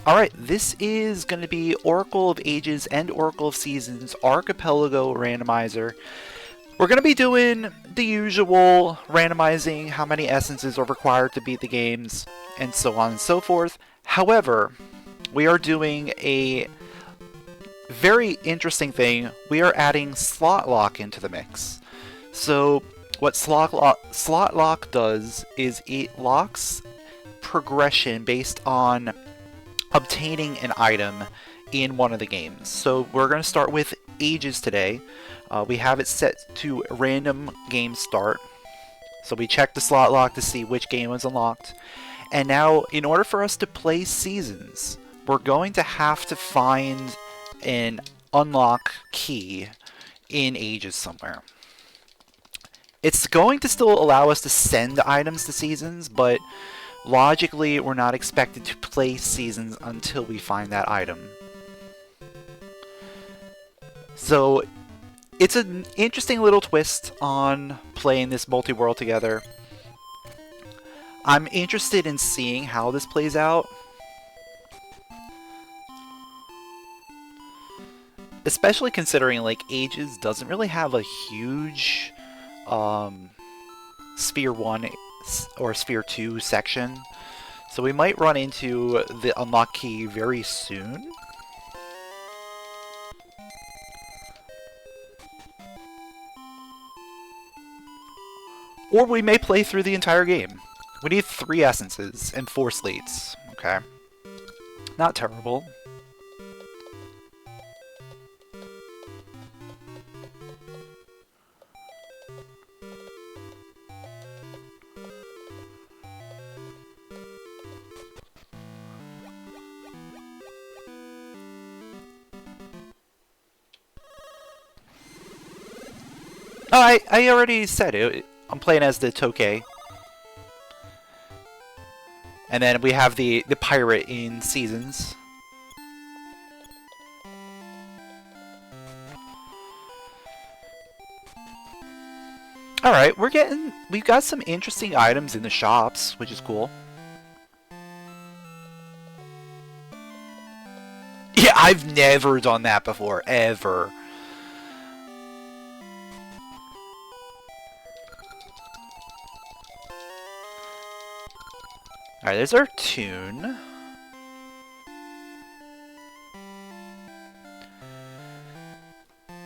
Alright, this is going to be Oracle of Ages and Oracle of Seasons Archipelago Randomizer. We're going to be doing the usual, randomizing how many essences are required to beat the games, and so on and so forth. However, we are doing a very interesting thing. We are adding SlotLock into the mix. So, what SlotLock does is it locks progression based on obtaining an item in one of the games. So we're going to start with Ages today. We have it set to random game start. So we check the slot lock to see which game was unlocked. And now, in order for us to play Seasons, we're going to have to find an unlock key in Ages somewhere. It's going to still allow us to send items to Seasons, but logically, we're not expected to play Seasons until we find that item. So, it's an interesting little twist on playing this multi-world together. I'm interested in seeing how this plays out. Especially considering, like, Ages doesn't really have a huge Sphere 1 or Sphere 2 section. So we might run into the unlock key very soon. Or we may play through the entire game. We need 3 essences and 4 slates. Okay. Not terrible. Oh, I already said it. I'm playing as the Tokay. And then we have the pirate in Seasons. Alright, we've got some interesting items in the shops, which is cool. Yeah, I've never done that before, ever. Alright, there's our tune.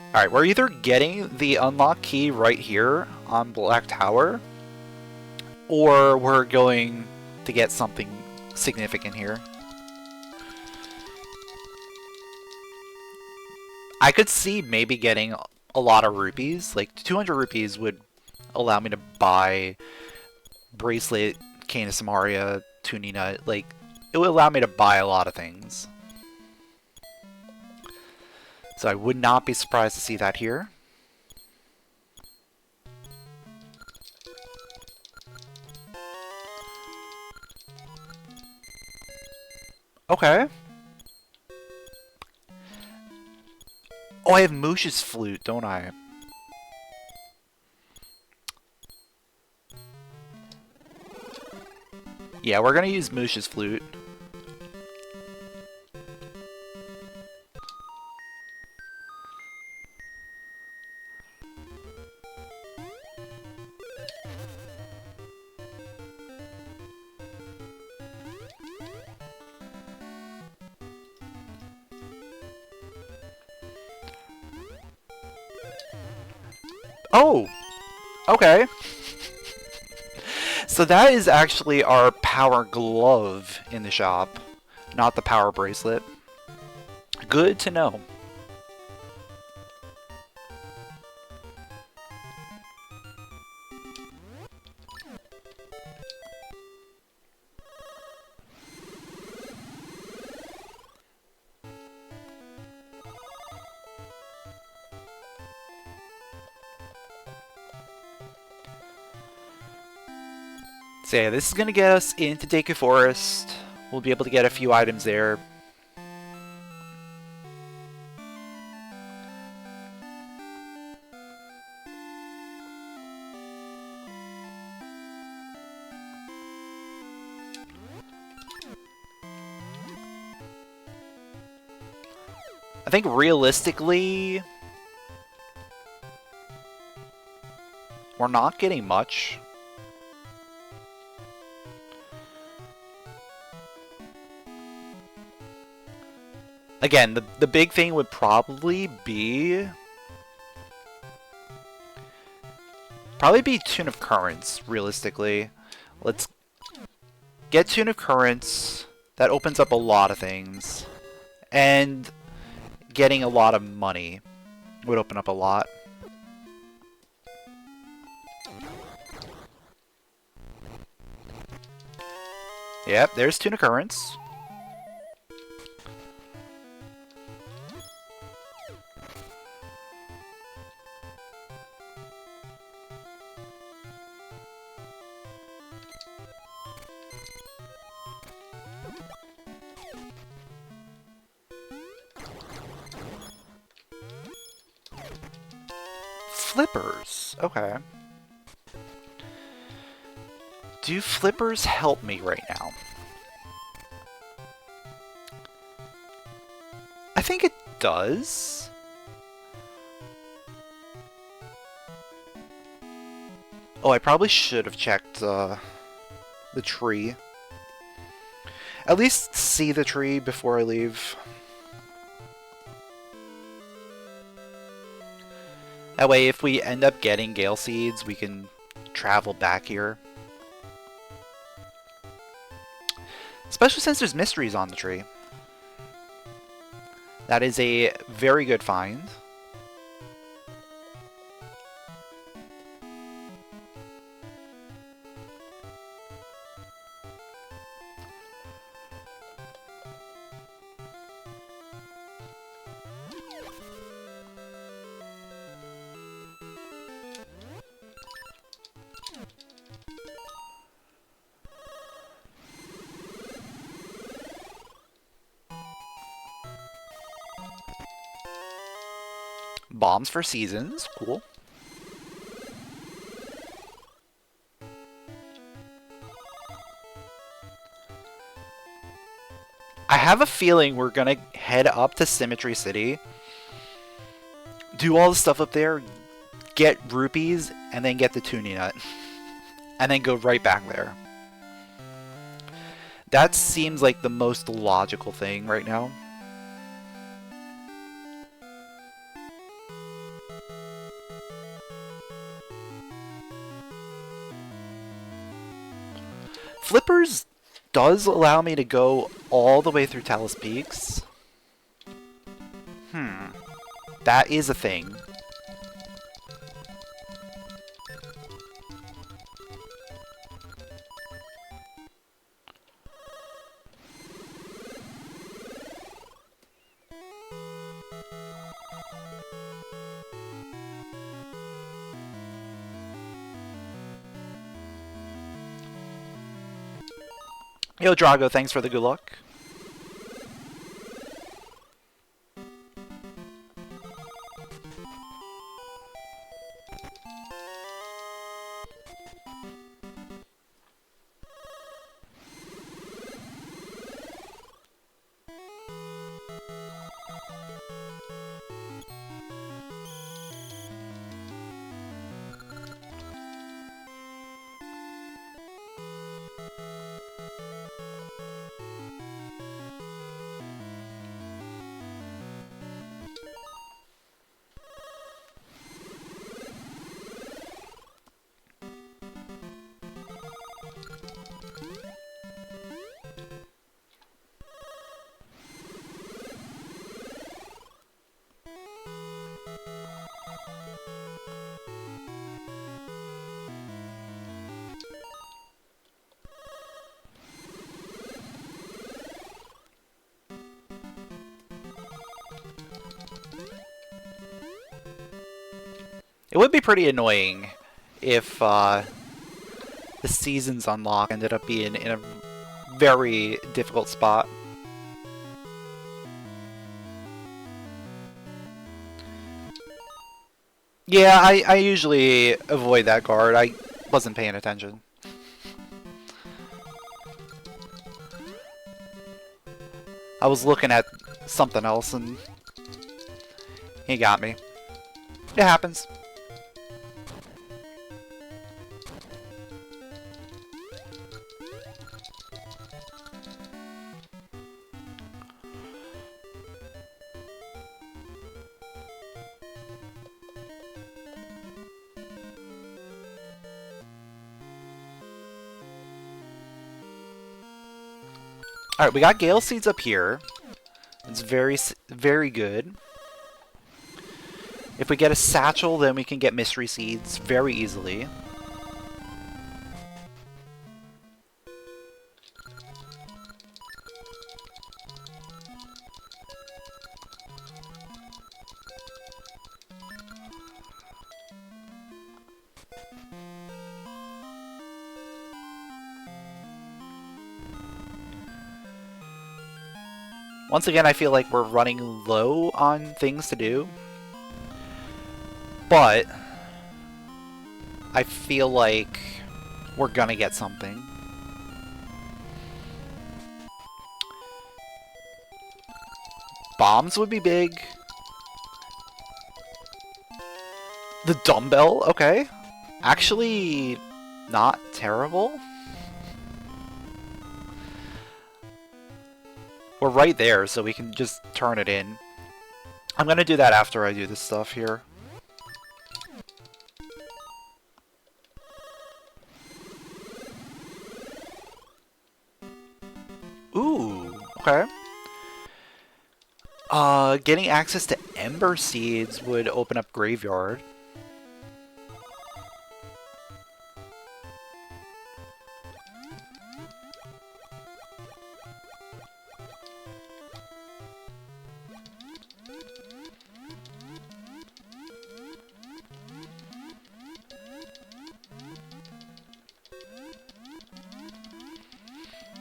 Alright, we're either getting the unlock key right here on Black Tower, or we're going to get something significant here. I could see maybe getting a lot of rupees. Like, 200 rupees would allow me to buy bracelet, Cane of Samaria, Tunina. Like, it would allow me to buy a lot of things. So I would not be surprised to see that here. Okay. Oh, I have Moosh's flute, don't I? Yeah, we're gonna use Moosh's flute. Oh! Okay. So that is actually our power glove in the shop, not the power bracelet. Good to know. So yeah, this is going to get us into Deku Forest. We'll be able to get a few items there. I think realistically, we're not getting much. Again, the big thing would probably be Tune of Currents, realistically. Let's get Tune of Currents. That opens up a lot of things. And getting a lot of money would open up a lot. Yep, there's Tune of Currents. Flippers. Okay. Do flippers help me right now? I think it does. Oh, I probably should have checked the tree. At least see the tree before I leave. That way, if we end up getting Gale Seeds, we can travel back here. Especially since there's mysteries on the tree. That is a very good find. Bombs for seasons, cool. I have a feeling we're gonna head up to Symmetry City, do all the stuff up there, get rupees, and then get the tuning nut. And then go right back there. That seems like the most logical thing right now. Flippers does allow me to go all the way through Talis Peaks. That is a thing. Yo, Drago, thanks for the good luck. It would be pretty annoying if the seasons unlock ended up being in a very difficult spot. Yeah, I usually avoid that guard. I wasn't paying attention. I was looking at something else and He got me. It happens. Alright, we got Gale Seeds up here. It's very good. If we get a Satchel, then we can get Mystery Seeds very easily. Once again, I feel like we're running low on things to do. But I feel like we're gonna get something. Bombs would be big. The dumbbell, okay. Actually, not terrible. We're right there, so we can just turn it in. I'm gonna do that after I do this stuff here. Ooh, okay. Getting access to Ember Seeds would open up Graveyard.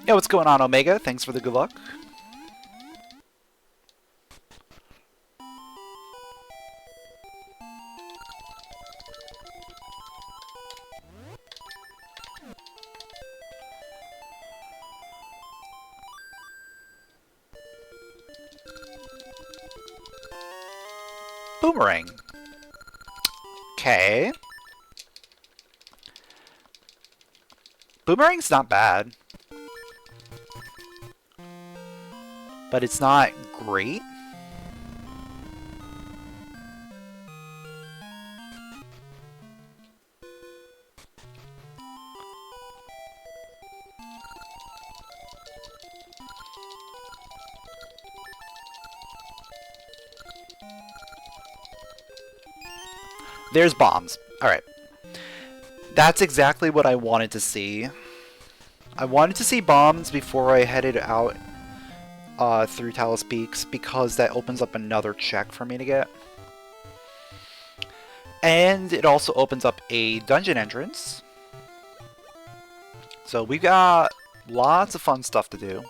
Yeah, what's going on, Omega? Thanks for the good luck. Boomerang. Okay. Boomerang's not bad. But it's not great. There's bombs. Alright. That's exactly what I wanted to see. I wanted to see bombs before I headed out through Talis Peaks, because that opens up another check for me to get. And it also opens up a dungeon entrance. So we've got lots of fun stuff to do.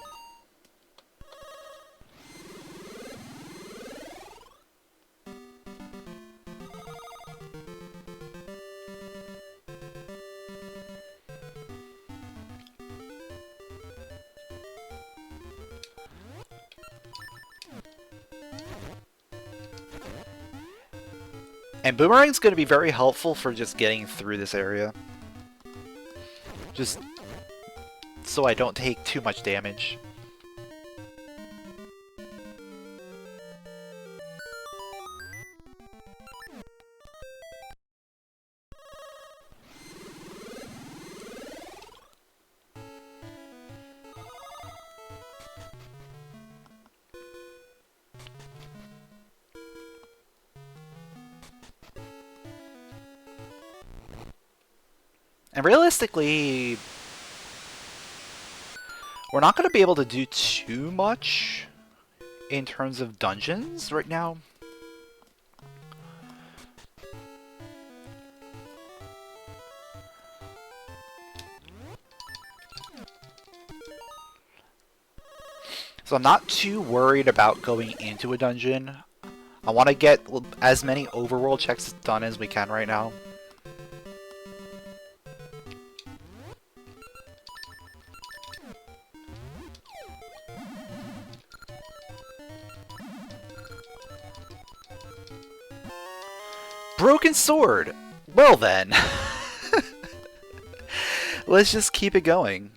And Boomerang's going to be very helpful for just getting through this area. Just so I don't take too much damage. And realistically, we're not going to be able to do too much in terms of dungeons right now. So I'm not too worried about going into a dungeon. I want to get as many overworld checks done as we can right now. broken sword! Well then. Let's just keep it going.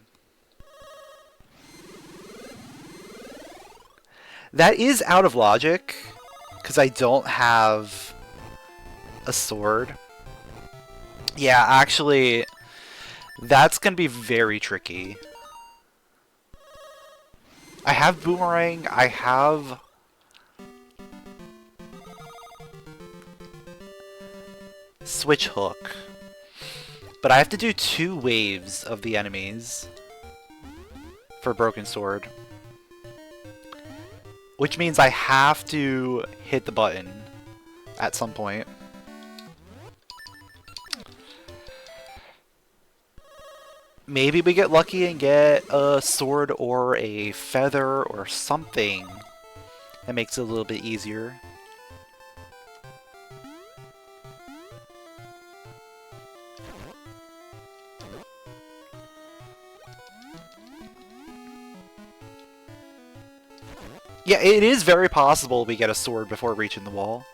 That is out of logic, because I don't have a sword. Yeah, actually, that's going to be very tricky. I have boomerang, I have... switch hook. But I have to do 2 waves of the enemies for broken sword. Which means I have to hit the button at some point. Maybe we get lucky and get a sword or a feather or something that makes it a little bit easier. Yeah, it is very possible we get a sword before reaching the wall.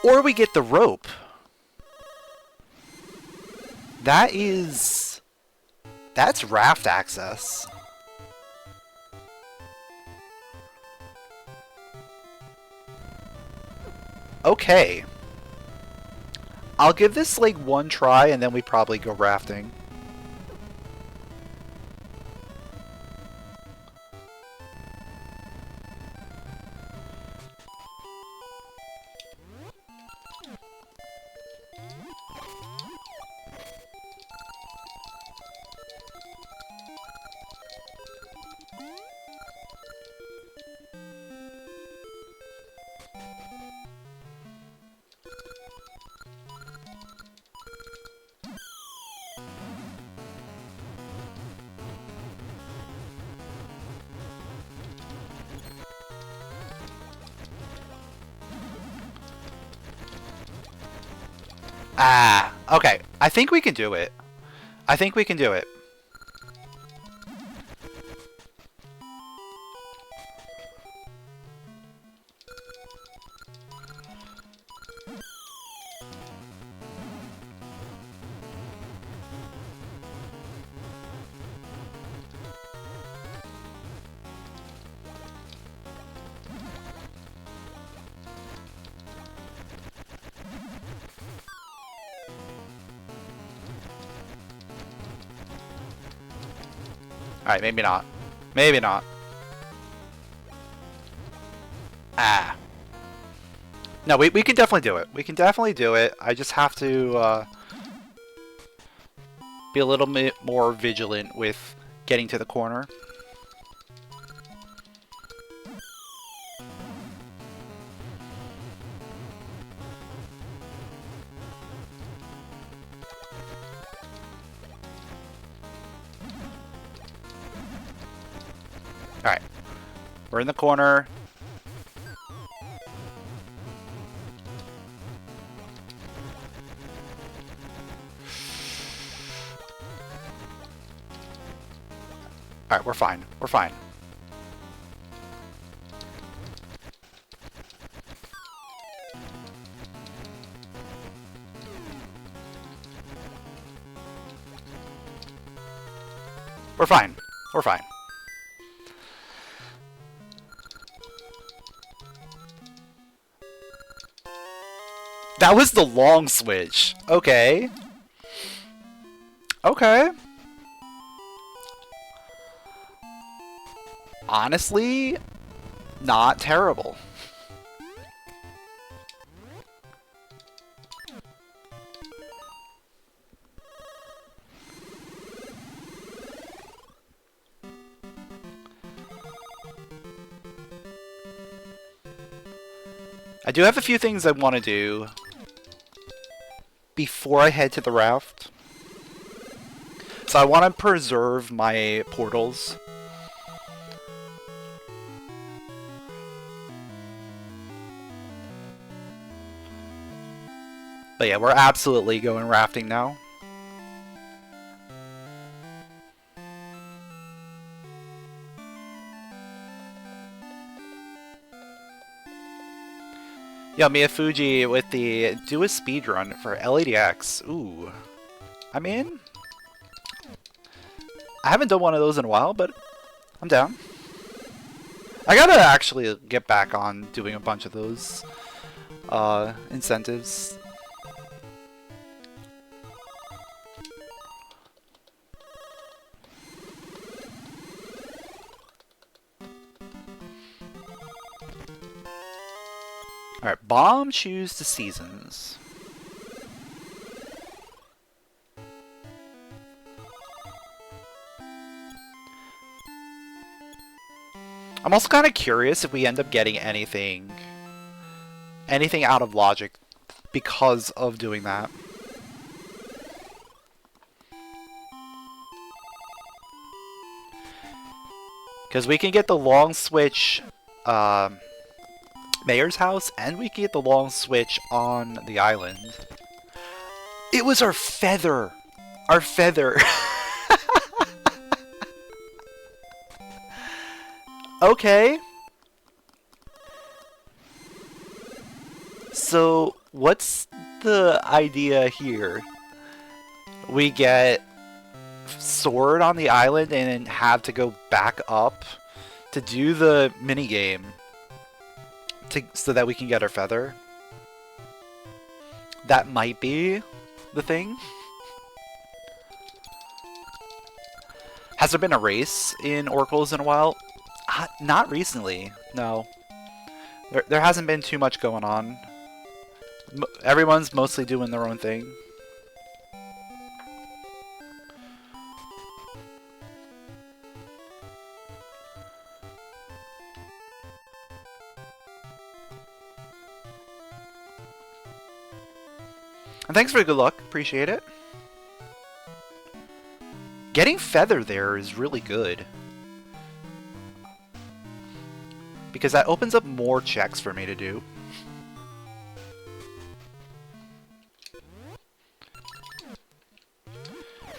Or we get the rope. That's raft access. Okay. I'll give this like 1 try and then we probably go rafting. Ah, okay. I think we can do it. I think we can do it. Alright, maybe not. Maybe not. Ah. No, we can definitely do it. We can definitely do it. I just have to be a little bit more vigilant with getting to the corner. Alright. We're in the corner. Alright, we're fine. We're fine. We're fine. We're fine. That was the long switch. Okay. Okay. Honestly, not terrible. I do have a few things I want to do before I head to the raft. So I want to preserve my portals. But yeah, we're absolutely going rafting now. Yo, Miyafuji with the do a speed run for LADX. Ooh. I mean, I haven't done one of those in a while, but I'm down. I gotta actually get back on doing a bunch of those incentives. Alright, bomb choose the seasons. I'm also kind of curious if we end up getting anything out of logic because of doing that. Because we can get the long switch Mayor's house, and we can get the long switch on the island. It was our feather! Our feather! Okay. So, what's the idea here? We get sword on the island and then have to go back up to do the minigame so that we can get our feather. That might be the thing. Has there been a race in Oracles in a while? Not recently, no. There hasn't been too much going on. Everyone's mostly doing their own thing. And thanks for the good luck, appreciate it. Getting feather there is really good. Because that opens up more checks for me to do.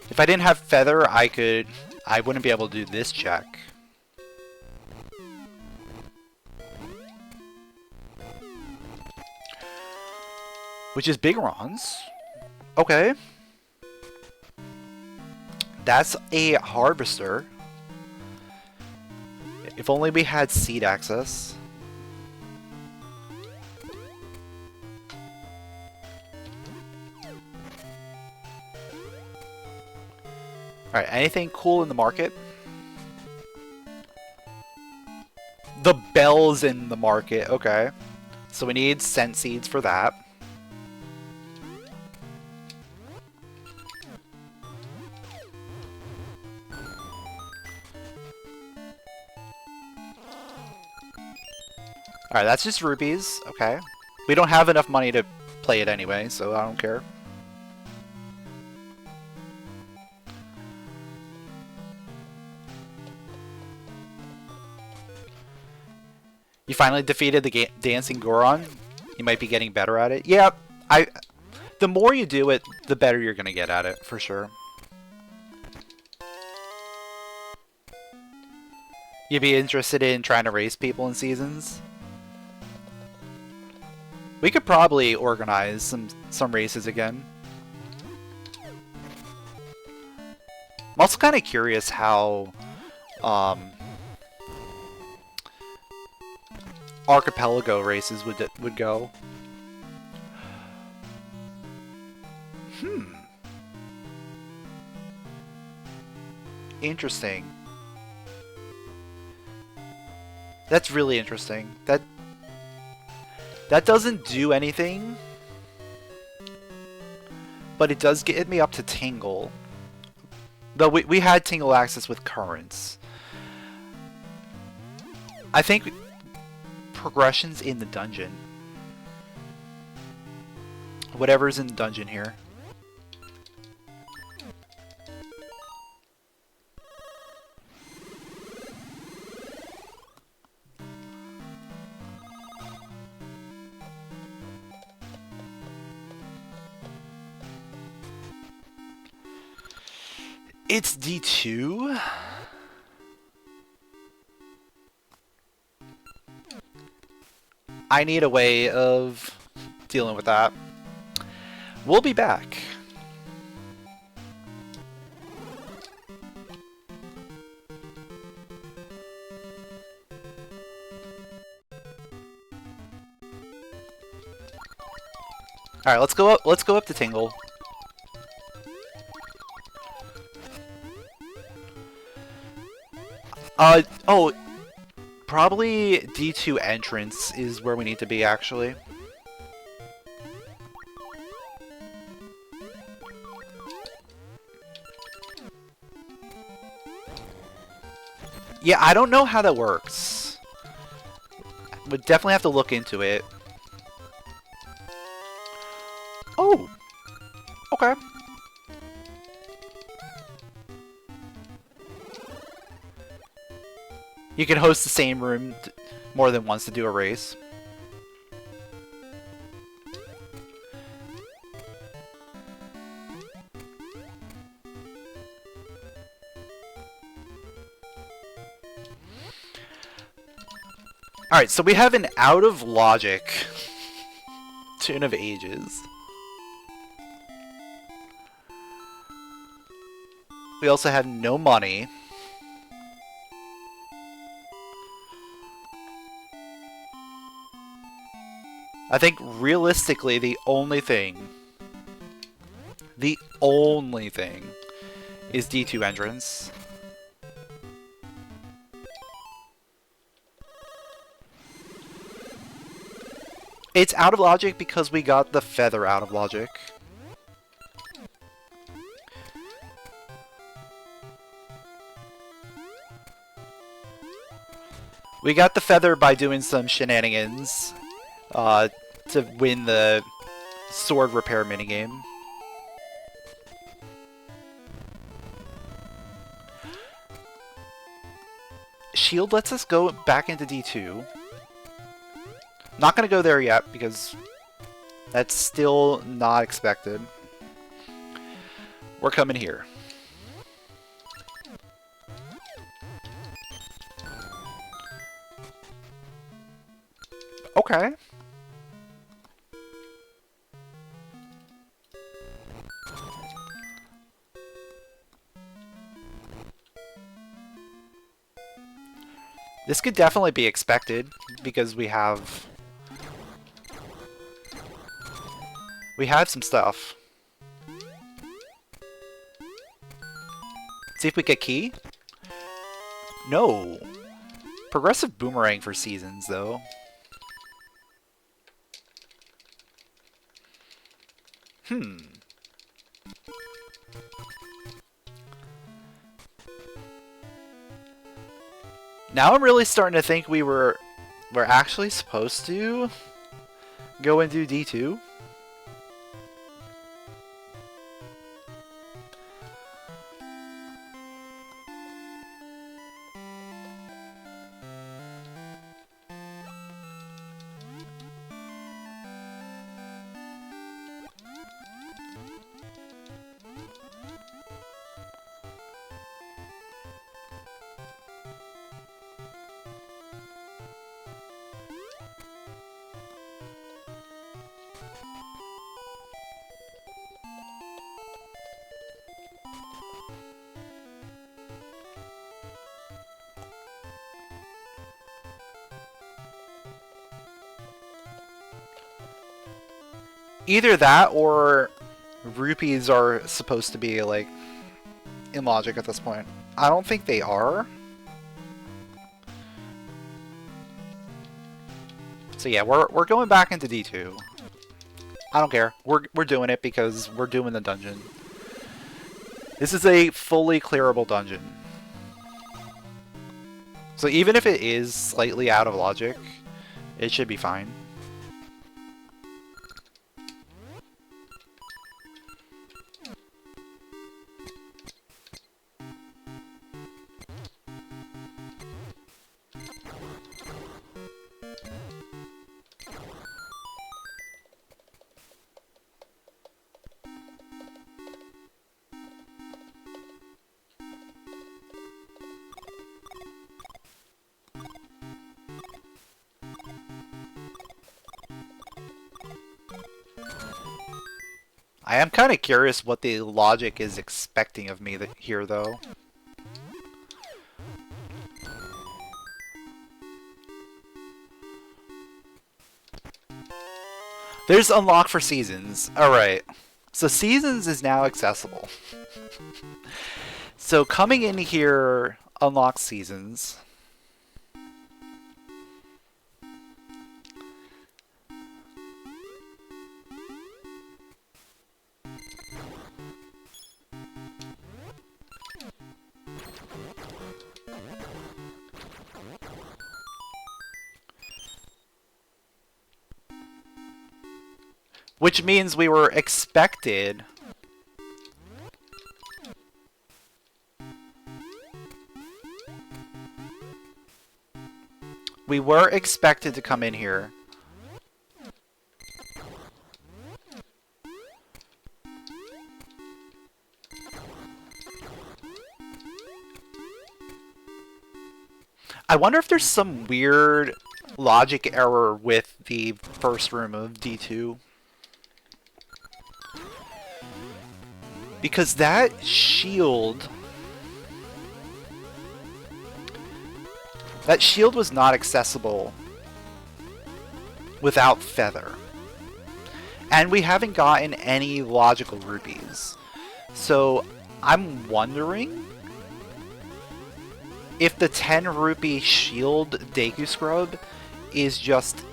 If I didn't have feather, I wouldn't be able to do this check. Which is big runs. Okay. That's a harvester. If only we had seed access. Alright, anything cool in the market? The bells in the market, okay. So we need scent seeds for that. Alright, that's just rupees. Okay. We don't have enough money to play it anyway, so I don't care. You finally defeated the Dancing Goron? You might be getting better at it. Yeah, the more you do it, the better you're gonna get at it, for sure. You'd be interested in trying to race people in seasons? We could probably organize some races again. I'm also kind of curious how archipelago races would go. Interesting. That's really interesting. That doesn't do anything, but it does get me up to Tingle. Though we had Tingle access with Currents. I think progression's in the dungeon. Whatever's in the dungeon here. It's D2? I need a way of dealing with that. We'll be back. All right, let's go up. Let's go up to Tingle. Oh, probably D2 entrance is where we need to be, actually. Yeah, I don't know how that works. Would definitely have to look into it. Oh! Okay. You can host the same room more than once to do a race. Alright, so we have an out of logic Tune of Ages. We also have no money. I think realistically the only thing is D2 entrance. It's out of logic because we got the feather out of logic. We got the feather by doing some shenanigans to win the sword repair minigame. Shield lets us go back into D2. Not gonna go there yet because that's still not expected. We're coming here. Okay. This could definitely be expected because we have some stuff. See if we get key. No. Progressive boomerang for seasons though. Now I'm really starting to think we're actually supposed to go and do D2. Either that or rupees are supposed to be, like, in logic at this point. I don't think they are. So yeah, we're going back into D2. I don't care. We're doing it because we're doing the dungeon. This is a fully clearable dungeon. So even if it is slightly out of logic, it should be fine. I am kind of curious what the logic is expecting of me here, though. There's unlock for seasons. Alright. So seasons is now accessible. So coming in here unlocks seasons. Which means we were expected to come in here. I wonder if there's some weird logic error with the first room of D2. Because that shield was not accessible without Feather. And we haven't gotten any logical rupees. So I'm wondering if the 10 rupee shield Deku Scrub is just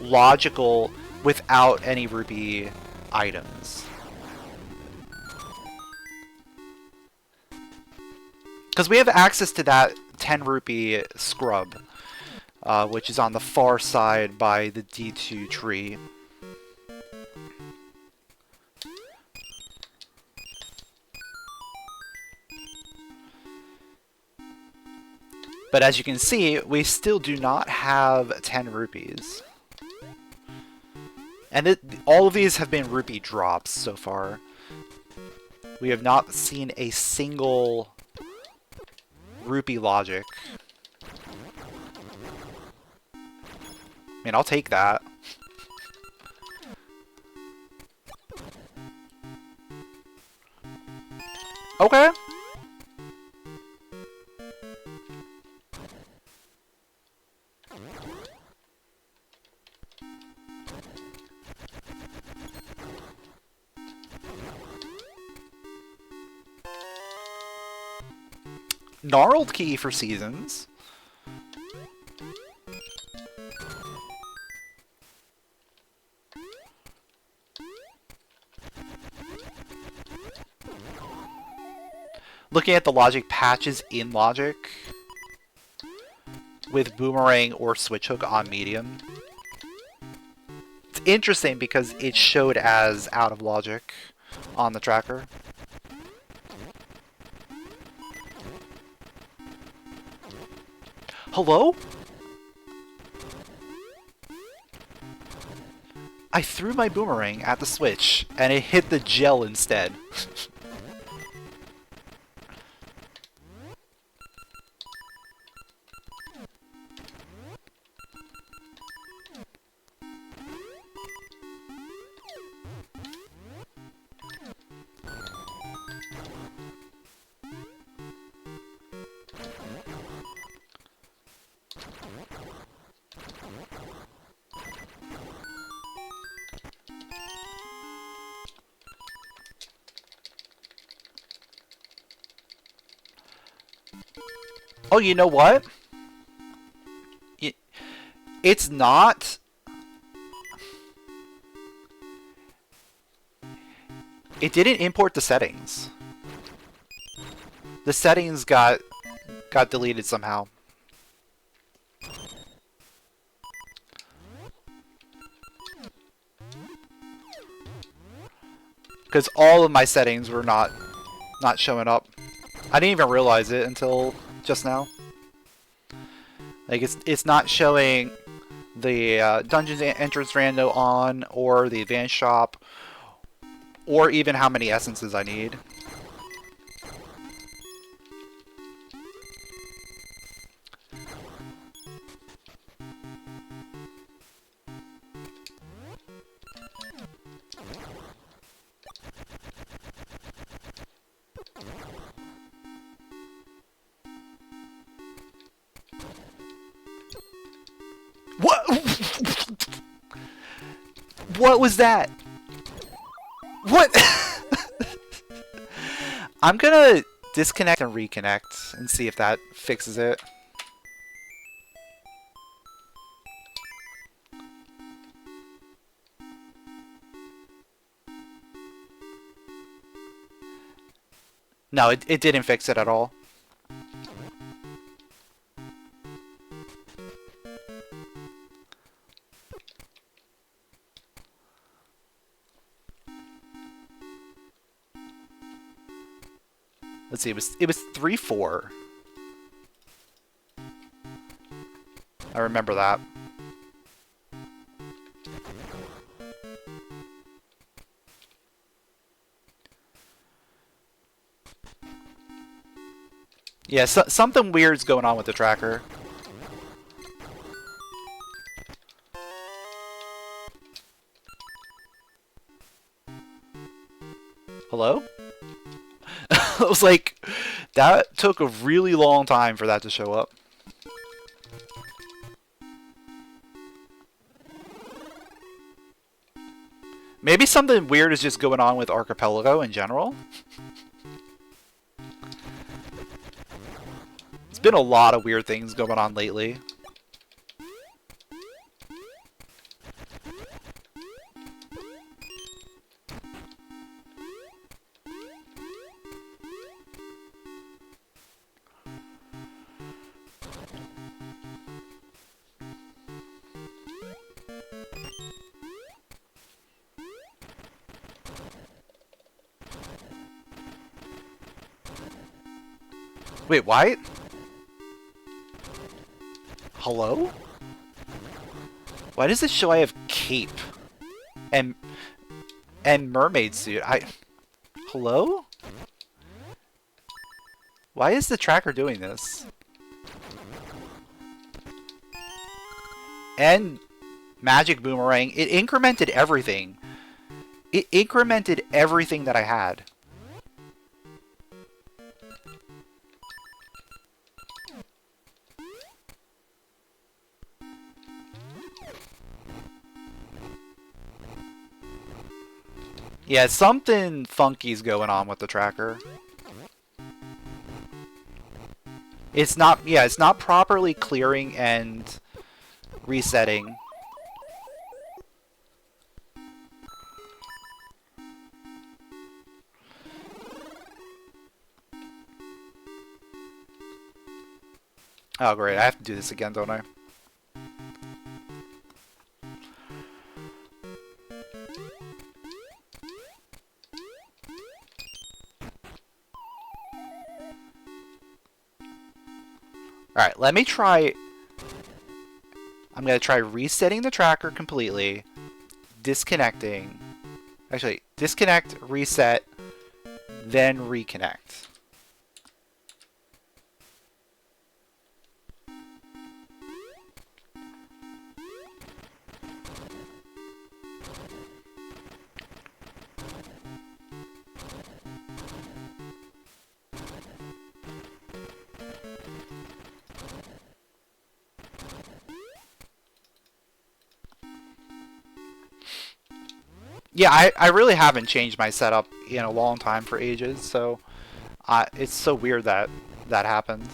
logical without any rupee items. Because we have access to that 10 rupee scrub, which is on the far side by the D2 tree. But as you can see, we still do not have 10 rupees. And all of these have been rupee drops so far. We have not seen a single rupee logic. I mean, I'll take that. Okay. Gnarled key for seasons. Looking at the logic patches in logic with boomerang or switch hook on medium. It's interesting because it showed as out of logic on the tracker. Hello? I threw my boomerang at the switch, and it hit the gel instead. Oh, you know what? It's not... It didn't import the settings. The settings got deleted somehow. Because all of my settings were not showing up. I didn't even realize it until just now. Like it's not showing the Dungeons Entrance Rando on, or the Advanced Shop, or even how many essences I need. What was that? What? I'm gonna disconnect and reconnect and see if that fixes it. No, it didn't fix it at all. Let's see, it was 3-4. I remember that. Yeah, something weird's going on with the tracker. Hello? I was like, that took a really long time for that to show up. Maybe something weird is just going on with Archipelago in general. There's been a lot of weird things going on lately. Wait, why? Hello? Why does it show I have cape and mermaid suit? Hello? Why is the tracker doing this? And magic boomerang, it incremented everything. It incremented everything that I had. Yeah, something funky's going on with the tracker. It's not, yeah, it's not properly clearing and resetting. Oh great, I have to do this again, don't I? Alright, let me try... I'm going to try resetting the tracker completely, disconnecting. Actually, disconnect, reset, then reconnect. Yeah, I really haven't changed my setup in a long time for ages, so it's so weird that that happened.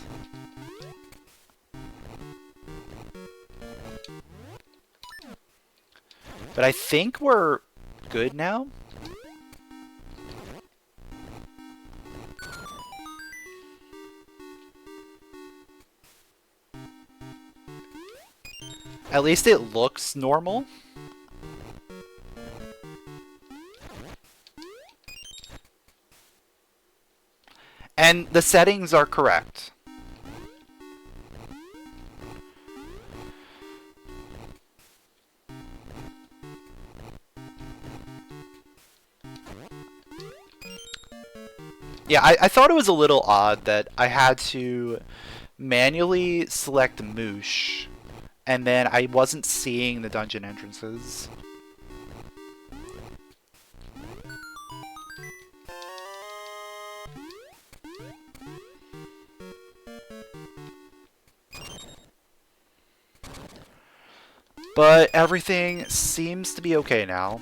But I think we're good now. At least it looks normal. And the settings are correct. Yeah, I thought it was a little odd that I had to manually select Moosh, and then I wasn't seeing the dungeon entrances. But everything seems to be okay now.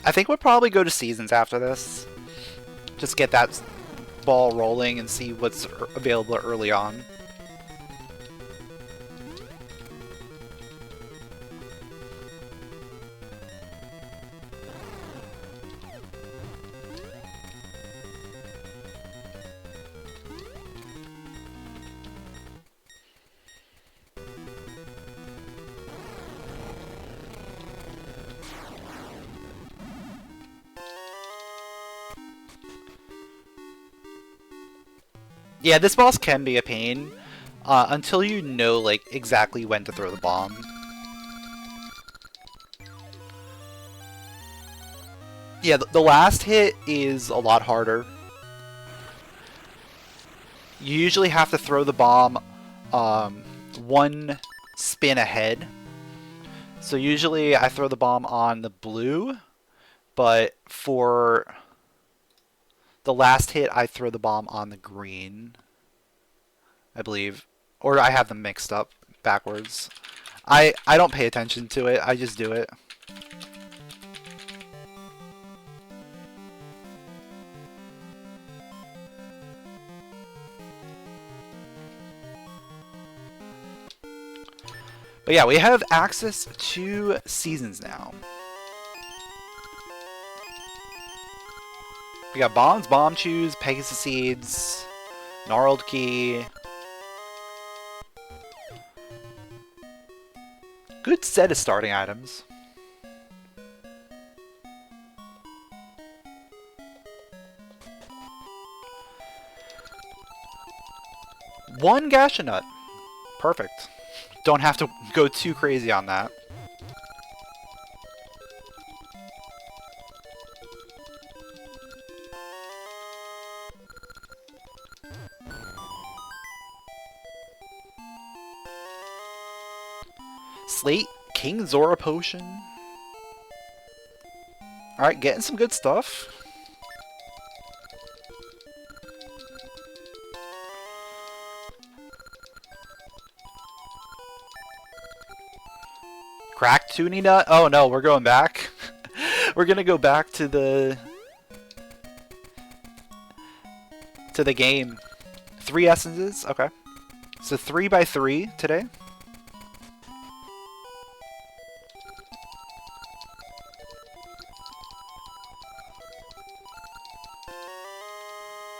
I think we'll probably go to seasons after this. Just get that ball rolling and see what's available early on. Yeah, this boss can be a pain until you know like exactly when to throw the bomb. Yeah, the last hit is a lot harder. You usually have to throw the bomb one spin ahead. So usually I throw the bomb on the blue, but for the last hit I throw the bomb on the green, I believe. Or I have them mixed up backwards. I don't pay attention to it, I just do it. But yeah, we have access to seasons now. We got bombs, bomb chews, Pegasus seeds, gnarled key. Good set of starting items. One Gasha Nut. Perfect. Don't have to go too crazy on that. Slate, King Zora Potion. Alright, getting some good stuff. Cracked Toonie Nut? Oh no, we're going back. We're gonna go back to the game. 3 essences? Okay. So 3 by 3 today.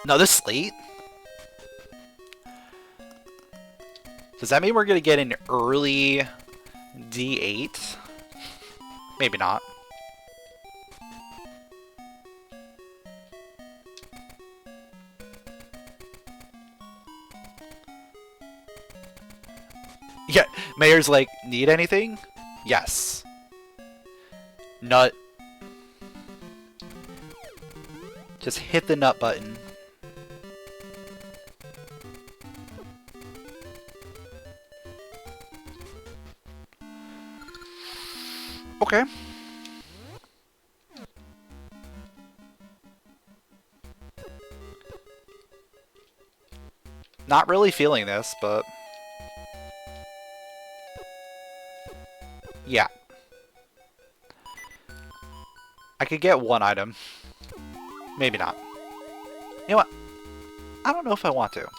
Another slate? Does that mean we're gonna get an early D8? Maybe not. Yeah, Mayor's like, need anything? Yes. Nut. Just hit the nut button. Okay. Not really feeling this, but yeah. I could get one item. Maybe not. You know what? I don't know if I want to.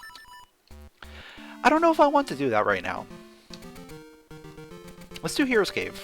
I don't know if I want to do that right now. Let's do Hero's Cave.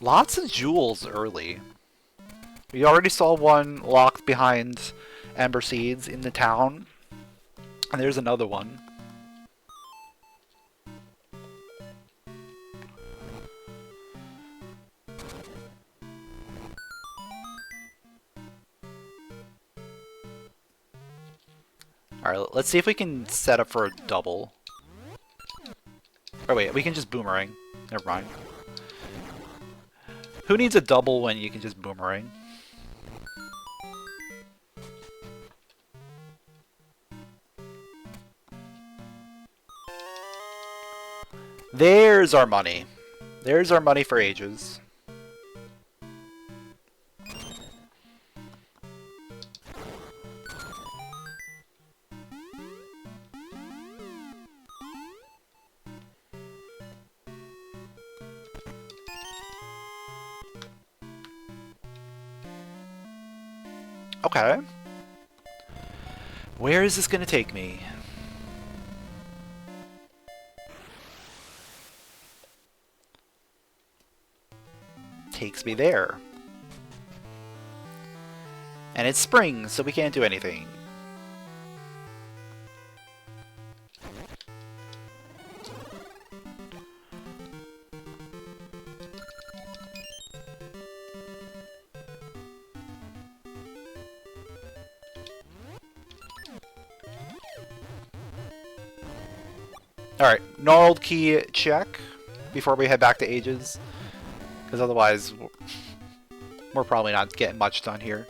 Lots of jewels early. We already saw one locked behind Ember Seeds in the town. And there's another one. Alright, let's see if we can set up for a double. Oh wait, we can just boomerang. Never mind. Who needs a double when you can just boomerang? There's our money. There's our money for ages. Okay. Where is this going to take me? Takes me there. And it's spring, so we can't do anything. Alright, gnarled key check before we head back to Ages. Because otherwise, we're probably not getting much done here.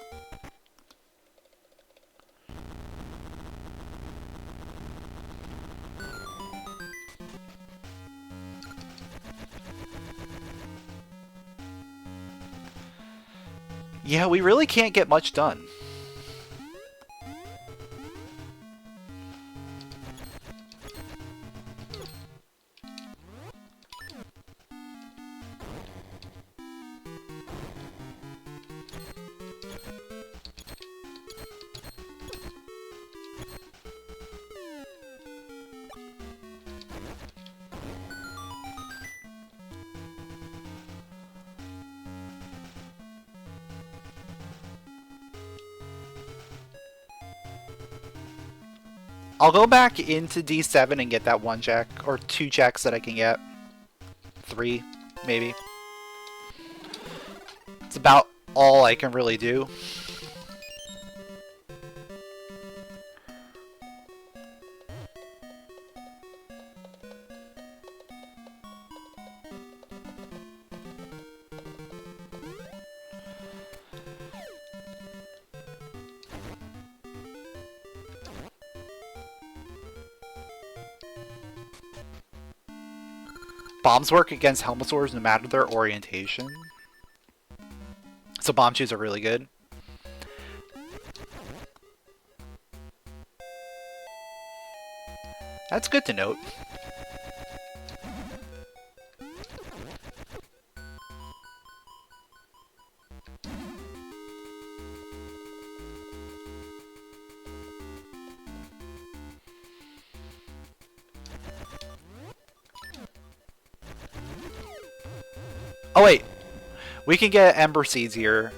Yeah, we really can't get much done. I'll go back into D7 and get that one check, or two checks that I can get. 3, maybe. It's about all I can really do. Bombs work against Helmosaurs no matter their orientation. So bomb shoes are really good. That's good to note. Oh wait, we can get Ember Seeds here.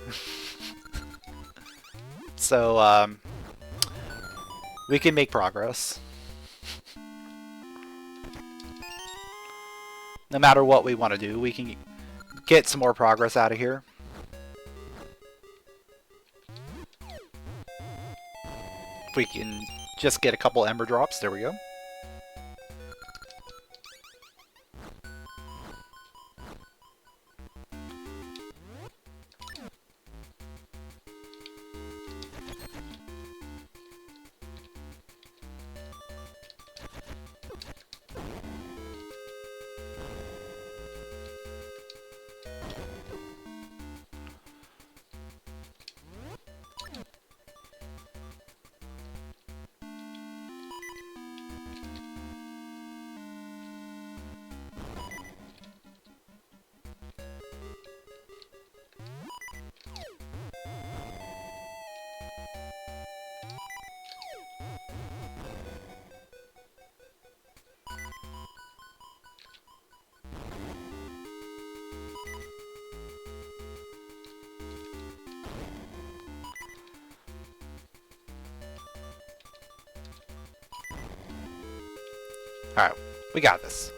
So, we can make progress. No matter what we want to do, we can get some more progress out of here. If we can just get a couple Ember drops, there we go. Alright, we got this.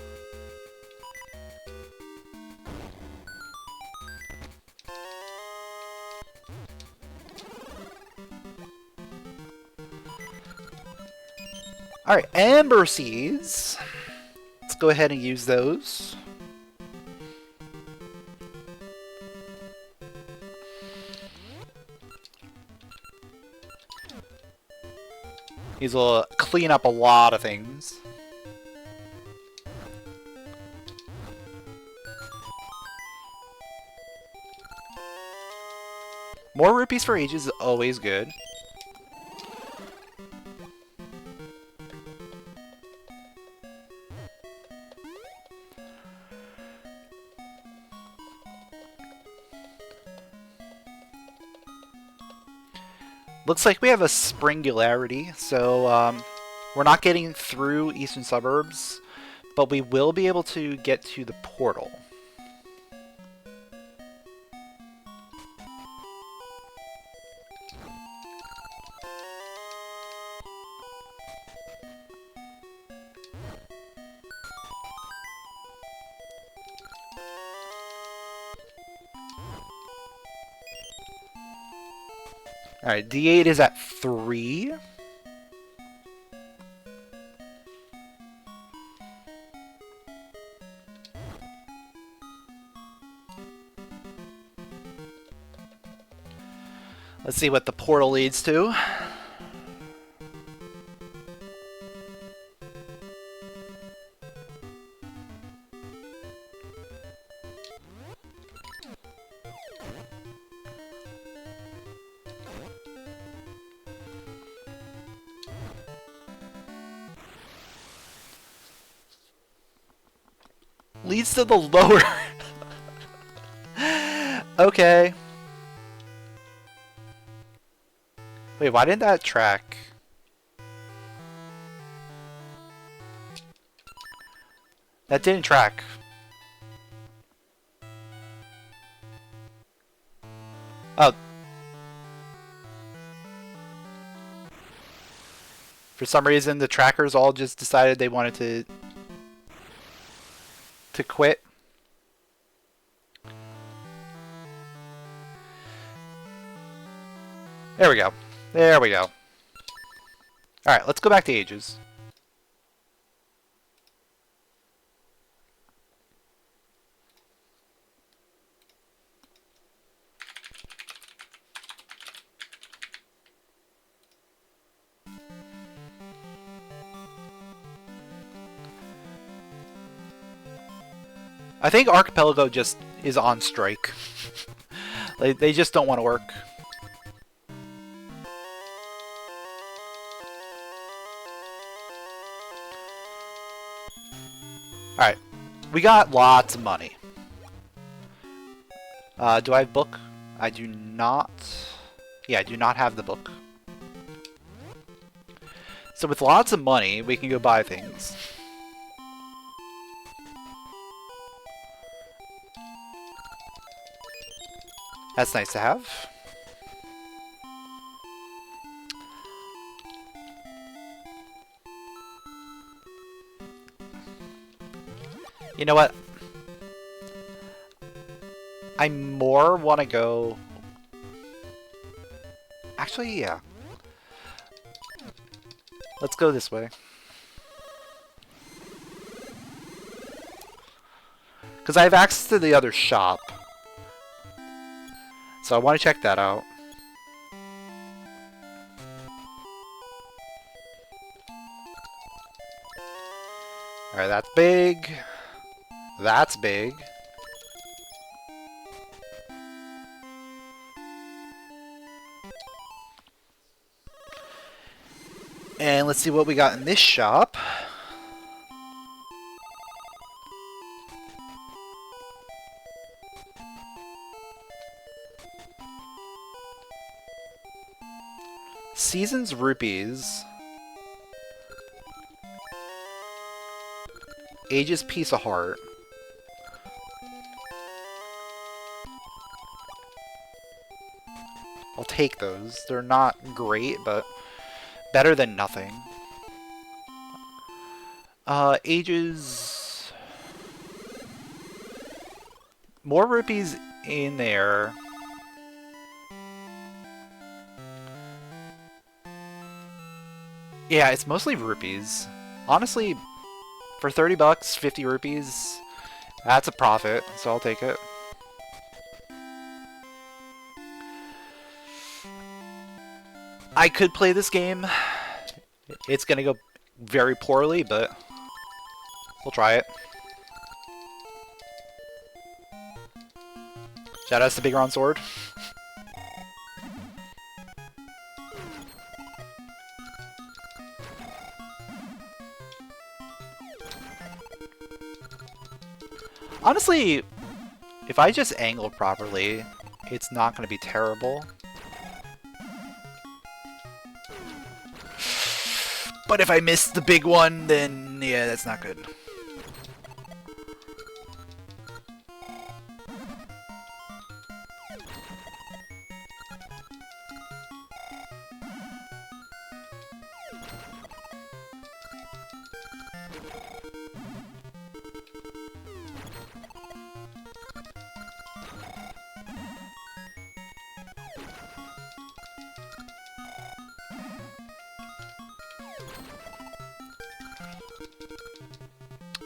Alright, Amber Seeds. Let's go ahead and use those. These will clean up a lot of things. More rupees for ages is always good. Looks like we have a springularity, so we're not getting through eastern suburbs, but we will be able to get to the portal. Alright, D8 is at 3. Let's see what the portal leads to. Leads to the lower. Okay. Wait, why didn't that track? That didn't track. Oh. For some reason, the trackers all just decided they wanted to quit. There we go. There we go. Alright, let's go back to ages. I think Archipelago just is on strike. They just don't want to work. Alright. We got lots of money. Do I have book? I do not. Yeah, I do not have the book. So with lots of money, we can go buy things. That's nice to have. You know what? I more want to go... Actually, yeah. Let's go this way. Because I have access to the other shop. So I want to check that out. Alright, that's big. That's big. And let's see what we got in this shop. Seasons rupees. Ages piece of heart. I'll take those. They're not great, but better than nothing. Ages... More rupees in there. Yeah, it's mostly rupees. Honestly, for 30 bucks, 50 rupees, that's a profit, so I'll take it. I could play this game. It's gonna go very poorly, but we'll try it. Shout out to the Bigron Sword. Honestly, if I just angle properly, it's not going to be terrible. But if I miss the big one, then yeah, that's not good.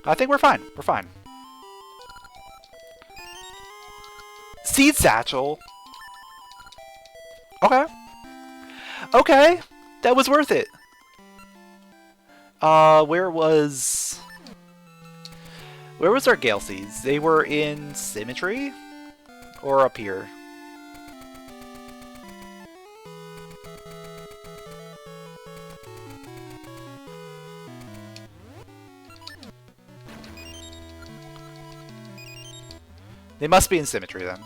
I think we're fine. We're fine. Seed Satchel. Okay. Okay. That was worth it. Where was our Gale Seeds? They were in Symmetry? Or up here? They must be in Symmetry then.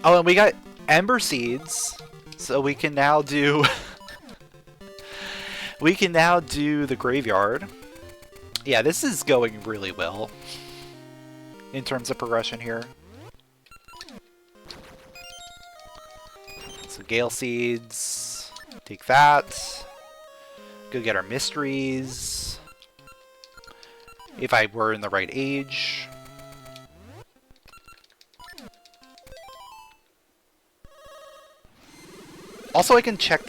Oh, and we got Ember Seeds, so we can now do we can now do the Graveyard. Yeah, this is going really well in terms of progression here. So Gale Seeds, take that. Go get our mysteries. If I were in the right age. Also, I can check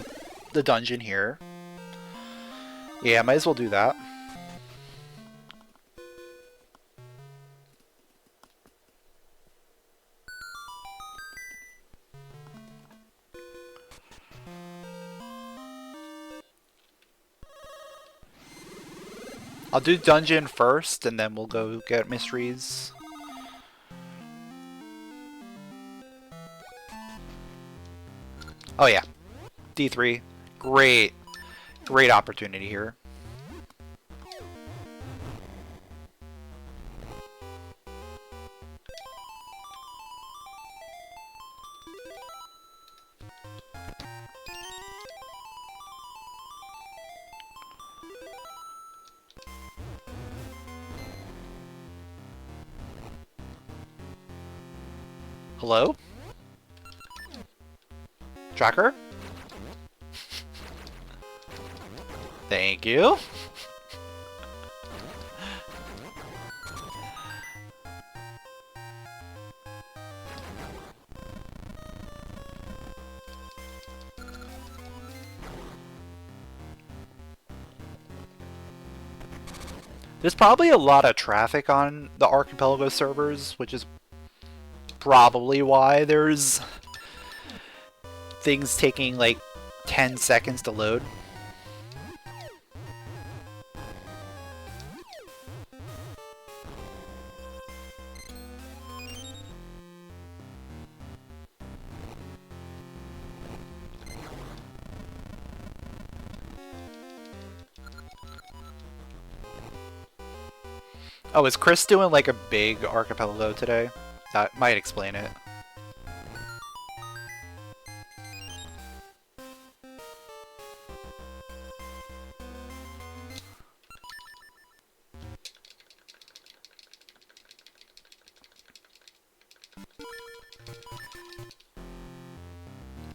the dungeon here. Yeah, might as well do that. I'll do dungeon first, and then we'll go get mysteries. Oh yeah, D3. Great, great opportunity here. Hello? Tracker? Thank you. There's probably a lot of traffic on the Archipelago servers, which is probably why there's things taking like 10 seconds to load. Oh, is Chris doing like a big Archipelago today? That might explain it.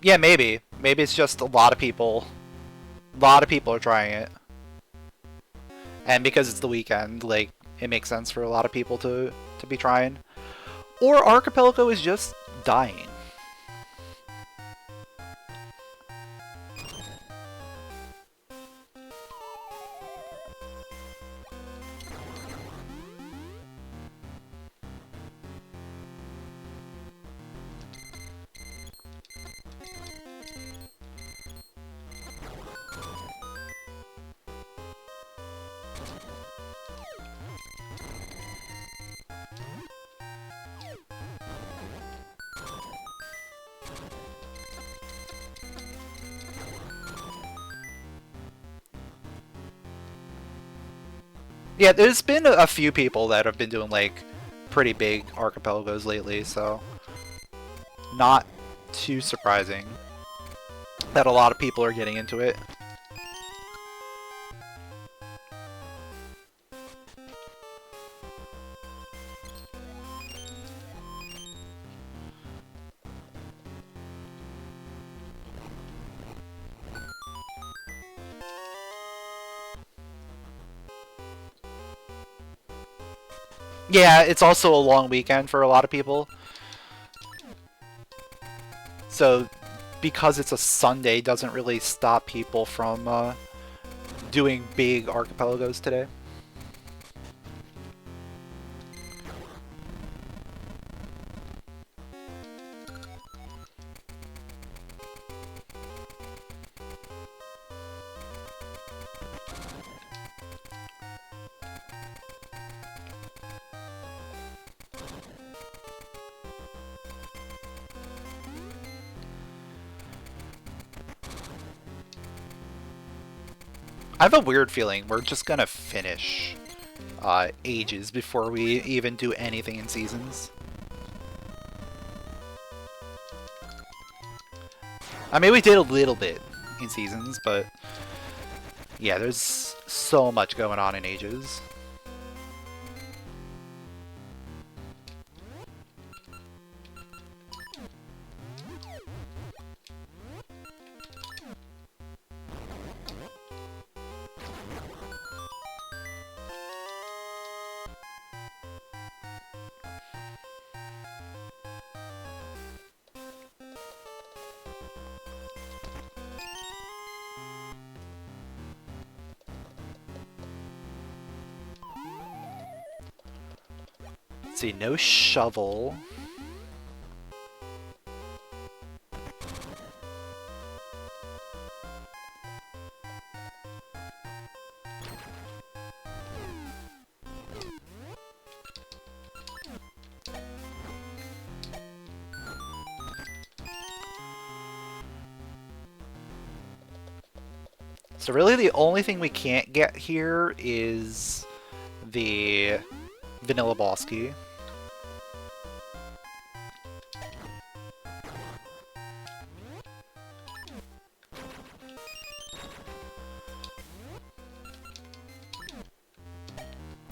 Yeah, maybe. Maybe it's just a lot of people. A lot of people are trying it. And because it's the weekend, like, it makes sense for a lot of people to be trying. Or Archipelago is just dying. Yeah, there's been a few people that have been doing, like, pretty big archipelagos lately, so not too surprising that a lot of people are getting into it. Yeah, it's also a long weekend for a lot of people. So, because it's a Sunday, doesn't really stop people from doing big archipelagos today. I have a weird feeling we're just gonna finish ages before we even do anything in seasons. I mean, we did a little bit in seasons, but yeah, there's so much going on in ages. Let's see, no shovel. So really the only thing we can't get here is the vanilla boss key.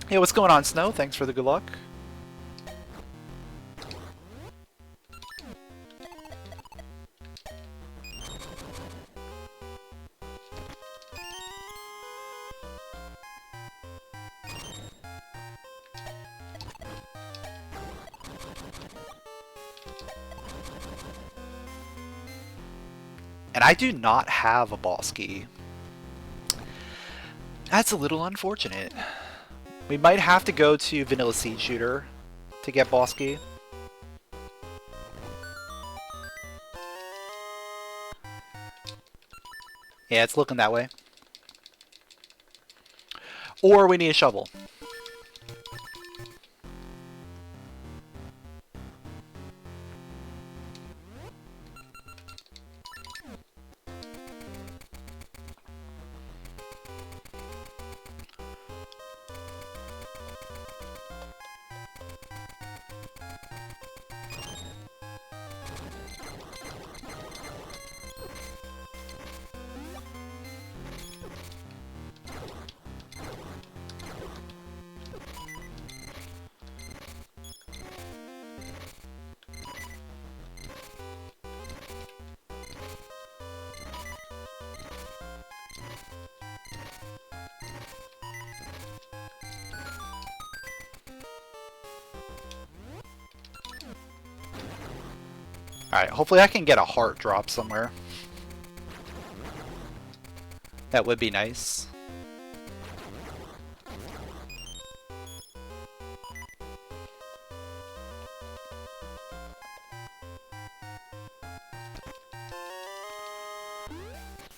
Hey, what's going on, Snow? Thanks for the good luck. And I do not have a boss key. That's a little unfortunate. We might have to go to Vanilla Seed Shooter to get boss key. Yeah, it's looking that way. Or we need a shovel. Alright, hopefully I can get a heart drop somewhere. That would be nice.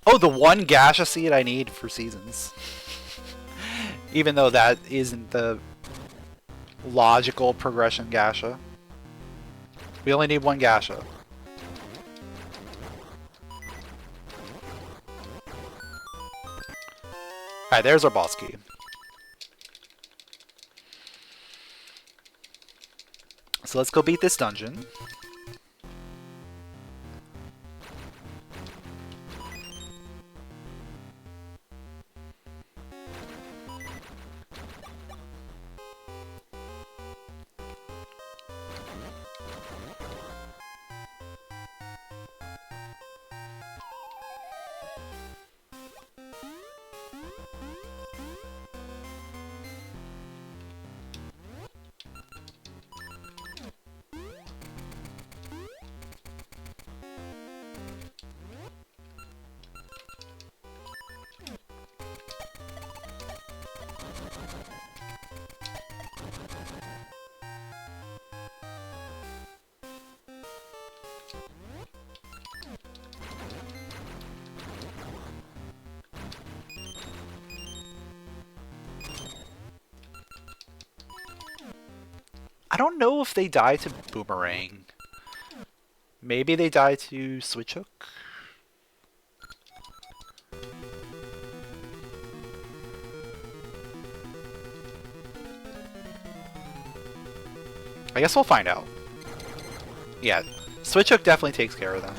Oh, the one gacha seed I need for seasons. Even though that isn't the logical progression gacha. We only need one gacha. Alright, there's our boss key. So let's go beat this dungeon. I don't know if they die to Boomerang. Maybe they die to Switch Hook? I guess we'll find out. Yeah, Switch Hook definitely takes care of them.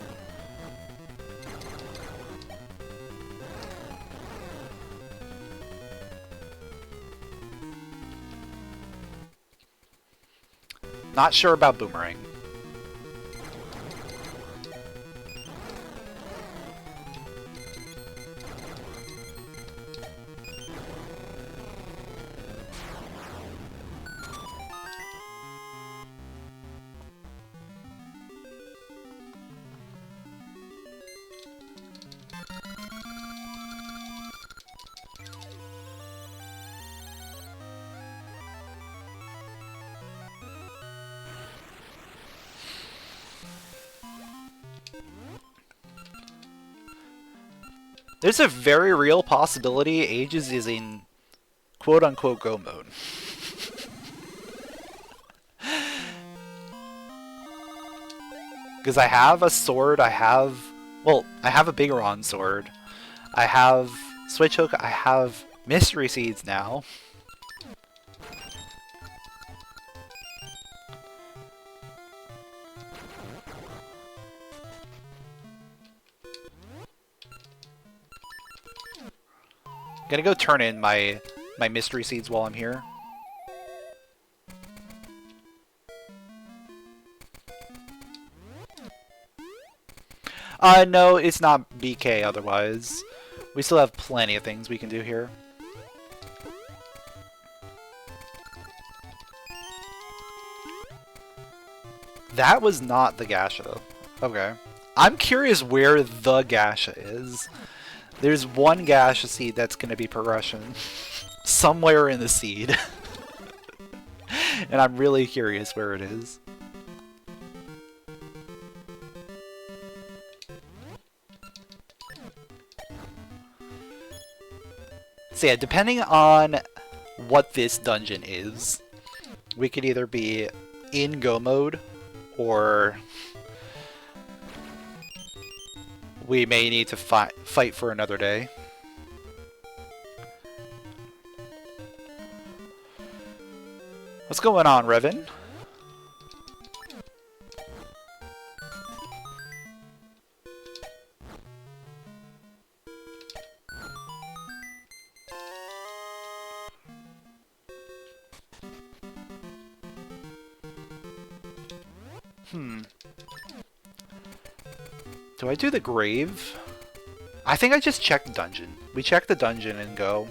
Not sure about Boomerang. There's a very real possibility Ages is in quote-unquote go mode. Because I have a sword, I have a Bigoron sword, I have Switch Hook, I have Mystery Seeds now. Gonna go turn in my Mystery Seeds while I'm here. No, it's not BK otherwise. We still have plenty of things we can do here. That was not the Gasha. Okay. I'm curious where the Gasha is. There's one Gasha seed that's going to be progression. Somewhere in the seed. And I'm really curious where it is. So yeah, depending on what this dungeon is, we could either be in go mode, or we may need to fight for another day. What's going on, Revan? Do I do the grave? I think I just check the dungeon. We check the dungeon and go.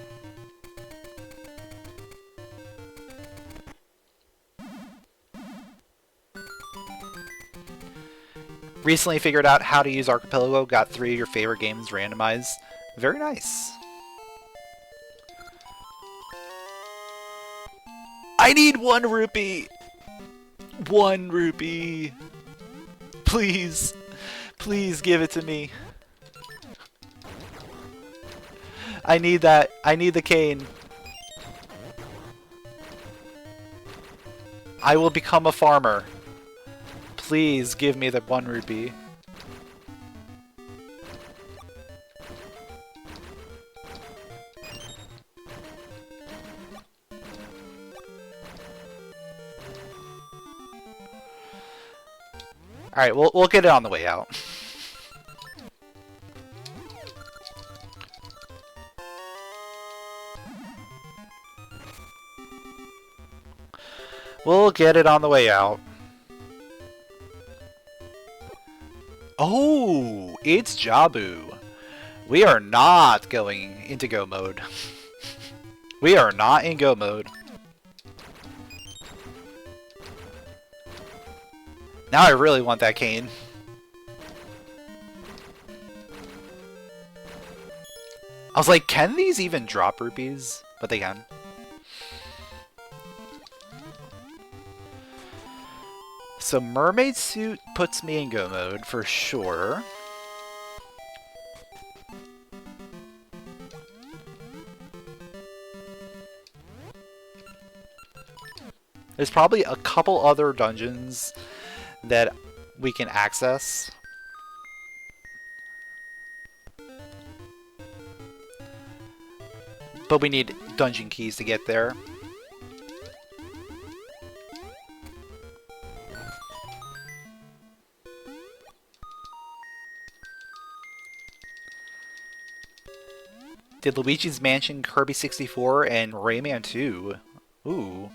Recently figured out how to use Archipelago, got 3 of your favorite games randomized. Very nice. I need 1 rupee! 1 rupee! Please! Please give it to me. I need that. I need the cane. I will become a farmer. Please give me the 1 rupee. Alright, we'll get it on the way out. We'll get it on the way out. Oh, it's Jabu. We are not going into go mode. We are not in go mode. Now I really want that cane. I was like, can these even drop rupees? But they can. So mermaid suit puts me in go mode for sure. There's probably a couple other dungeons that we can access. But we need dungeon keys to get there. Did Luigi's Mansion, Kirby 64, and Rayman 2. Ooh.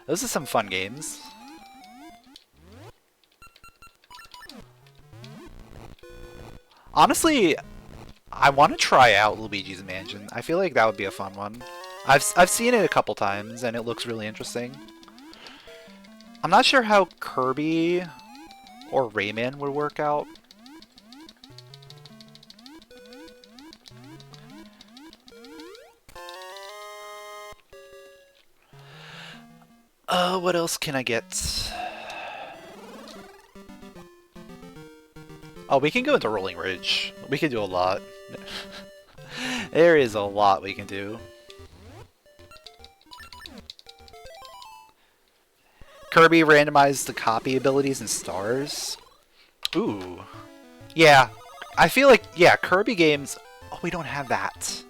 Those are some fun games. Honestly, I want to try out Luigi's Mansion. I feel like that would be a fun one. I've seen it a couple times, and it looks really interesting. I'm not sure how Kirby or Rayman would work out. What else can I get? Oh, we can go into Rolling Ridge. We can do a lot. There is a lot we can do. Kirby randomized the copy abilities and stars. Ooh. Yeah. I feel like, yeah, Kirby games... Oh, we don't have that.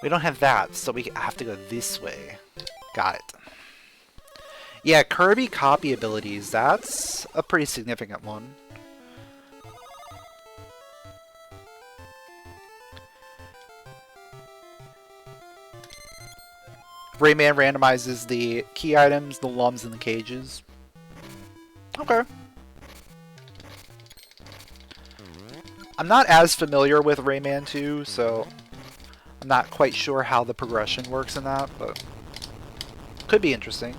We don't have that, so we have to go this way. Got it. Yeah, Kirby copy abilities, that's a pretty significant one. Rayman randomizes the key items, the lums, and the cages. Okay. I'm not as familiar with Rayman 2, so I'm not quite sure how the progression works in that, but could be interesting.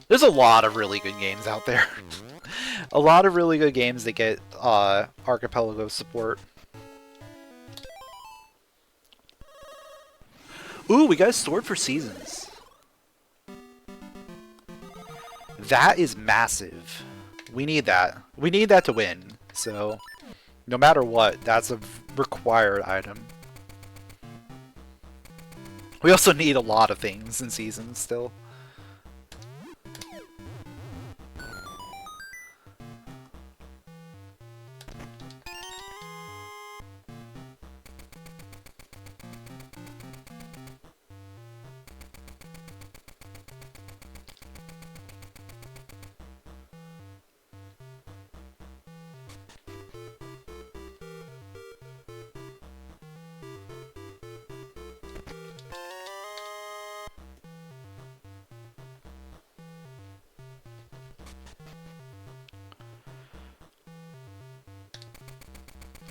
There's a lot of really good games out there. A lot of really good games that get Archipelago support. Ooh, we got a sword for seasons. That is massive. We need that. We need that to win. So, no matter what, that's a required item. We also need a lot of things in seasons still.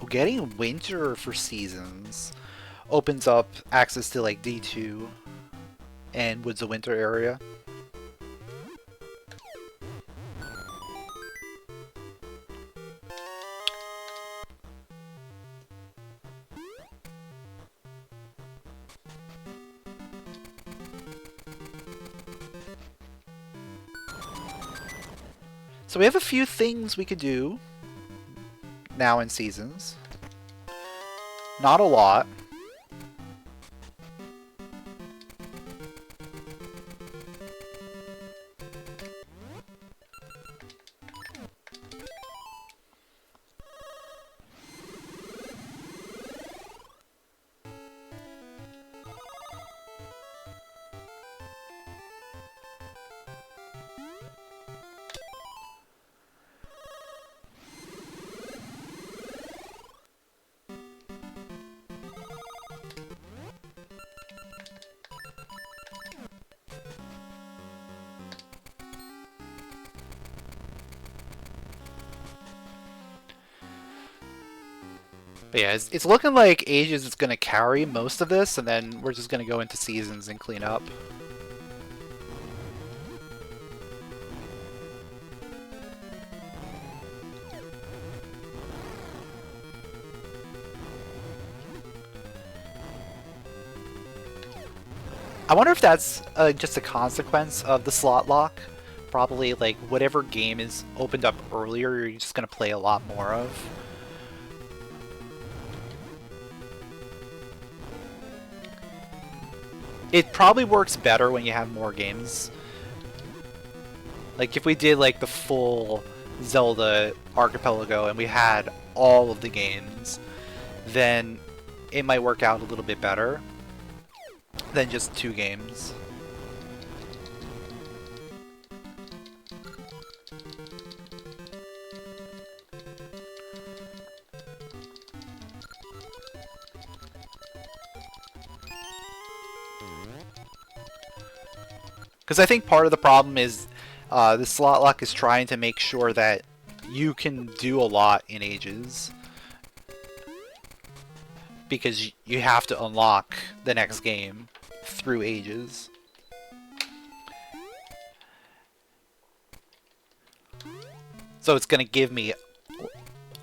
Getting winter for seasons opens up access to like D2 and Woods of Winter area. So we have a few things we could do now in seasons. Not a lot. But yeah, it's looking like Ages is going to carry most of this, and then we're just going to go into seasons and clean up. I wonder if that's just a consequence of the slot lock. Probably like whatever game is opened up earlier, you're just going to play a lot more of. It probably works better when you have more games. Like if we did like the full Zelda archipelago and we had all of the games, then it might work out a little bit better than just 2 games. Because I think part of the problem is the SlotLock is trying to make sure that you can do a lot in Ages. Because you have to unlock the next game through Ages. So it's going to give me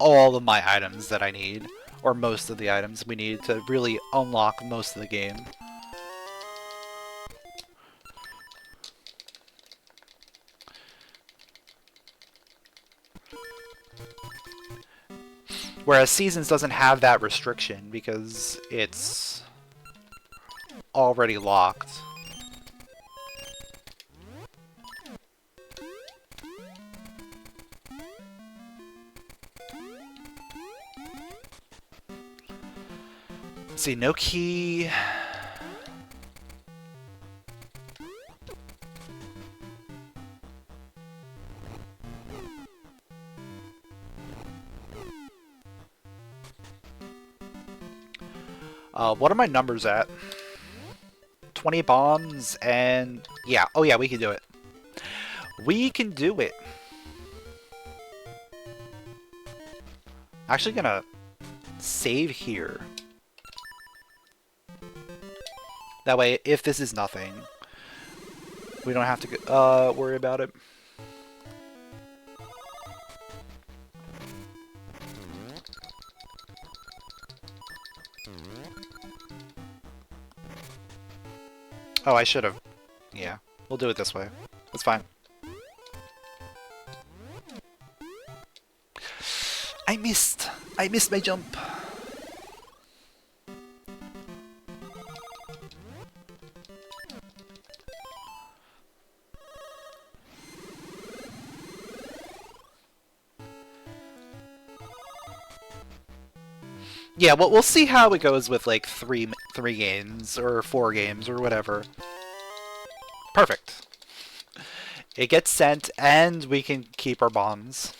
all of my items that I need, or most of the items we need to really unlock most of the game. Whereas Seasons doesn't have that restriction because it's already locked. Let's see, no key. What are my numbers at? 20 bombs and... yeah. Oh yeah, we can do it. We can do it. Actually gonna save here. That way, if this is nothing, we don't have to worry about it. Oh, I should have. Yeah, we'll do it this way. That's fine. I missed my jump. Yeah, well, we'll see how it goes with like three games or 4 games or whatever. Perfect. It gets sent, and we can keep our bombs.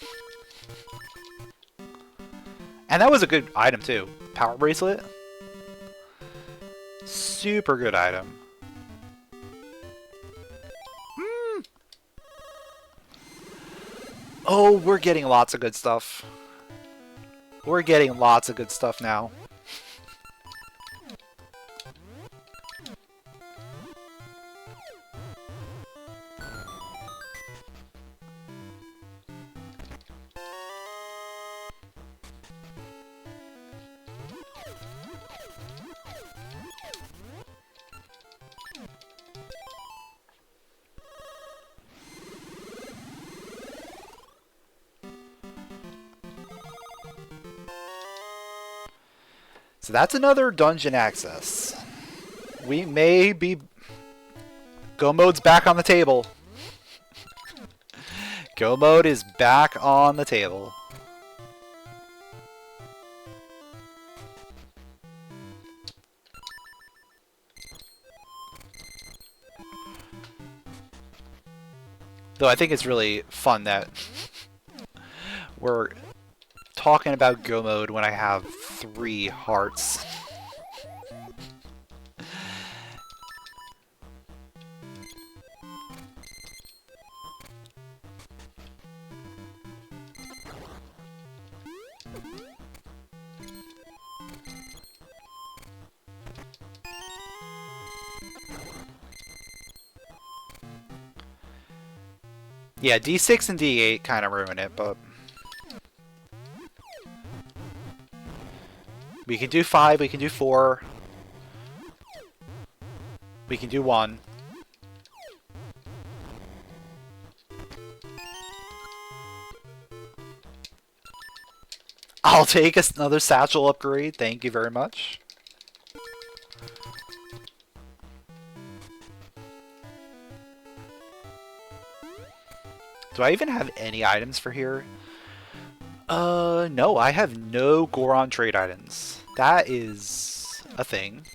And that was a good item too. Power bracelet. Super good item. Oh, we're getting lots of good stuff. We're getting lots of good stuff now. So that's another dungeon access. We may be... Go mode's back on the table. Go mode is back on the table. Though I think it's really fun that we're talking about go mode when I have 3 hearts. Yeah, D6 and D8 kind of ruin it, but we can do 5, we can do 4, we can do 1. I'll take another satchel upgrade, thank you very much. Do I even have any items for here? No, I have no Goron trade items. That is a thing.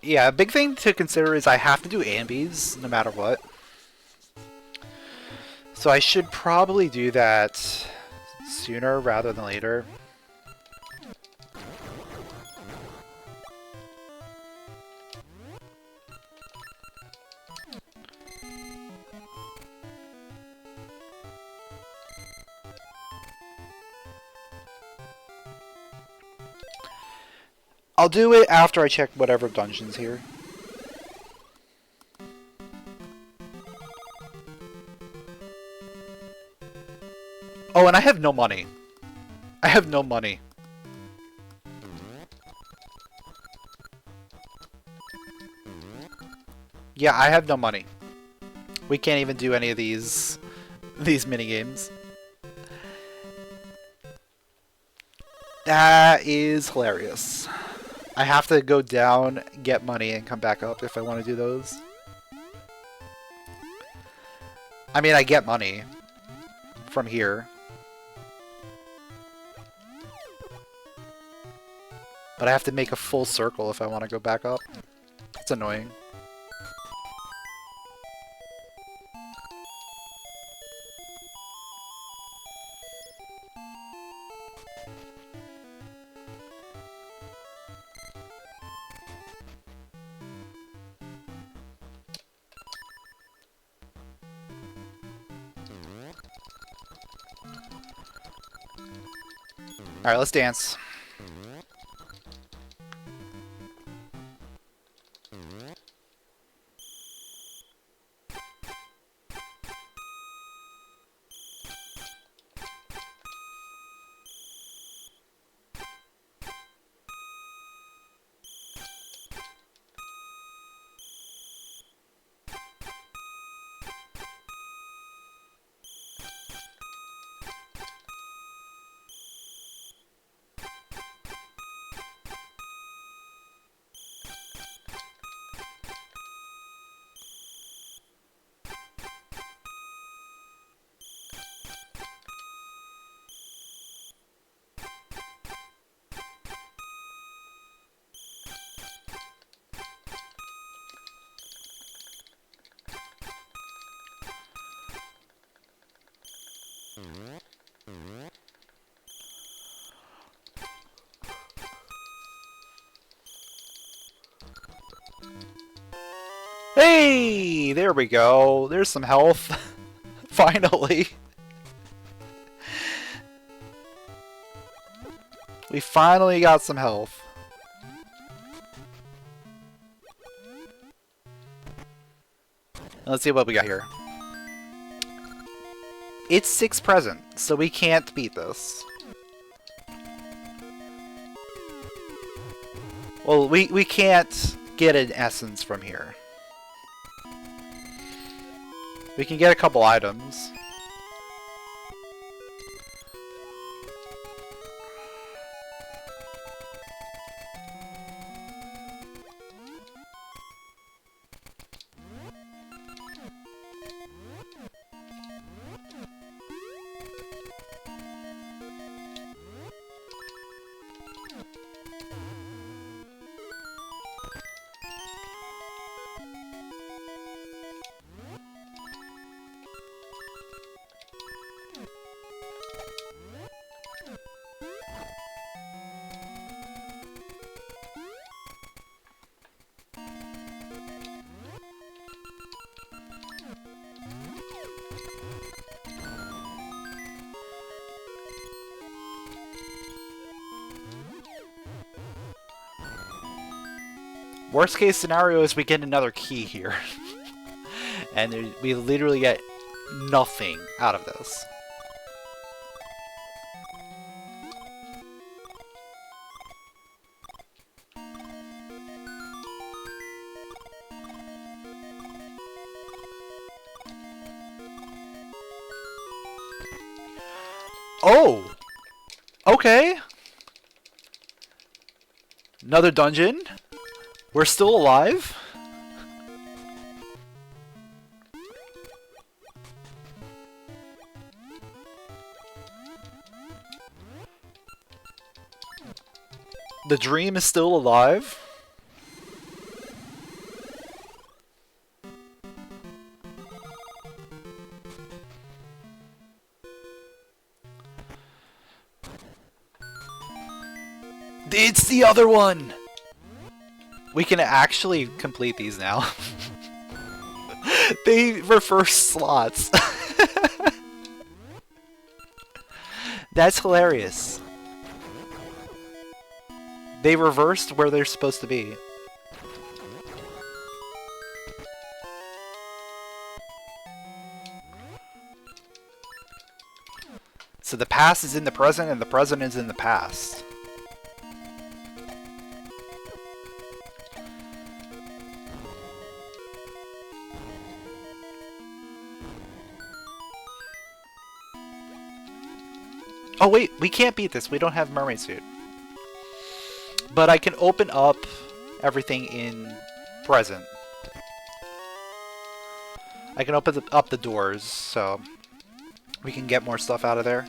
Yeah, a big thing to consider is I have to do ambies no matter what. So I should probably do that sooner rather than later. I'll do it after I check whatever dungeon's here. Oh, and I have no money. I have no money. Yeah, I have no money. We can't even do any of these minigames. That is hilarious. I have to go down, get money, and come back up if I want to do those. I mean, I get money from here. But I have to make a full circle if I want to go back up. It's annoying. Alright, let's dance. Hey! There we go. There's some health. Finally. We finally got some health. Let's see what we got here. It's 6 present, so we can't beat this. Well, we can't get an essence from here. We can get a couple items. Worst case scenario is we get another key here. And we literally get nothing out of this. Oh! Okay! Another dungeon? We're still alive? The dream is still alive? It's the other one! We can actually complete these now. They reverse slots. That's hilarious. They reversed where they're supposed to be. So the past is in the present and the present is in the past. Oh wait, we can't beat this. We don't have mermaid suit. But I can open up everything in present. I can open up the doors, so we can get more stuff out of there.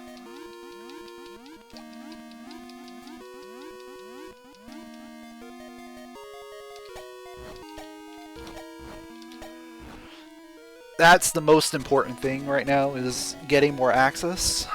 That's the most important thing right now, is getting more access.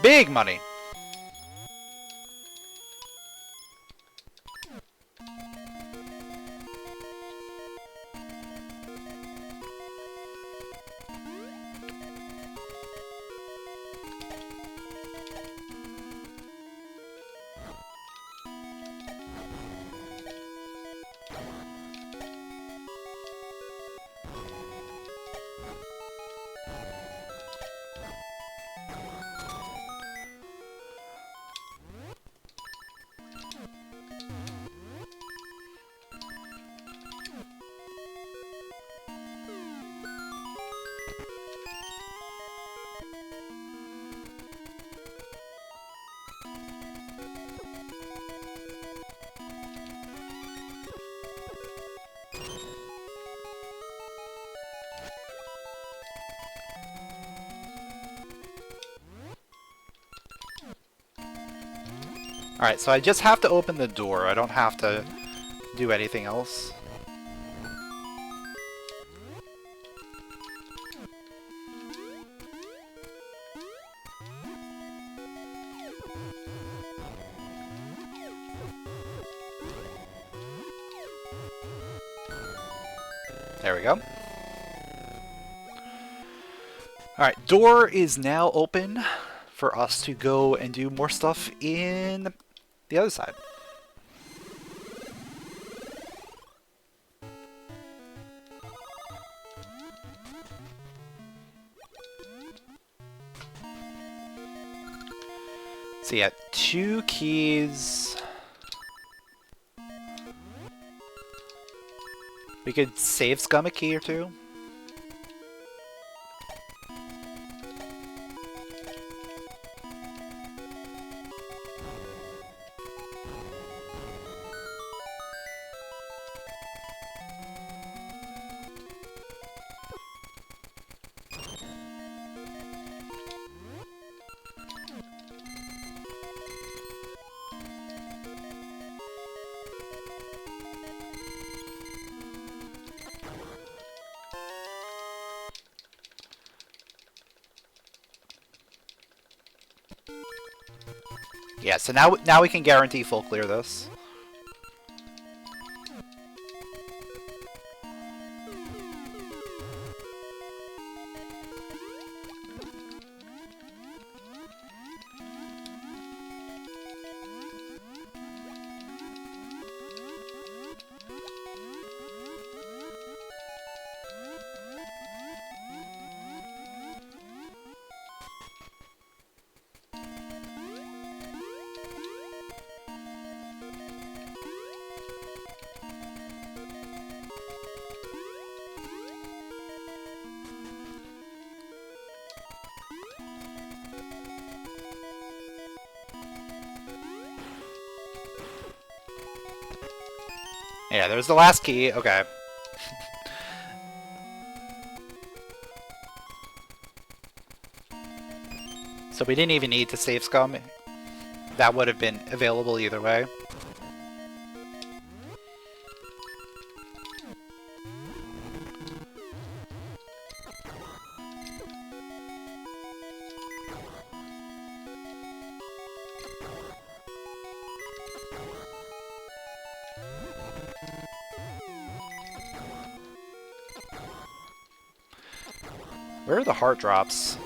Big money! Alright, so I just have to open the door. I don't have to do anything else. There we go. Alright, door is now open for us to go and do more stuff in the other side. So yeah, 2 keys. We could save Scum a key or 2. Yeah, so now we can guarantee full clear this. Yeah, there's the last key. Okay. So we didn't even need to save Scum. That would have been available either way. Where are the heart drops?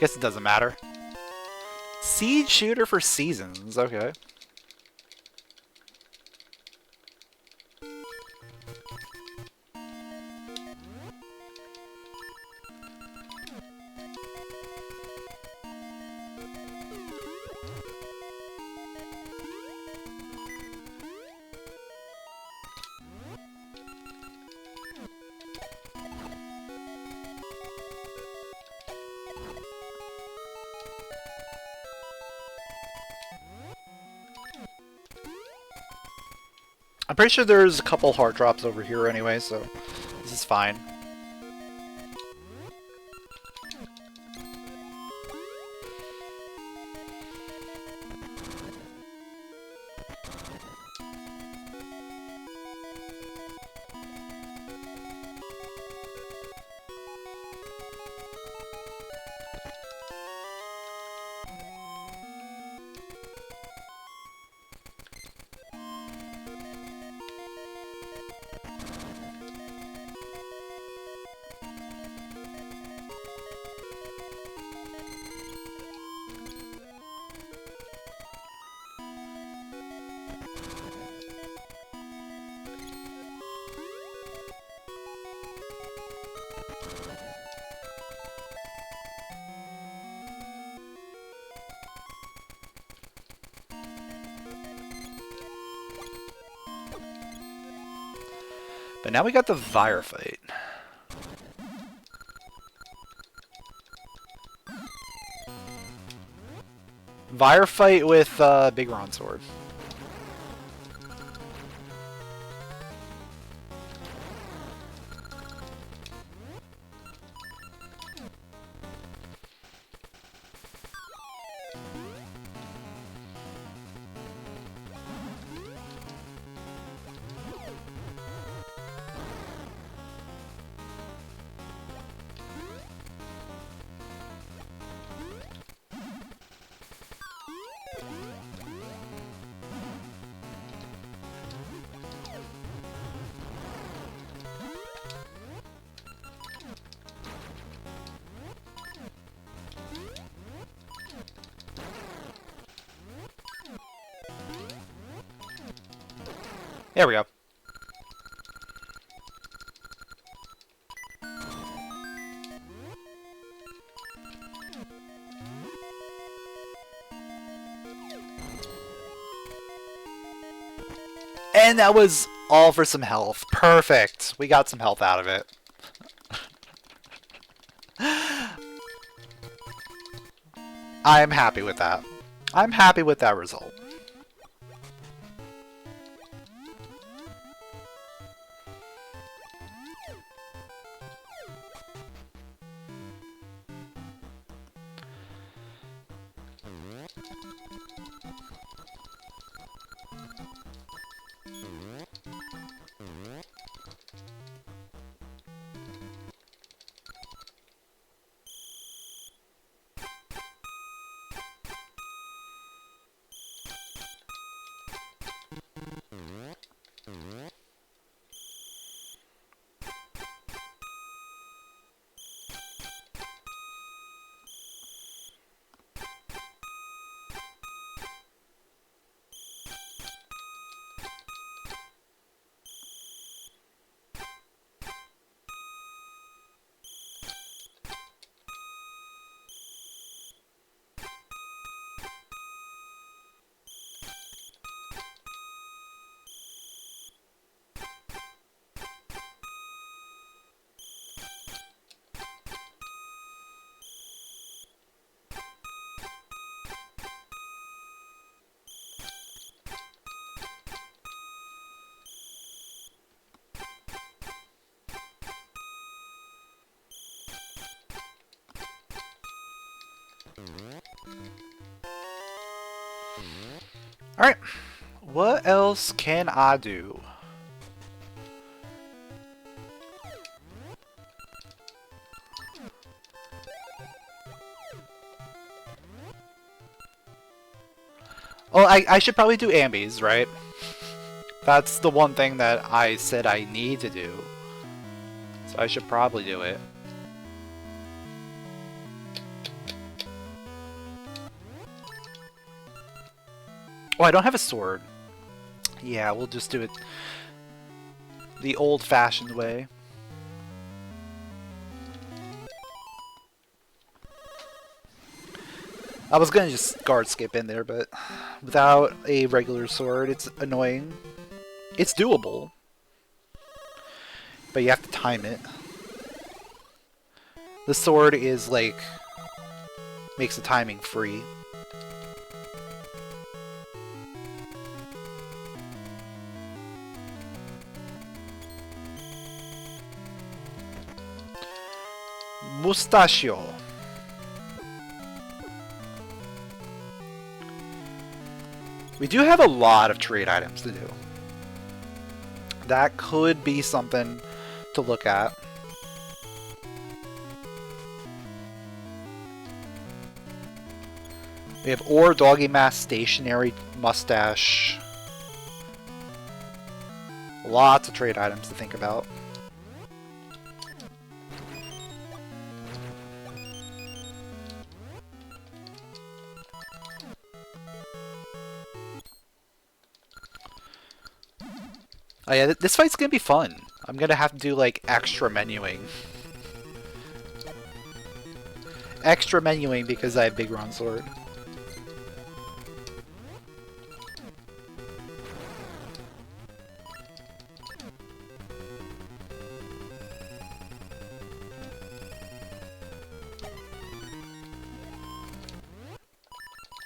Guess it doesn't matter. Siege shooter for seasons, okay. I'm pretty sure there's a couple heart drops over here anyway, so this is fine. But now we got the firefight. Firefight with Big Ron Sword. There we go. And that was all for some health. Perfect. We got some health out of it. I'm happy with that. I'm happy with that result. Alright, what else can I do? Well, I should probably do ambies, right? That's the one thing that I said I need to do. So I should probably do it. Oh, I don't have a sword. Yeah, we'll just do it the old-fashioned way. I was gonna just guard skip in there, but without a regular sword, it's annoying. It's doable, but you have to time it. The sword is like, makes the timing free. Mustachio. We do have a lot of trade items to do. That could be something to look at. We have ore, doggy mask, stationary, mustache. Lots of trade items to think about. Oh yeah, this fight's gonna be fun. I'm gonna have to do like extra menuing. Extra menuing because I have Big Ron Sword.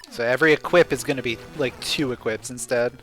So every equip is gonna be like 2 equips instead.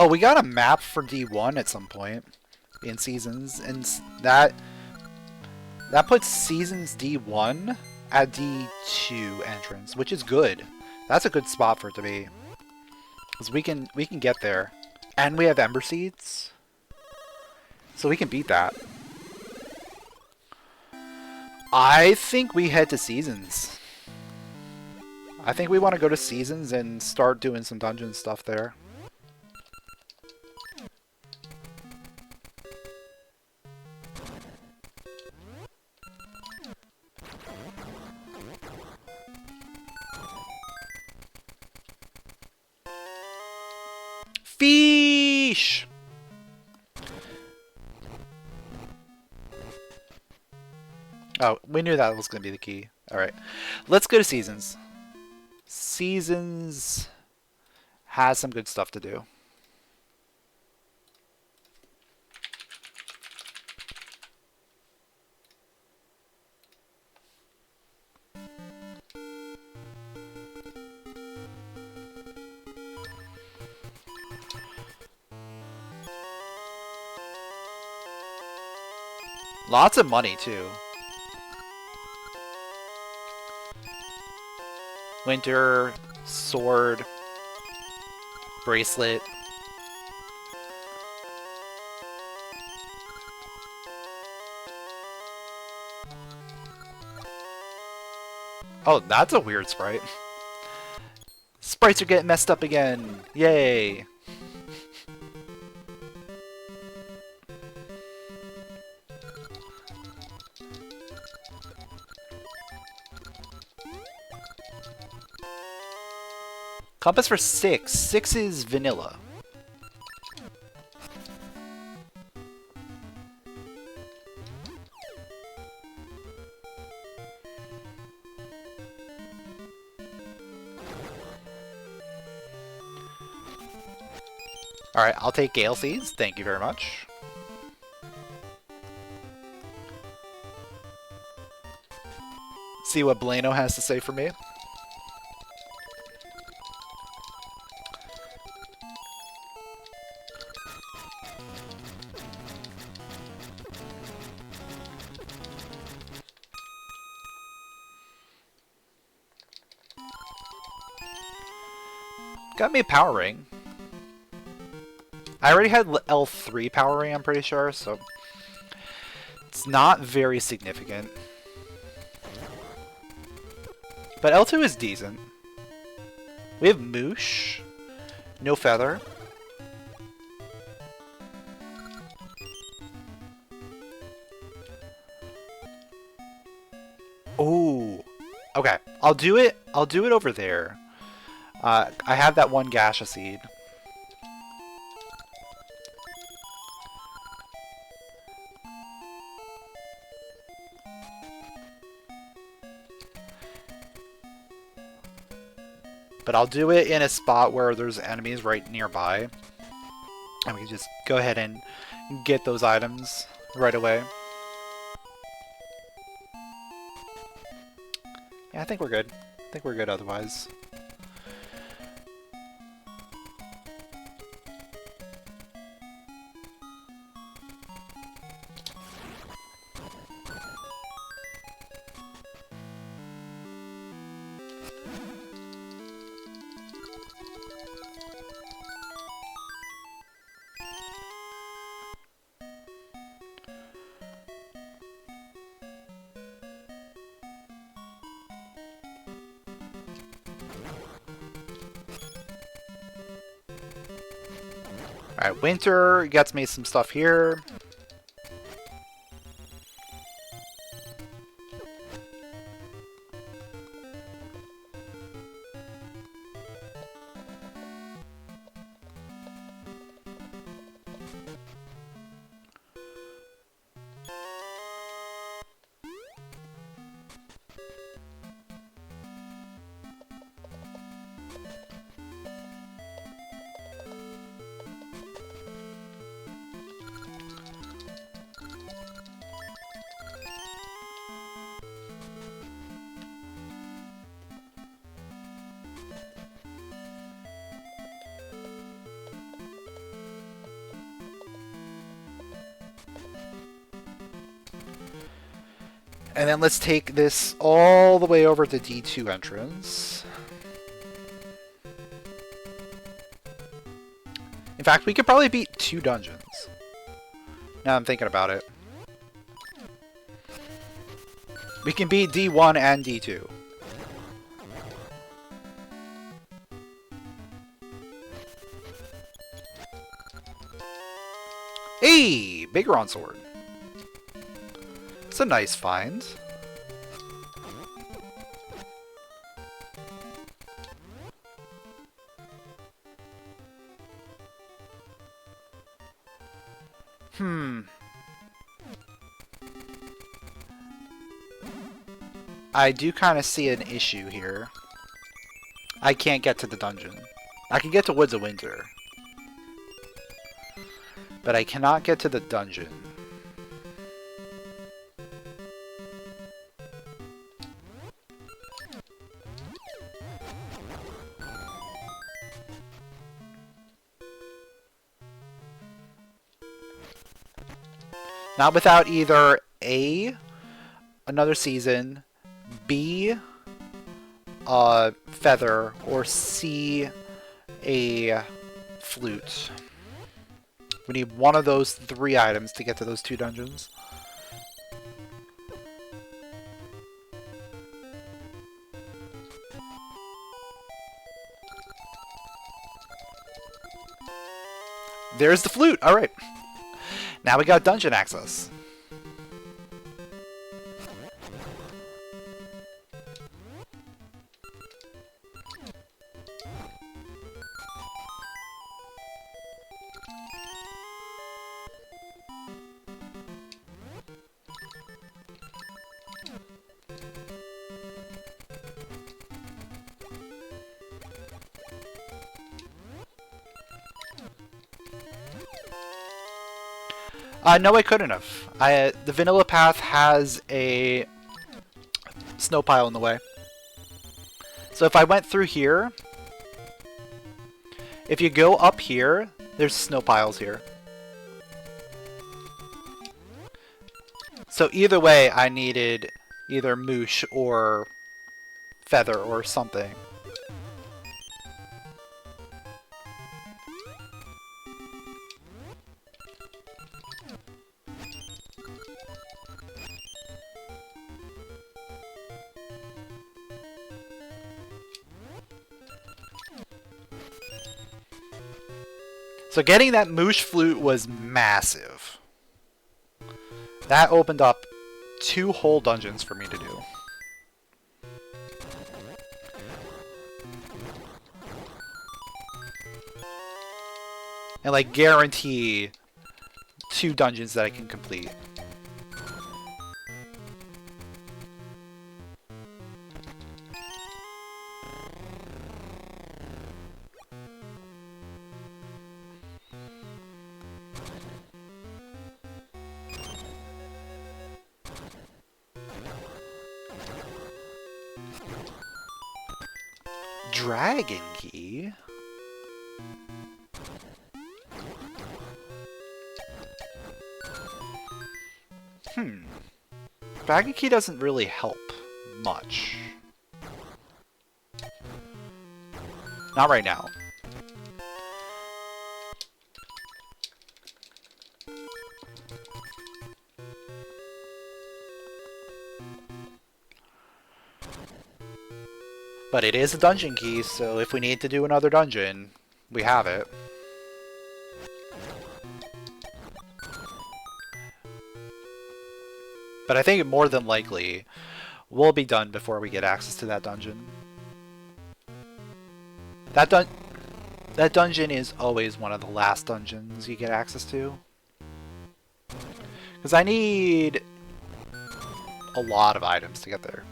Oh, we got a map for D1 at some point in Seasons, and that puts Seasons D1 at D2 entrance, which is good. That's a good spot for it to be, because we can get there, and we have Ember Seeds, so we can beat that. I think we head to Seasons. I think we want to go to Seasons and start doing some dungeon stuff there. Fish! Oh, we knew that was going to be the key. Alright. Let's go to Seasons. Seasons has some good stuff to do. Lots of money, too. Winter, sword, bracelet. Oh, that's a weird sprite. Sprites are getting messed up again. Yay. Compass for 6. 6 is vanilla. Alright, I'll take Gale Seeds. Thank you very much. See what Blano has to say for me. Got me a power ring. I already had L3 power ring, I'm pretty sure, so it's not very significant. But L2 is decent. We have Moosh. No feather. Oh. Okay. I'll do it over there. I have that one Gasha seed. But I'll do it in a spot where there's enemies right nearby. And we can just go ahead and get those items right away. Yeah, I think we're good. I think we're good otherwise. Alright, Winter gets me some stuff here. And then let's take this all the way over to D2 entrance. In fact, we could probably beat 2 dungeons. Now I'm thinking about it. We can beat D1 and D2. Hey! Bigron sword. It's a nice find. I do kind of see an issue here. I can't get to the dungeon. I can get to Woods of Winter, but I cannot get to the dungeon. Not without either A, another season, B, feather, or C, a flute. We need one of those 3 items to get to those 2 dungeons. There's the flute! Alright. Now we got dungeon access. No, I couldn't have. The vanilla path has a snow pile in the way. So if I went through here, if you go up here, there's snow piles here. So either way, I needed either moosh or feather or something. So getting that moosh flute was massive. That opened up 2 whole dungeons for me to do. And like guarantee 2 dungeons that I can complete. Dragon key? Dragon key doesn't really help much. Not right now. But it is a dungeon key, so if we need to do another dungeon, we have it. But I think more than likely, we'll be done before we get access to that dungeon. That dungeon is always one of the last dungeons you get access to. Because I need a lot of items to get there.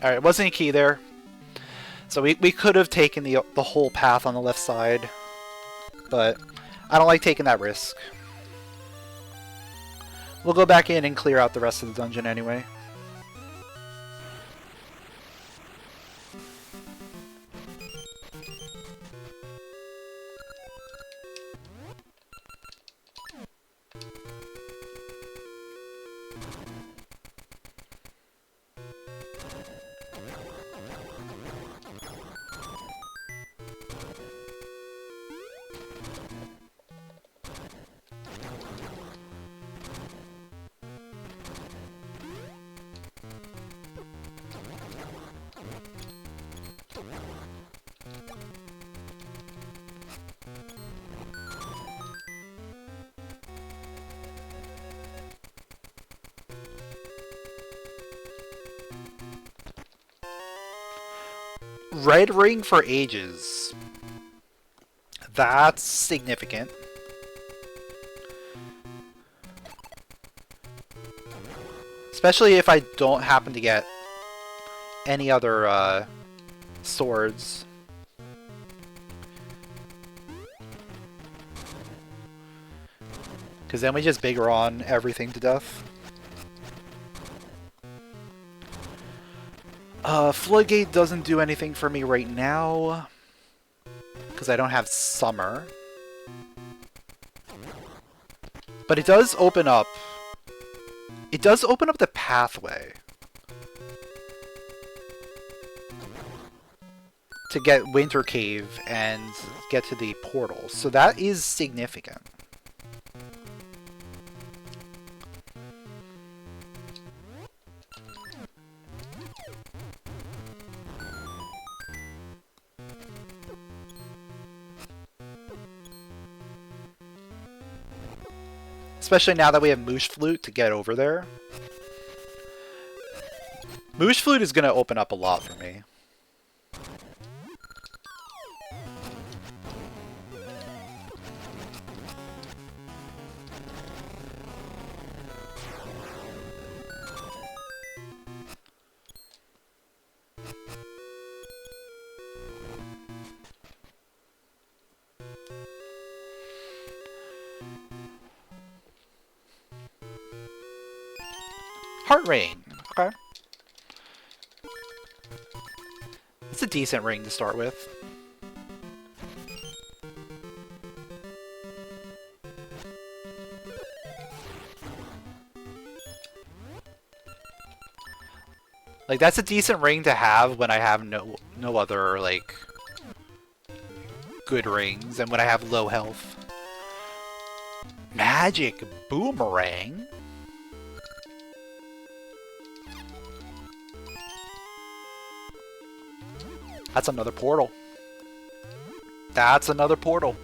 Alright, it wasn't a key there. So we could have taken the whole path on the left side. But I don't like taking that risk. We'll go back in and clear out the rest of the dungeon anyway. Red ring for ages. That's significant. Especially if I don't happen to get any other swords. Because then we just bigger on everything to death. Floodgate doesn't do anything for me right now. Because I don't have summer. But it does open up. It does open up the pathway. To get Winter Cave and get to the portal. So that is significant. Especially now that we have Moosh Flute to get over there. Moosh Flute is going to open up a lot for me. Heart Ring. Okay. It's a decent ring to start with. Like, that's a decent ring to have when I have no other, like, good rings and when I have low health. Magic Boomerang? That's another portal. That's another portal.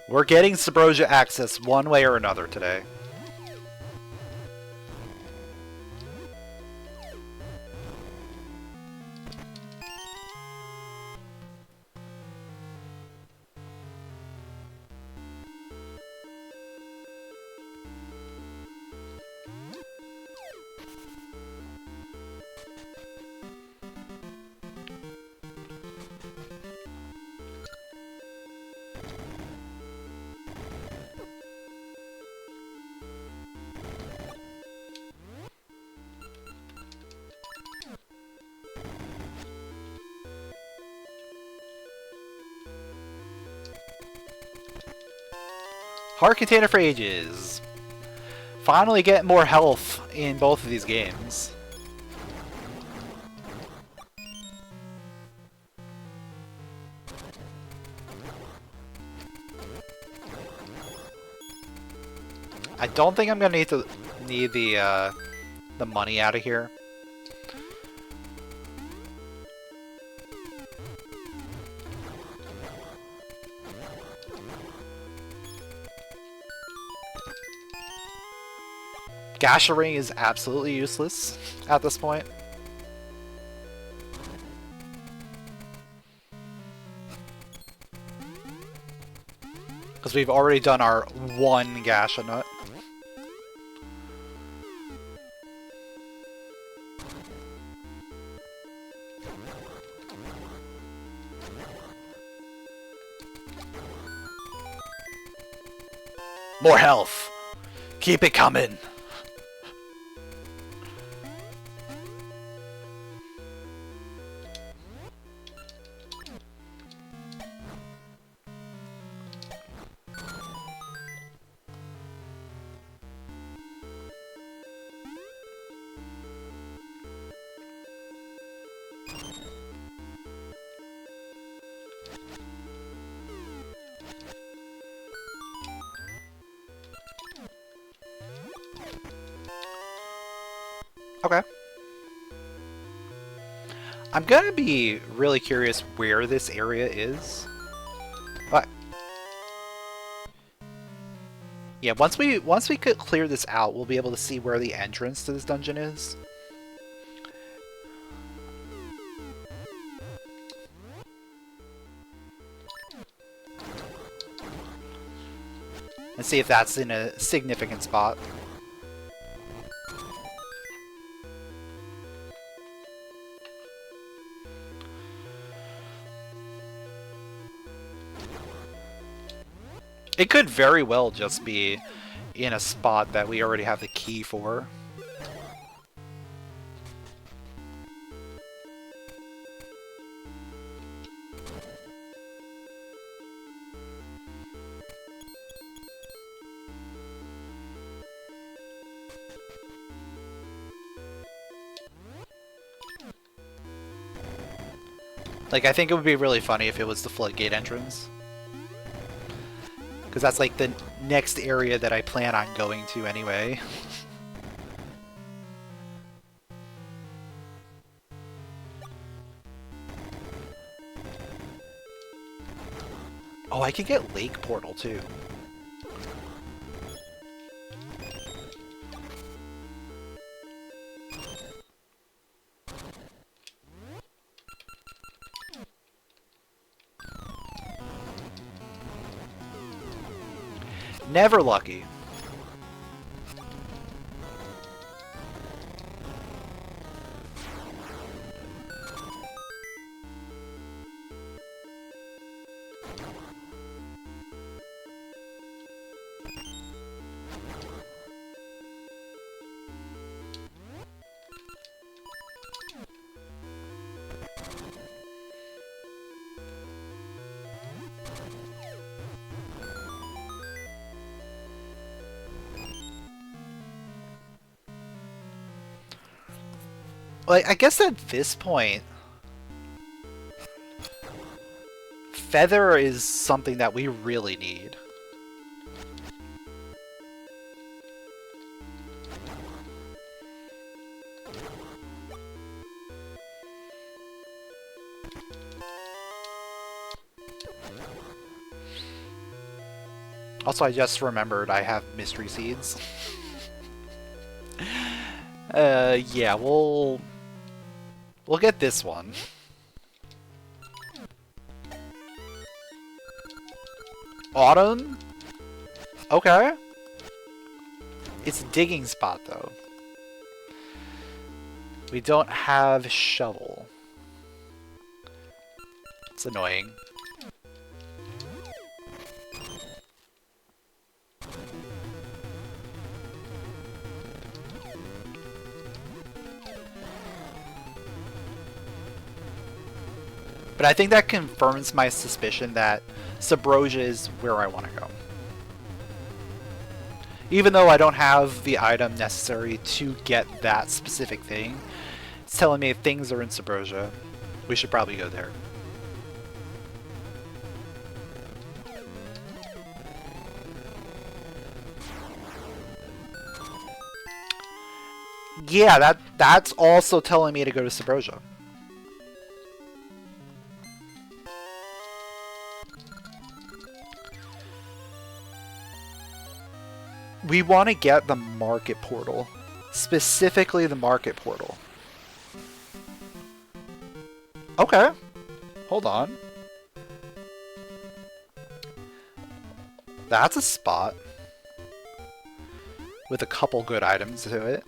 We're getting subrosia access one way or another today. Heart Container for ages. Finally get more health in both of these games. I don't think I'm gonna need the money out of here. Gasha Ring is absolutely useless at this point. Because we've already done our one Gasha Nut. More health! Keep it coming! Okay. I'm gonna be really curious where this area is. But yeah, once we could clear this out, we'll be able to see where the entrance to this dungeon is. And see if that's in a significant spot. It could very well just be in a spot that we already have the key for. Like, I think it would be really funny if it was the floodgate entrance. Because that's like the next area that I plan on going to anyway. Oh, I could get Lake Portal too. Never lucky. Like, I guess at this point, Feather is something that we really need. Also, I just remembered I have mystery seeds. Yeah, we'll get this one. Autumn? Okay. It's a digging spot, though. We don't have shovel. It's annoying. But I think that confirms my suspicion that Subrosia is where I want to go. Even though I don't have the item necessary to get that specific thing, it's telling me if things are in Subrosia, we should probably go there. Yeah, that's also telling me to go to Subrosia. We want to get the market portal. Specifically the market portal. Okay. Hold on. That's a spot. With a couple good items to it.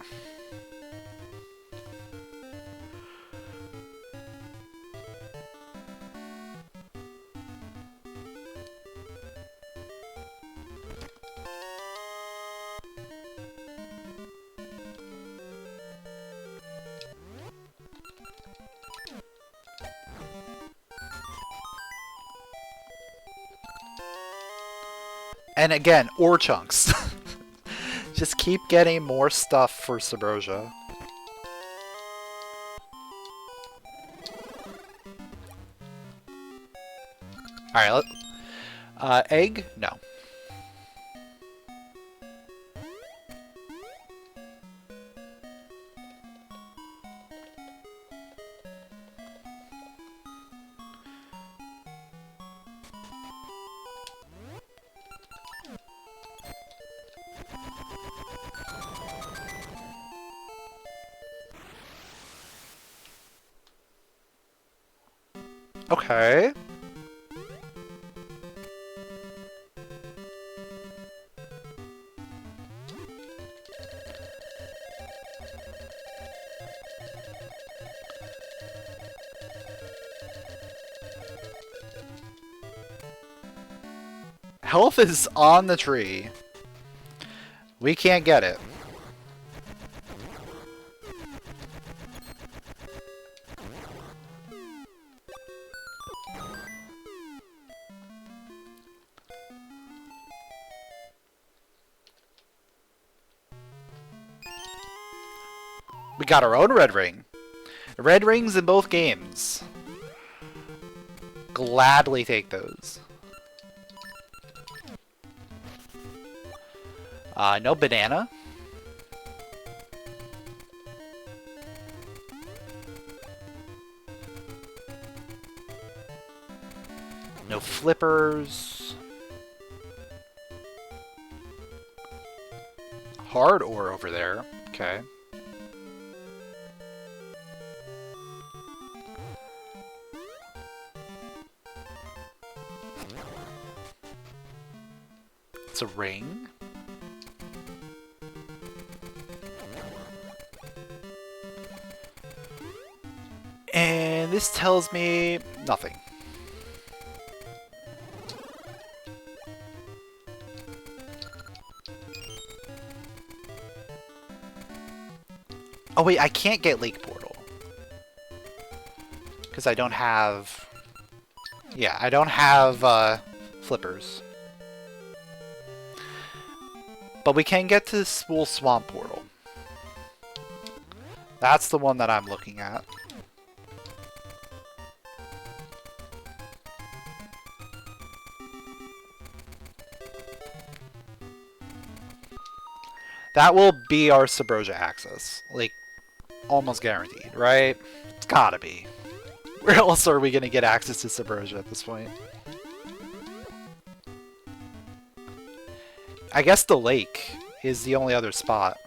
And again, ore chunks. Just keep getting more stuff for subrosia. Alright, egg? No. Okay. Health is on the tree. We can't get it. We got our own red ring. Red rings in both games. Gladly take those. No banana. No flippers. Hard ore over there. Okay. It's a ring. And this tells me nothing. Oh wait, I can't get Lake Portal. Because I don't have... Yeah, I don't have flippers. But we can get to the Spool Swamp Portal. That's the one that I'm looking at. That will be our subrosia access. Like, almost guaranteed, right? It's gotta be. Where else are we gonna get access to subrosia at this point? I guess the lake is the only other spot.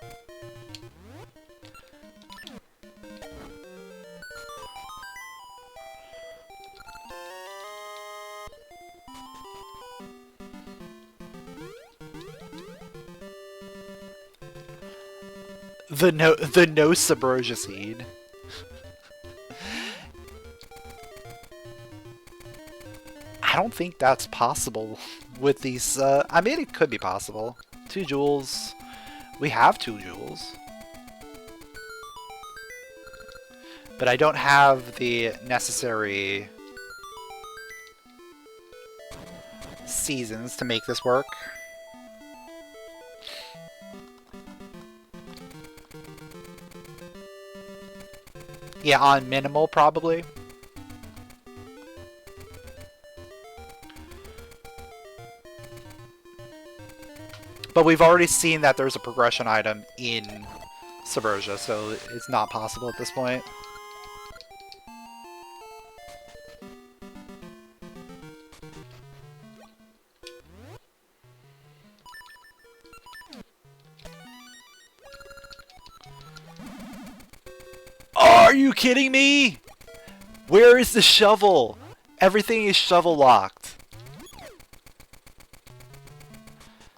The no subrosia seed. I don't think that's possible with these. I mean, it could be possible. 2 jewels. We have 2 jewels. But I don't have the necessary seasons to make this work. Yeah, on minimal, probably. But we've already seen that there's a progression item in subrosia, so it's not possible at this point. Are you kidding me? Where is the shovel? Everything is shovel locked.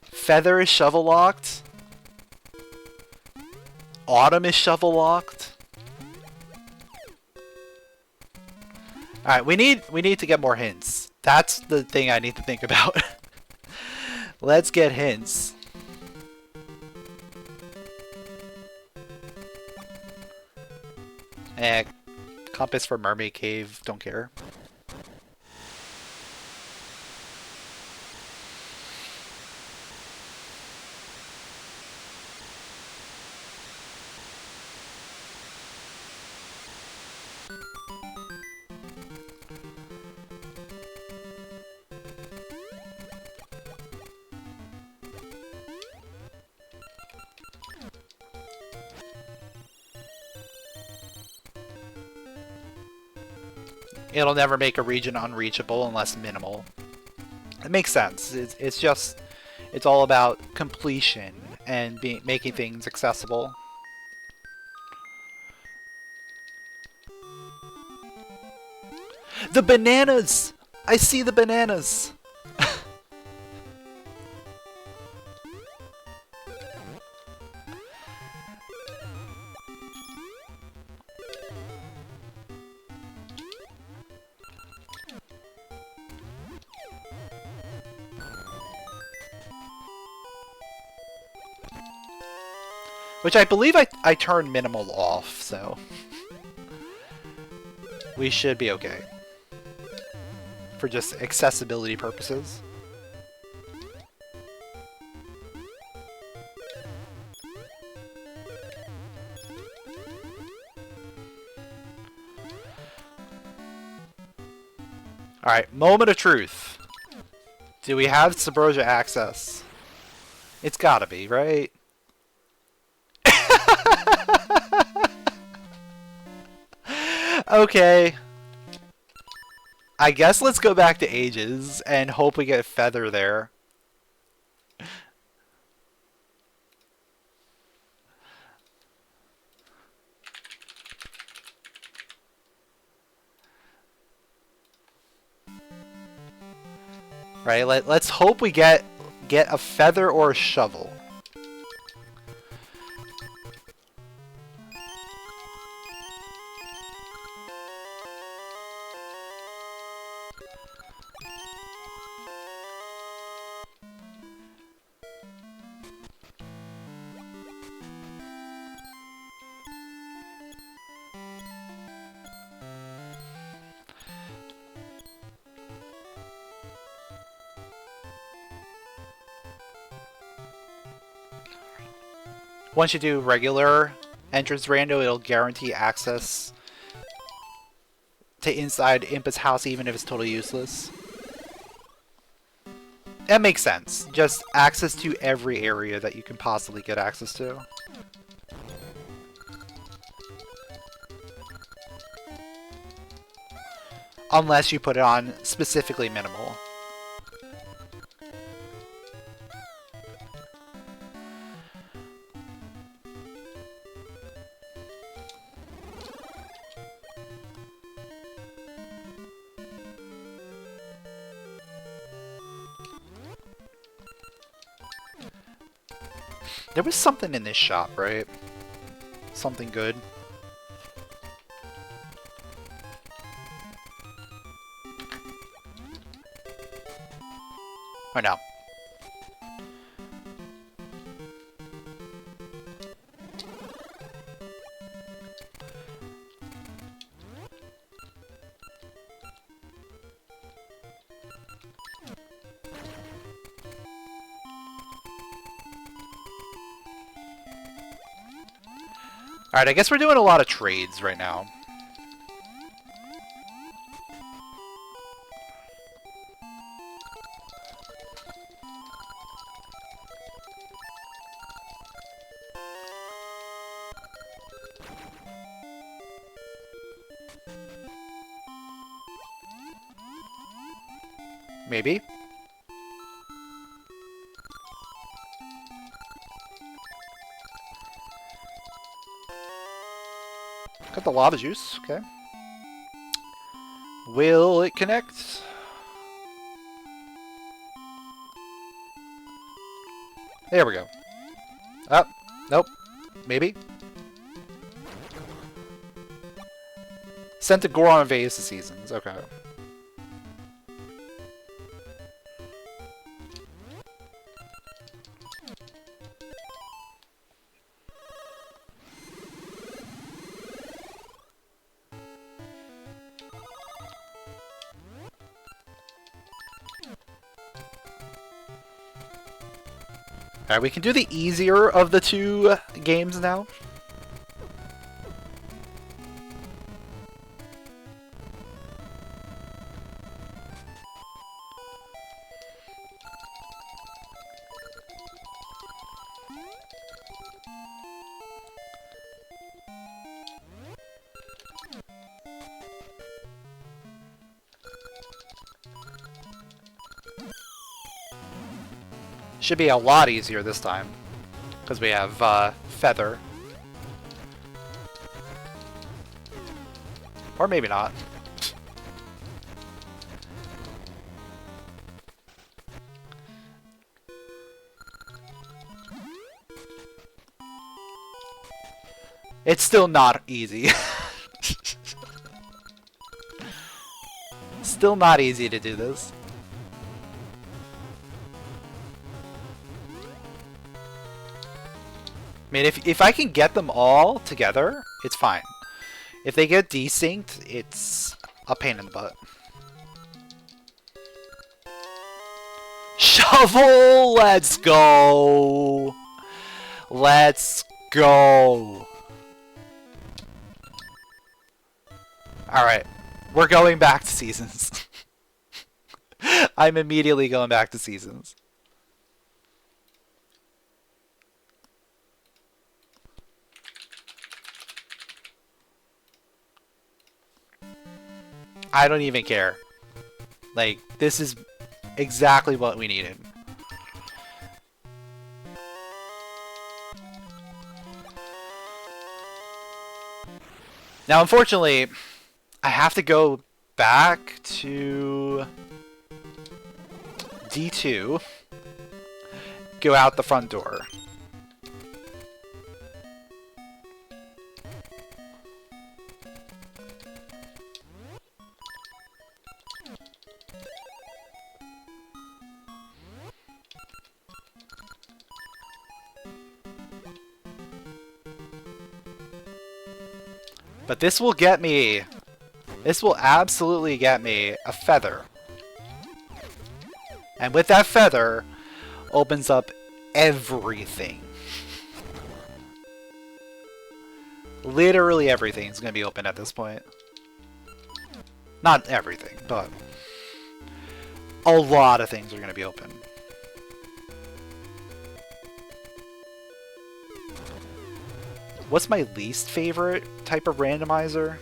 Feather is shovel locked. Autumn is shovel locked. Alright, we need to get more hints. That's the thing I need to think about. Let's get hints. Compass for Mermaid Cave, don't care. it'll never make a region unreachable unless minimal. It makes sense. It's just, it's all about completion and making things accessible. The bananas! I see the bananas! Which I believe I turned minimal off, so we should be okay. For just accessibility purposes. Alright, moment of truth. Do we have subrosia access? It's gotta be, right? Okay. I guess let's go back to ages and hope we get feather there. Right, let's hope we get a feather or a shovel. Once you do regular entrance rando, it'll guarantee access to inside Impa's house even if it's totally useless. That makes sense. Just access to every area that you can possibly get access to. Unless you put it on specifically minimal. There was something in this shop, right? Something good. Or no? Alright, I guess we're doing a lot of trades right now. Maybe. Got the lava juice, okay. Will it connect? There we go. Up. Nope. Maybe. Sent to Goron invades the seasons, okay. Alright, we can do the easier of the two games now. Should be a lot easier this time. Because we have Feather. Or maybe not. It's still not easy. Still not easy to do this. I mean, if I can get them all together, it's fine. If they get desynced, it's a pain in the butt. Shovel! Let's go! Let's go! Alright, we're going back to seasons. I'm immediately going back to seasons. I don't even care. Like, this is exactly what we needed. Now, unfortunately, I have to go back to D2, go out the front door. But this will get me, this will absolutely get me a feather. And with that feather, opens up everything. Literally everything is going to be open at this point. Not everything, but a lot of things are going to be open. What's my least favorite type of randomizer?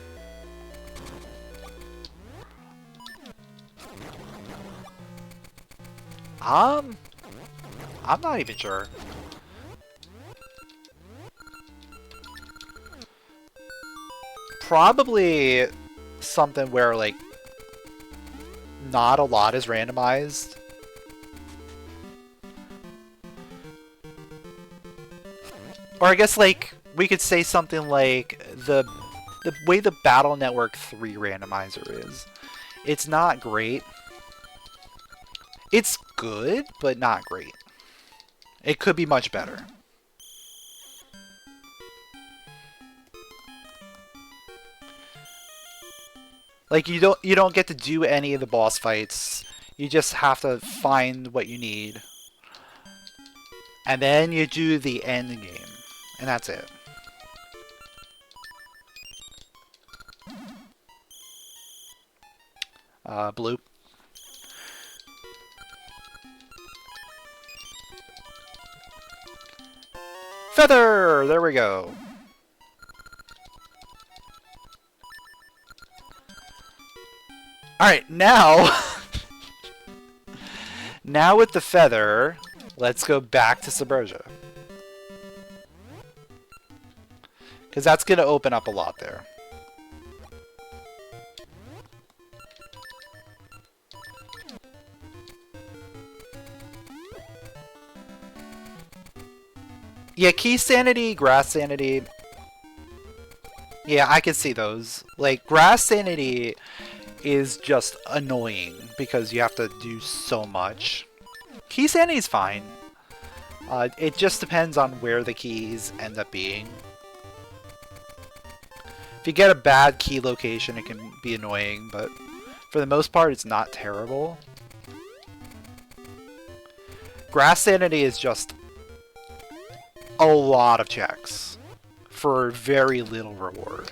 I'm not even sure. Probably something where, like, not a lot is randomized. Or I guess, like, we could say something like the way the Battle Network 3 randomizer is. It's not great. It's good, but not great. It could be much better. Like, you don't get to do any of the boss fights. You just have to find what you need. And then you do the end game. And that's it. Blue. Feather! There we go. Alright, now... now with the feather, let's go back to subrosia. Because that's going to open up a lot there. Yeah, key sanity, grass sanity. Yeah, I can see those. Like, grass sanity is just annoying because you have to do so much. Key sanity is fine. It just depends on where the keys end up being. If you get a bad key location, it can be annoying, but for the most part, it's not terrible. Grass sanity is just a lot of checks for very little reward.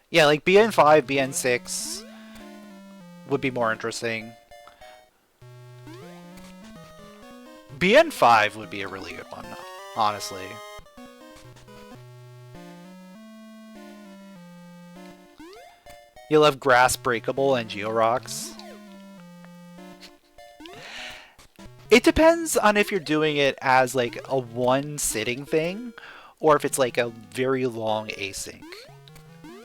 Yeah, like BN5, BN6 would be more interesting. BN5 would be a really good one, honestly. You'll have grass breakable and georocks. It depends on if you're doing it as like a one sitting thing or if it's like a very long async.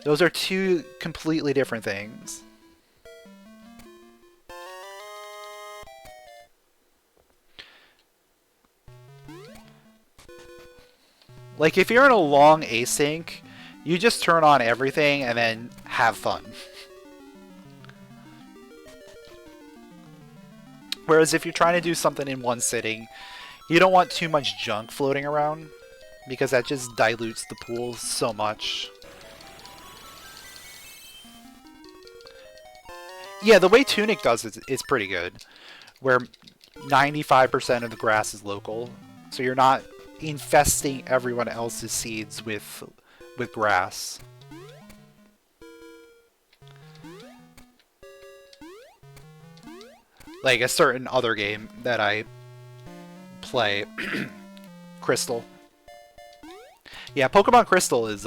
Those are two completely different things. Like if you're in a long async, you just turn on everything and then have fun. Whereas if you're trying to do something in one sitting, you don't want too much junk floating around because that just dilutes the pool so much. Yeah, the way Tunic does it is pretty good, where 95% of the grass is local, so you're not infesting everyone else's seeds with grass. Like a certain other game that I play, Crystal. Yeah, Pokemon Crystal is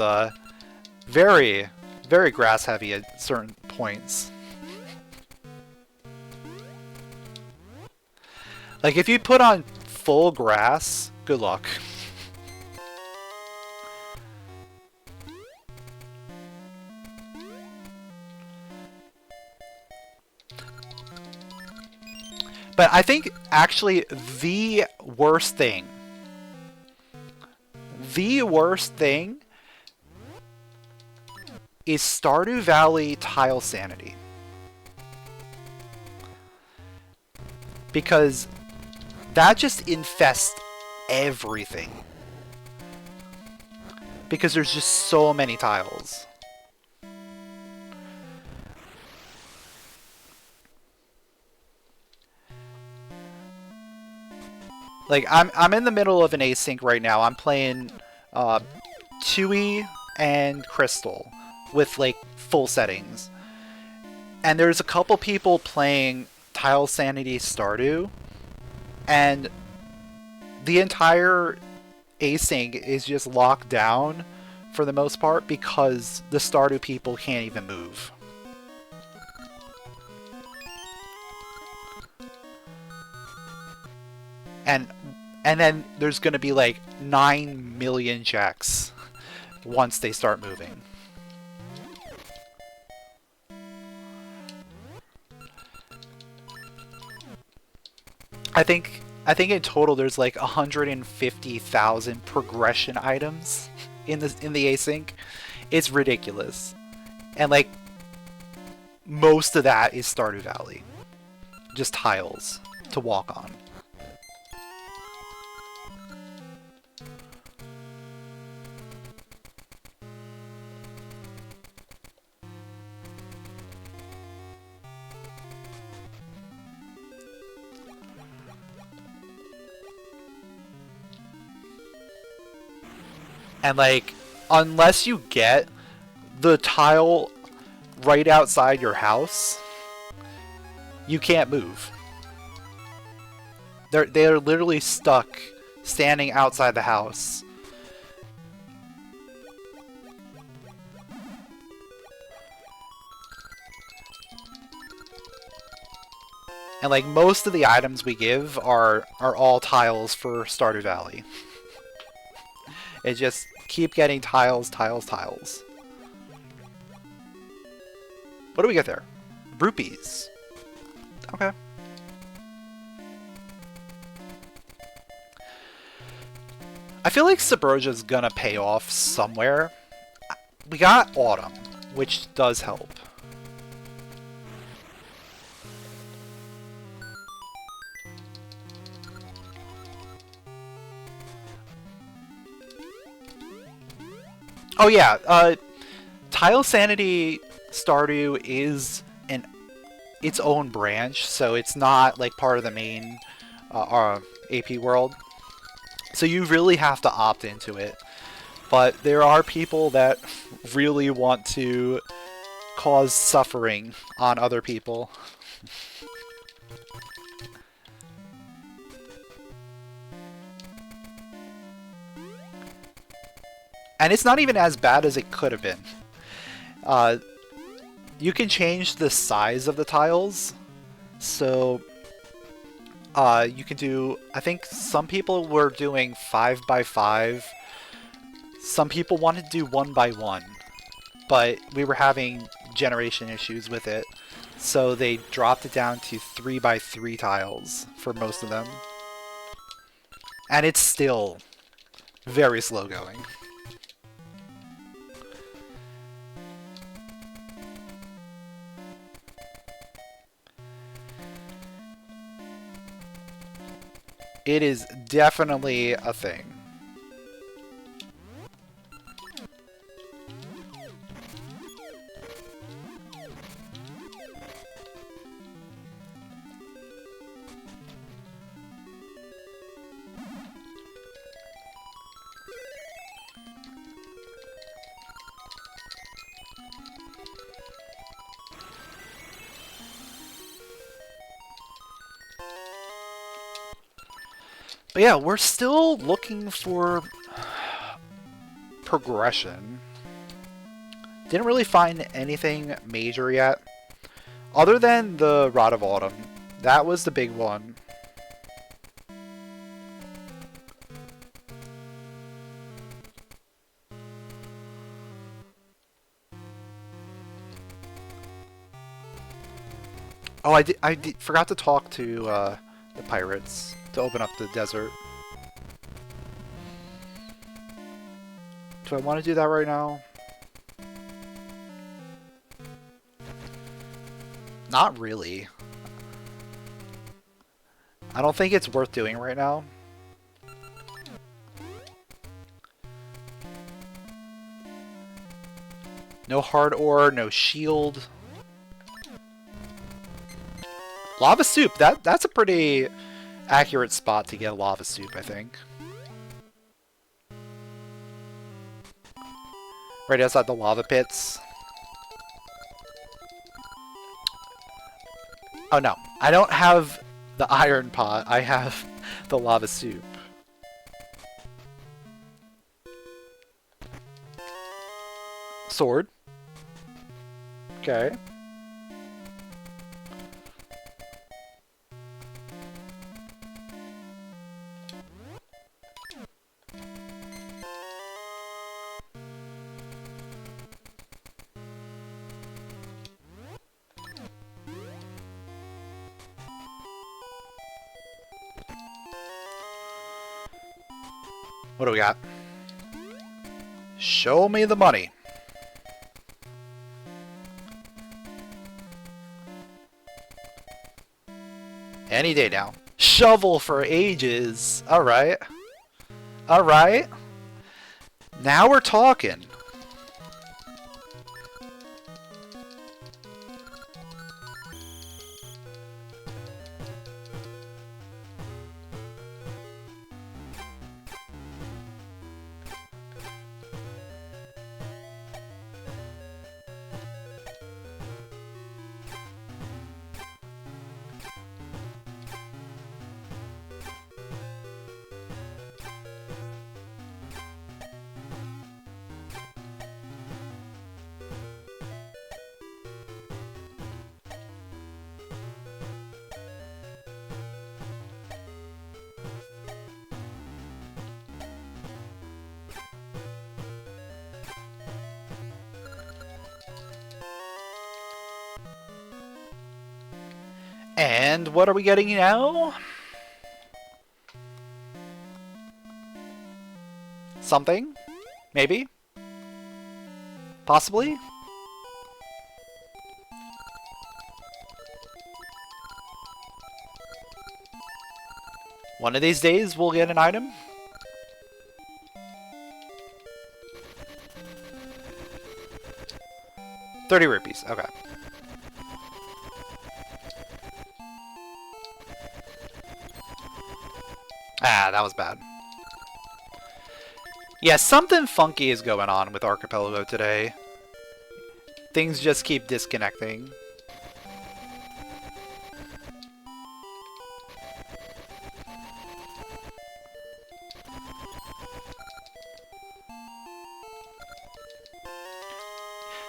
very, very grass heavy at certain points. Like if you put on full grass, good luck. But I think actually the worst thing is Stardew Valley tile sanity. Because that just infests everything. Because there's just so many tiles. Like, I'm in the middle of an async right now. I'm playing Tui and Crystal with, like, full settings. And there's a couple people playing Tile Sanity Stardew, and the entire async is just locked down for the most part because the Stardew people can't even move. And then there's going to be like 9 million checks once they start moving. I think in total there's like 150,000 progression items in the async. It's ridiculous. And like most of that is Stardew Valley. Just tiles to walk on. And like, unless you get the tile right outside your house, you can't move. They're literally stuck standing outside the house. And like most of the items we give are all tiles for Stardew Valley. It just keep getting tiles, tiles, tiles. What do we get there? Rupees. Okay. I feel like Subrosia's gonna pay off somewhere. We got Autumn, which does help. Oh yeah, Tile Sanity Stardew is its own branch, so it's not like part of the main AP world. So you really have to opt into it. But there are people that really want to cause suffering on other people. And it's not even as bad as it could have been. you can change the size of the tiles. So you can do, I think some people were doing 5 by 5. Some people wanted to do 1 by 1, but we were having generation issues with it. So they dropped it down to 3 by 3 tiles for most of them. And it's still very slow going. It is definitely a thing. But yeah, we're still looking for progression. Didn't really find anything major yet. Other than the Rod of Autumn. That was the big one. Oh, I forgot to talk to the pirates to open up the desert. Do I want to do that right now? Not really. I don't think it's worth doing right now. No hard ore, no shield. Lava soup, that's a pretty accurate spot to get a lava soup, I think. Right outside the lava pits. Oh no, I don't have the iron pot, I have the lava soup. Sword. Okay. What do we got? Show me the money. Any day now. Shovel for ages. Alright. Alright. Now we're talking. And what are we getting now? Something? Maybe? Possibly? One of these days we'll get an item. $30. Okay. Ah, that was bad. Yeah, something funky is going on with Archipelago today. Things just keep disconnecting.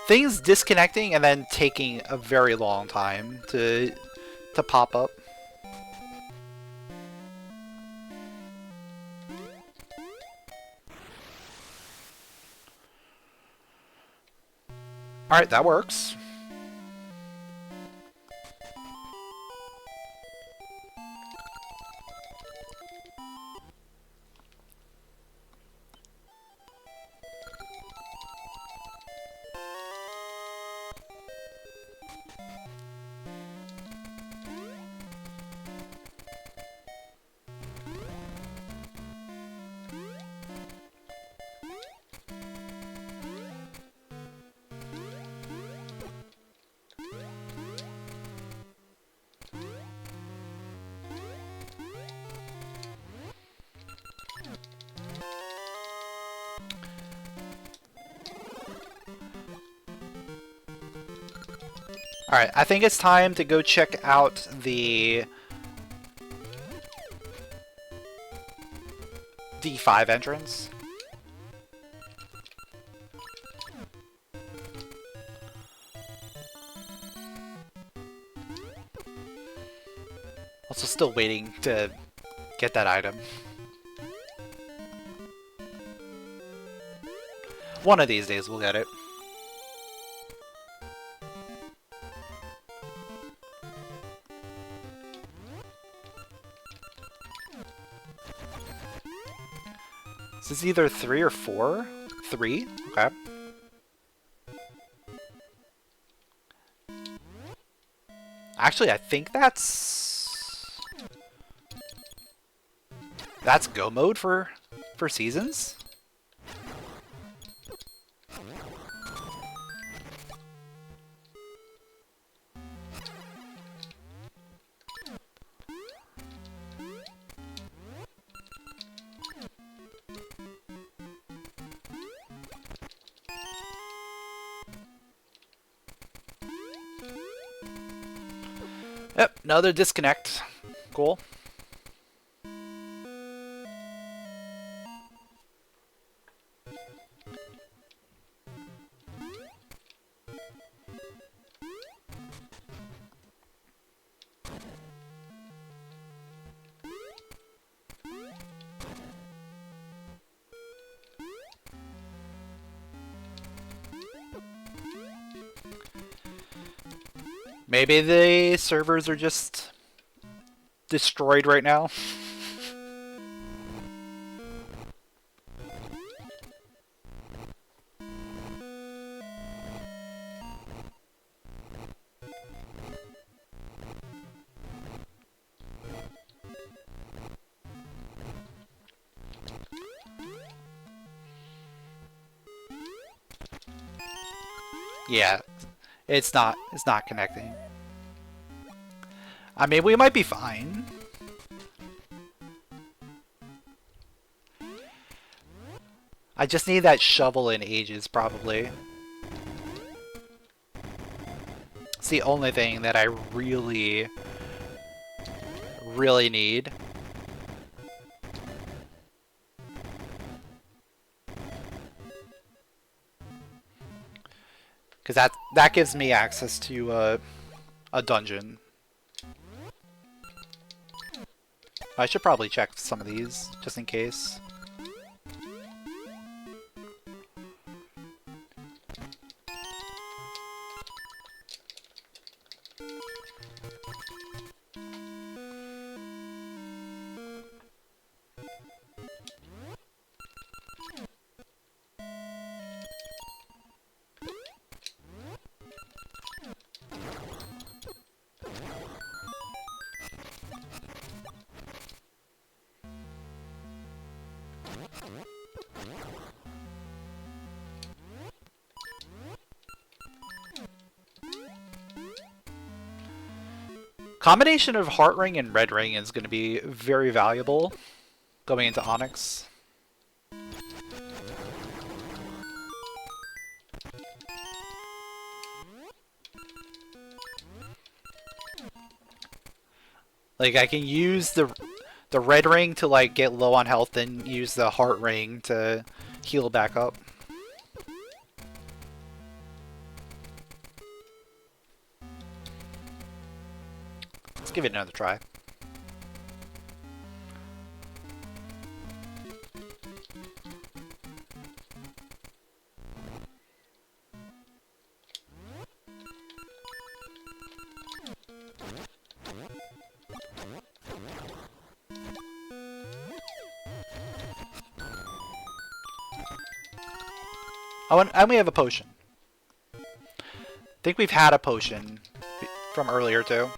things disconnecting and then taking a very long time to pop up. Alright, that works. Alright, I think it's time to go check out the D5 entrance. Also still waiting to get that item. One of these days we'll get it. This is either 3 or 4? 3? Okay. Actually, I think that's go mode for seasons. Yep, another disconnect. Cool. Maybe the servers are just destroyed right now. Yeah, it's not connecting. I mean, we might be fine. I just need that shovel in ages, probably. It's the only thing that I really need. Because that gives me access to a dungeon. I should probably check some of these, just in case. Combination of heart ring and red ring is going to be very valuable going into Onyx. Like, I can use the red ring to like get low on health, then use the heart ring to heal back up. give it another try. Oh, and we have a potion. I think we've had a potion from earlier too.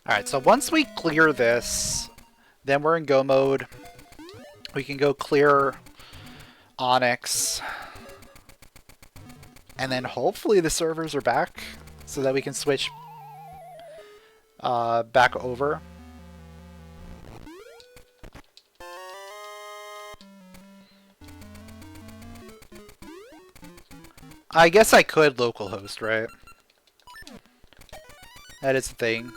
Alright, so once we clear this, then we're in go mode. We can go clear Onyx. And then hopefully the servers are back so that we can switch back over. I guess I could localhost, right? That is the thing.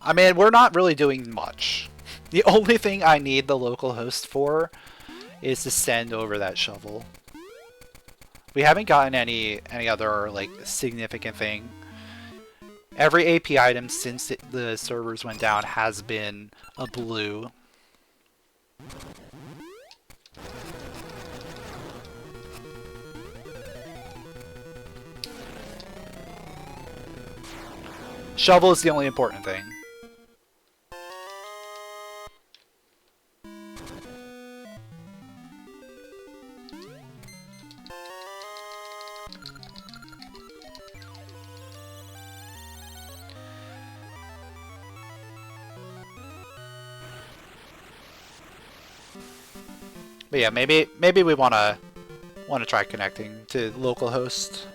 I mean, we're not really doing much. The only thing I need the local host for is to send over that shovel. We haven't gotten any other like significant thing. Every AP item since the servers went down has been a blue. Shovel is the only important thing. But yeah, maybe we wanna try connecting to localhost.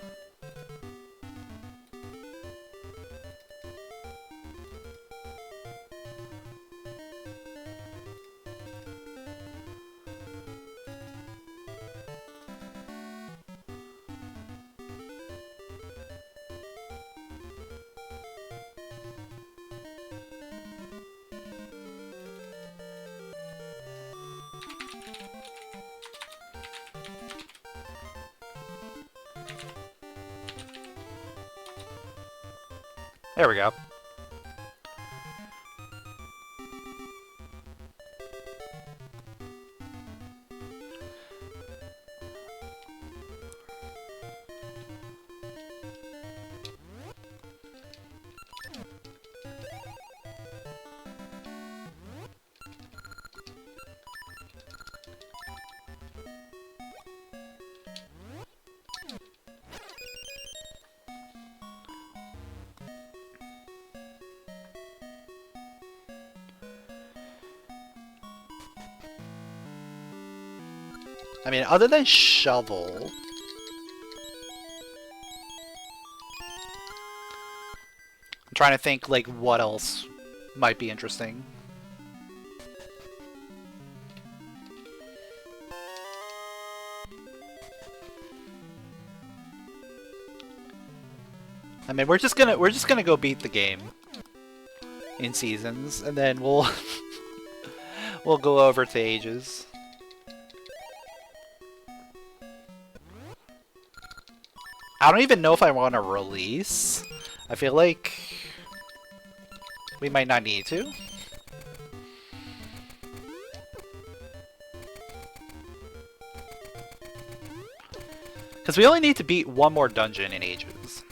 There we go. I mean, other than shovel... I'm trying to think, like, what else might be interesting. I mean, we're just gonna go beat the game in seasons, and then we'll we'll go over to ages. I don't even know if I want to release. I feel like we might not need to. Because we only need to beat one more dungeon in ages.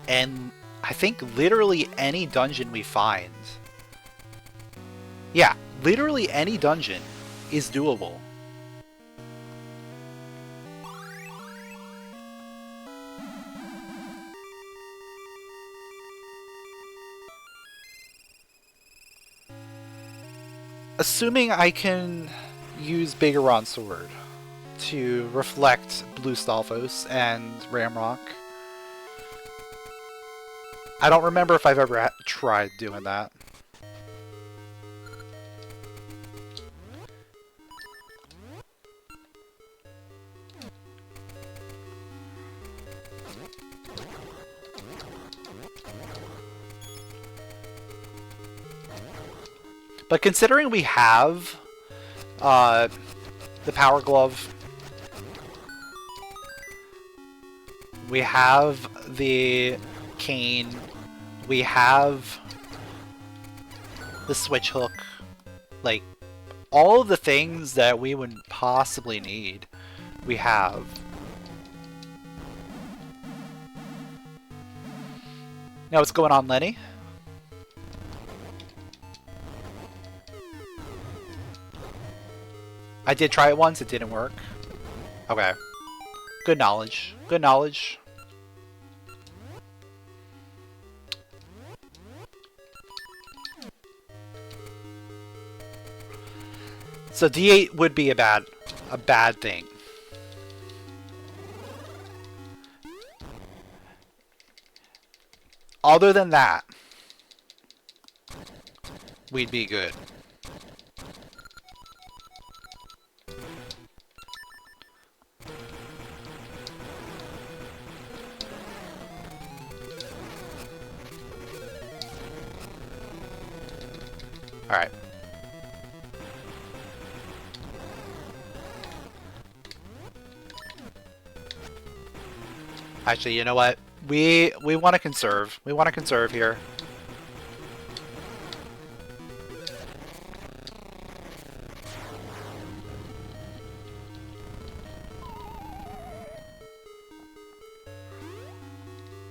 And I think literally any dungeon we find... Yeah, literally any dungeon is doable. Assuming I can use Bigoron Sword to reflect Blue Stalfos and Ramrock. I don't remember if I've ever tried doing that. But considering we have the Power Glove, we have the Cane, we have the Switch Hook, like, all of the things that we would possibly need, we have. Now what's going on, Lenny? I did try it once, it didn't work. Okay. Good knowledge. Good knowledge. So D8 would be a bad thing. Other than that, we'd be good. Alright. Actually, you know what? We want to conserve. We want to conserve here.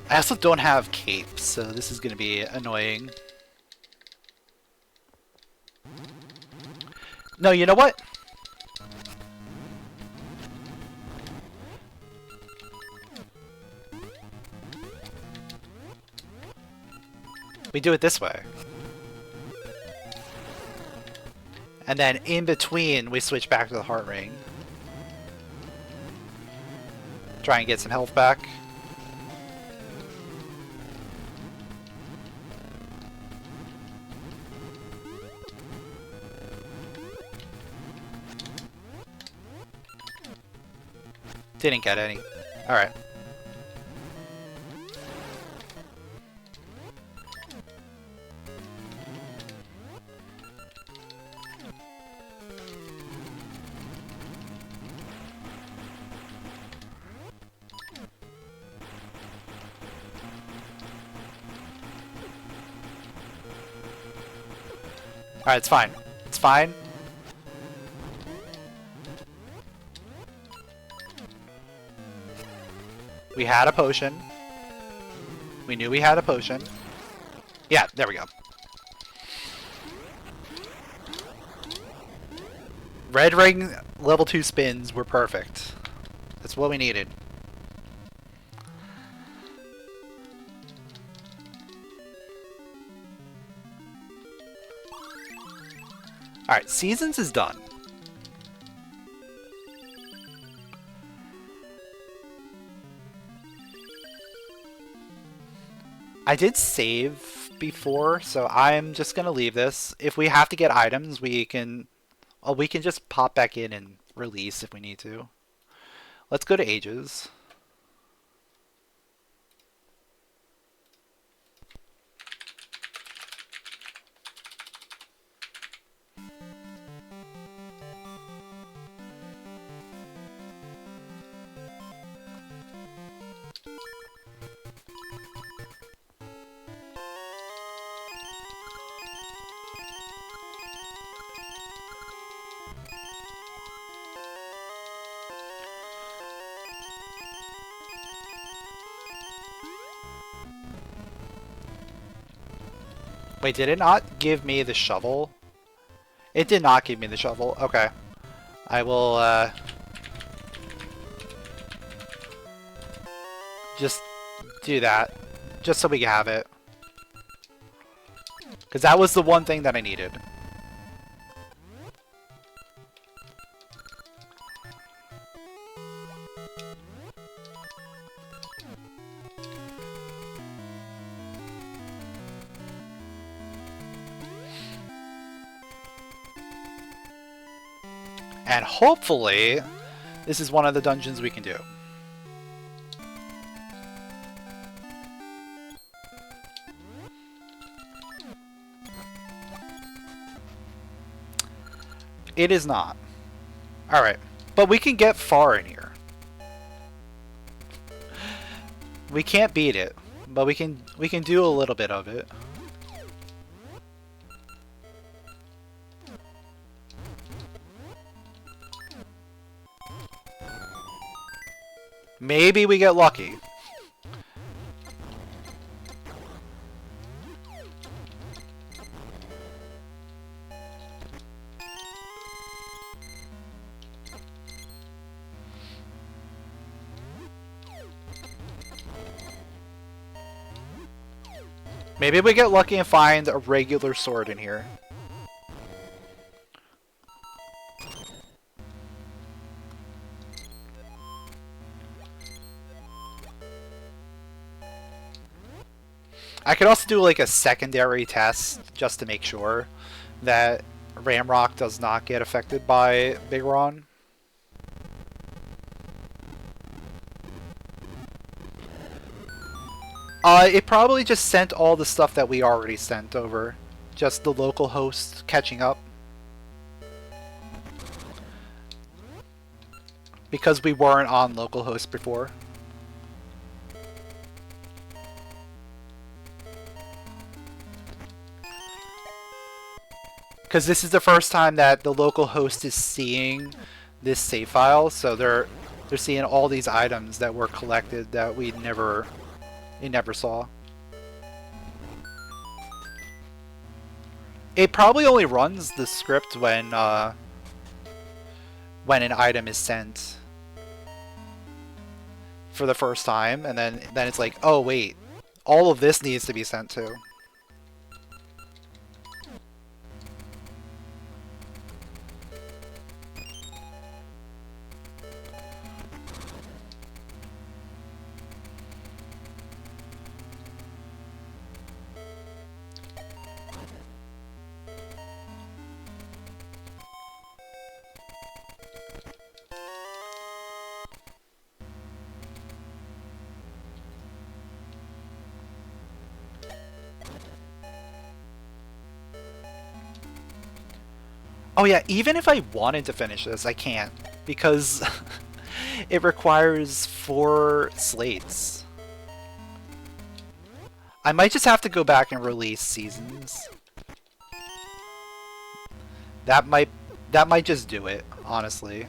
I also don't have cape, so this is going to be annoying. No, you know what? We do it this way. And then in between, we switch back to the heart ring. Try and get some health back. Didn't get any. Alright. Alright, it's fine. It's fine. We had a potion. We knew we had a potion. Yeah, there we go. Red ring level 2 spins were perfect. That's what we needed. Alright, Seasons is done. I did save before, so I'm just gonna leave this. If we have to get items, we can just pop back in and release if we need to. Let's go to Ages. Wait, did it not give me the shovel? It did not give me the shovel. Okay. I will, just do that. Just so we can have it. Because that was the one thing that I needed. And hopefully, this is one of the dungeons we can do. It is not. Alright. But we can get far in here. We can't beat it, but we can do a little bit of it. Maybe we get lucky. Maybe we get lucky and find a regular sword in here. I could also do like a secondary test just to make sure that Ramrock does not get affected by Big Ron. It probably just sent all the stuff that we already sent over. Just the local host catching up. Because we weren't on localhost before. Because this is the first time that the local host is seeing this save file, so they're seeing all these items that were collected that we never saw. It probably only runs the script when an item is sent for the first time, and then it's like, oh wait, all of this needs to be sent too. Oh yeah, even if I wanted to finish this, I can't, because it requires 4 slates. I might just have to go back and release seasons. That might just do it, honestly.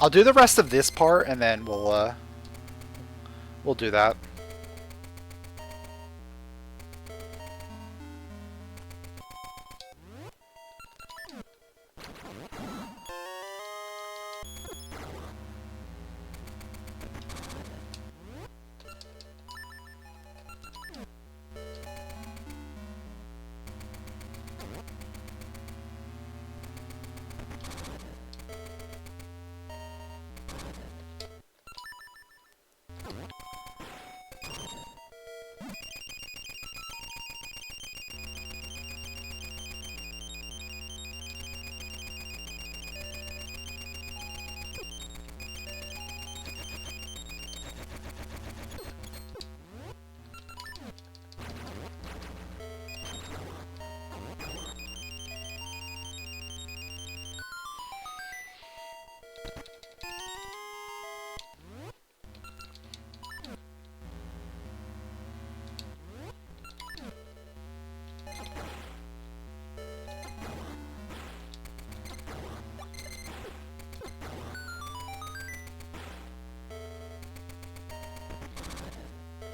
I'll do the rest of this part, and then we'll do that.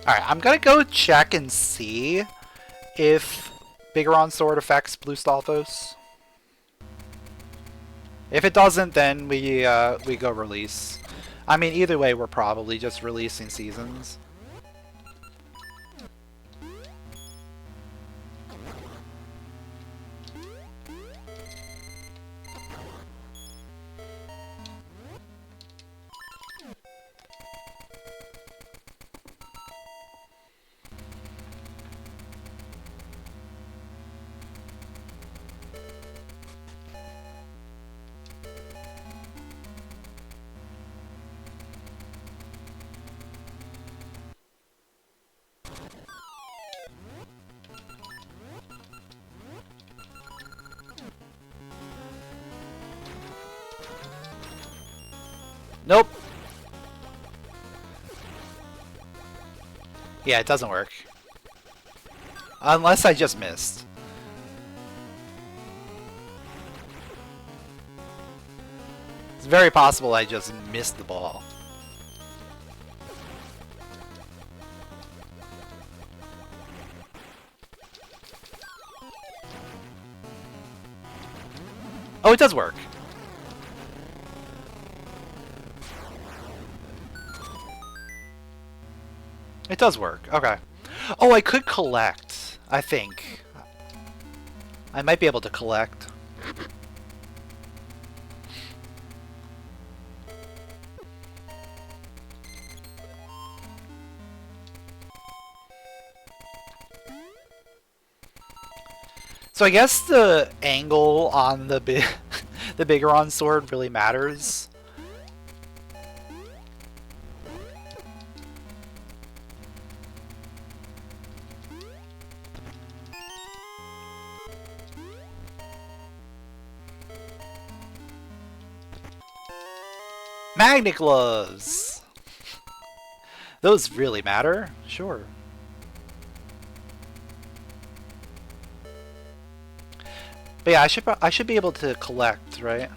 Alright, I'm gonna go check and see if Bigoron Sword affects Blue Stalfos. If it doesn't, then we go release. I mean, either way, we're probably just releasing seasons. Nope. Yeah, it doesn't work. Unless I just missed. It's very possible I just missed the ball. Oh, it does work. It does work. Okay. Oh, I could collect, I think. I might be able to collect. So I guess the angle on the the Bigoron sword really matters. Magnet gloves! Those really matter? Sure. But yeah, I should be able to collect, right?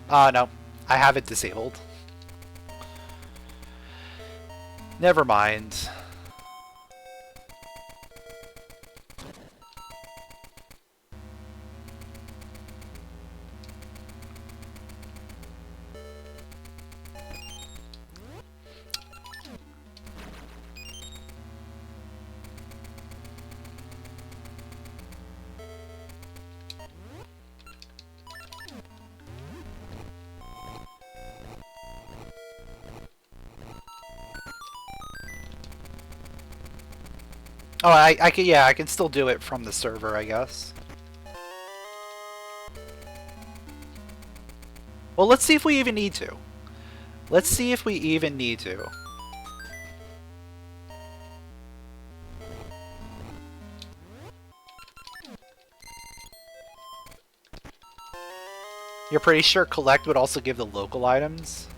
No. I have it disabled. Never mind. Oh, I can, yeah, I can still do it from the server, I guess. Well, let's see if we even need to. Let's see if we even need to. You're pretty sure collect would also give the local items?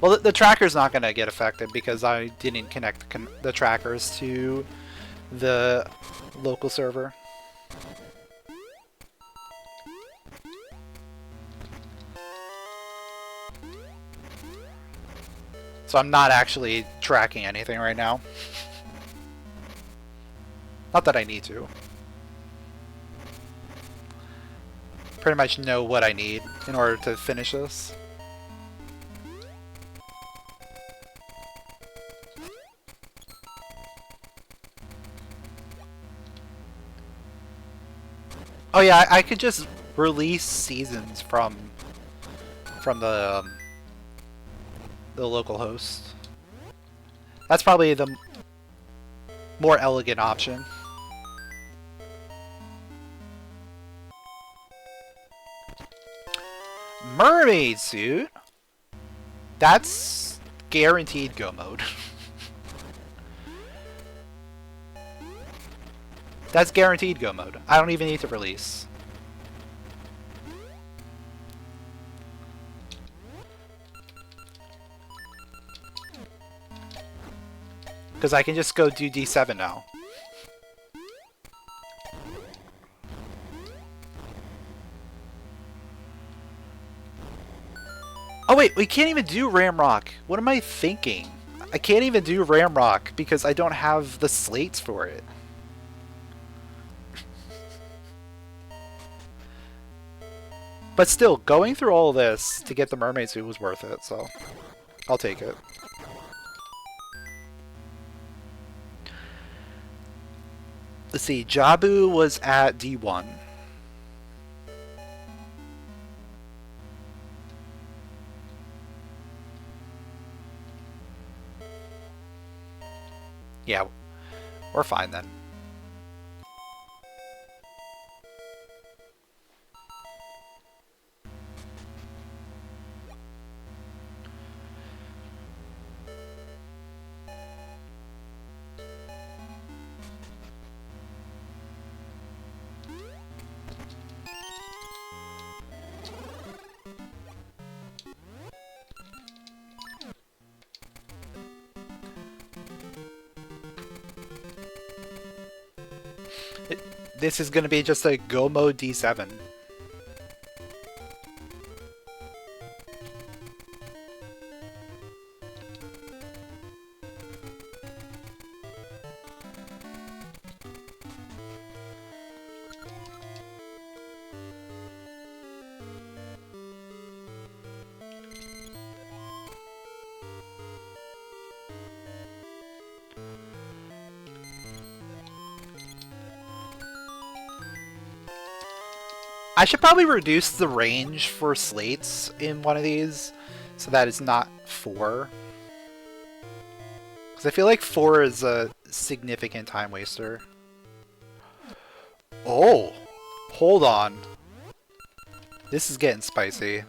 Well, the tracker's not going to get affected because I didn't connect the trackers to the local server. So I'm not actually tracking anything right now. Not that I need to. Pretty much know what I need in order to finish this. Oh yeah, I could just release seasons from the local host. That's probably the more elegant option. Mermaid suit? That's guaranteed go mode. That's guaranteed go mode. I don't even need to release. Because I can just go do D7 now. Oh wait, we can't even do ramrock. What am I thinking? I can't even do ramrock because I don't have the slates for it. But still, going through all of this to get the mermaid suit was worth it, so I'll take it. Let's see, Jabu was at D1. Yeah, we're fine then. This is going to be just a go mode D7. I should probably reduce the range for slates in one of these so that it's not 4. Because I feel like 4 is a significant time waster. Oh! Hold on. This is getting spicy.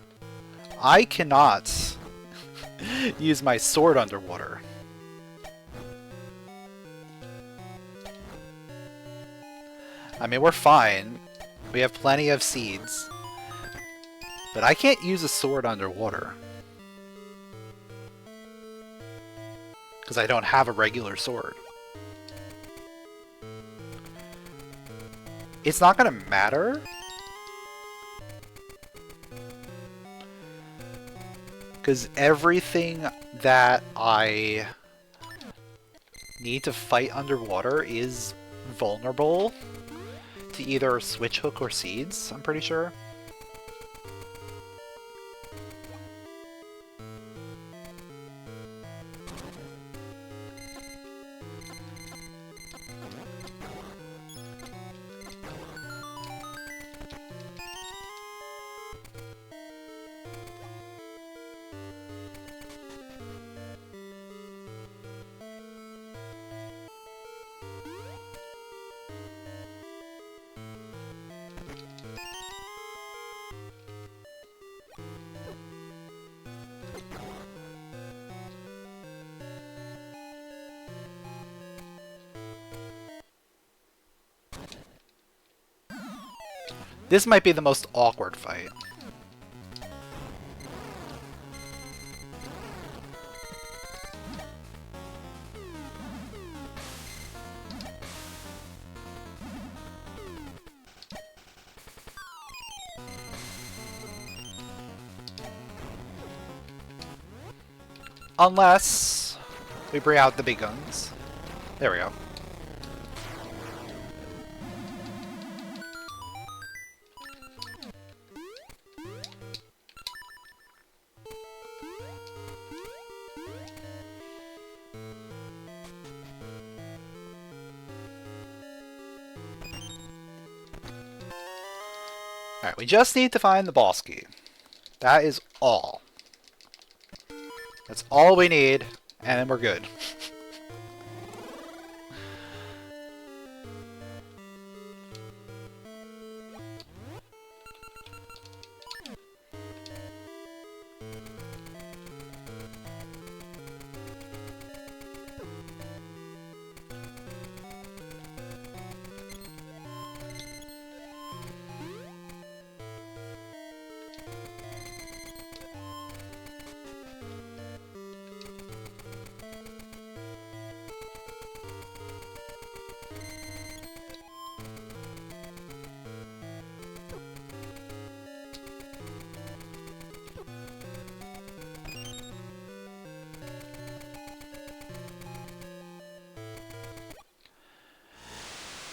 I cannot use my sword underwater. I mean, we're fine. We have plenty of seeds. But I can't use a sword underwater. Because I don't have a regular sword. It's not going to matter. Because everything that I need to fight underwater is vulnerable to either switch hook or seeds, I'm pretty sure. This might be the most awkward fight. Unless we bring out the big guns. There we go. Alright, we just need to find the boss key. That is all. That's all we need, and then we're good.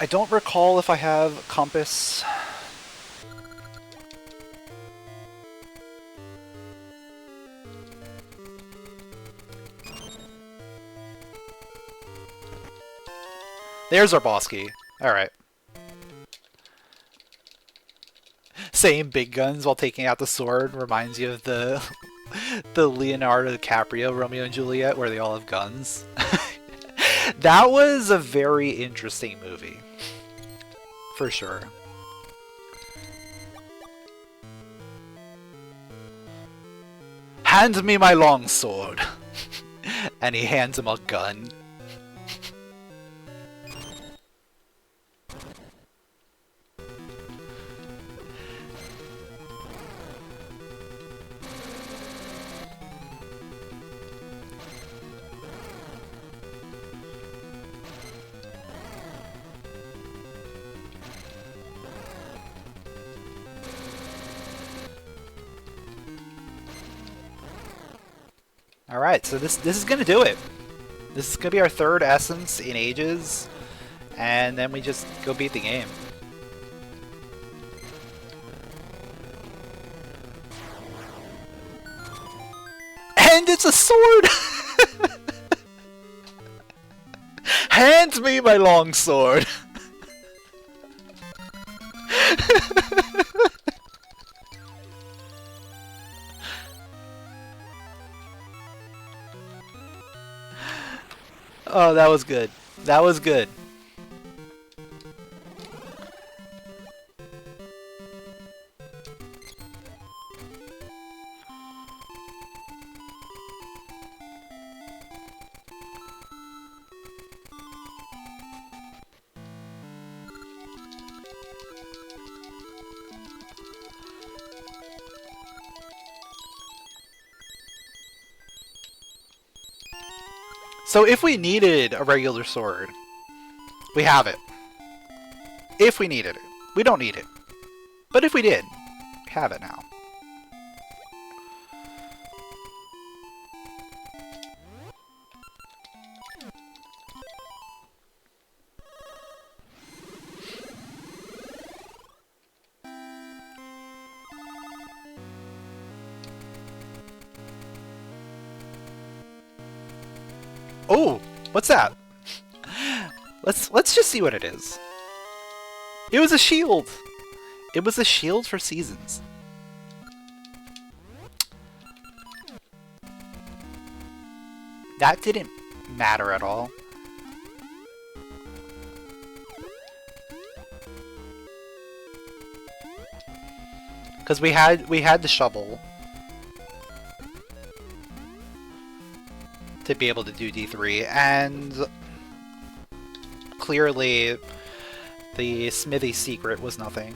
I don't recall if I have compass. There's our boss key. Alright. Saying big guns while taking out the sword reminds you of the the Leonardo DiCaprio Romeo and Juliet where they all have guns. That was a very interesting movie. For sure. Hand me my long sword. And he hands him a gun. Alright, so this is gonna do it. This is gonna be our third essence in ages, and then we just go beat the game. And it's a sword! Hand me my long sword! Oh, that was good. That was good. So if we needed a regular sword, we have it. If we needed it. We don't need it. But if we did, we have it now. Oh, what's that? Let's just see what it is. It was a shield. It was a shield for seasons. That didn't matter at all. Because we had the shovel to be able to do D3, and clearly the smithy secret was nothing.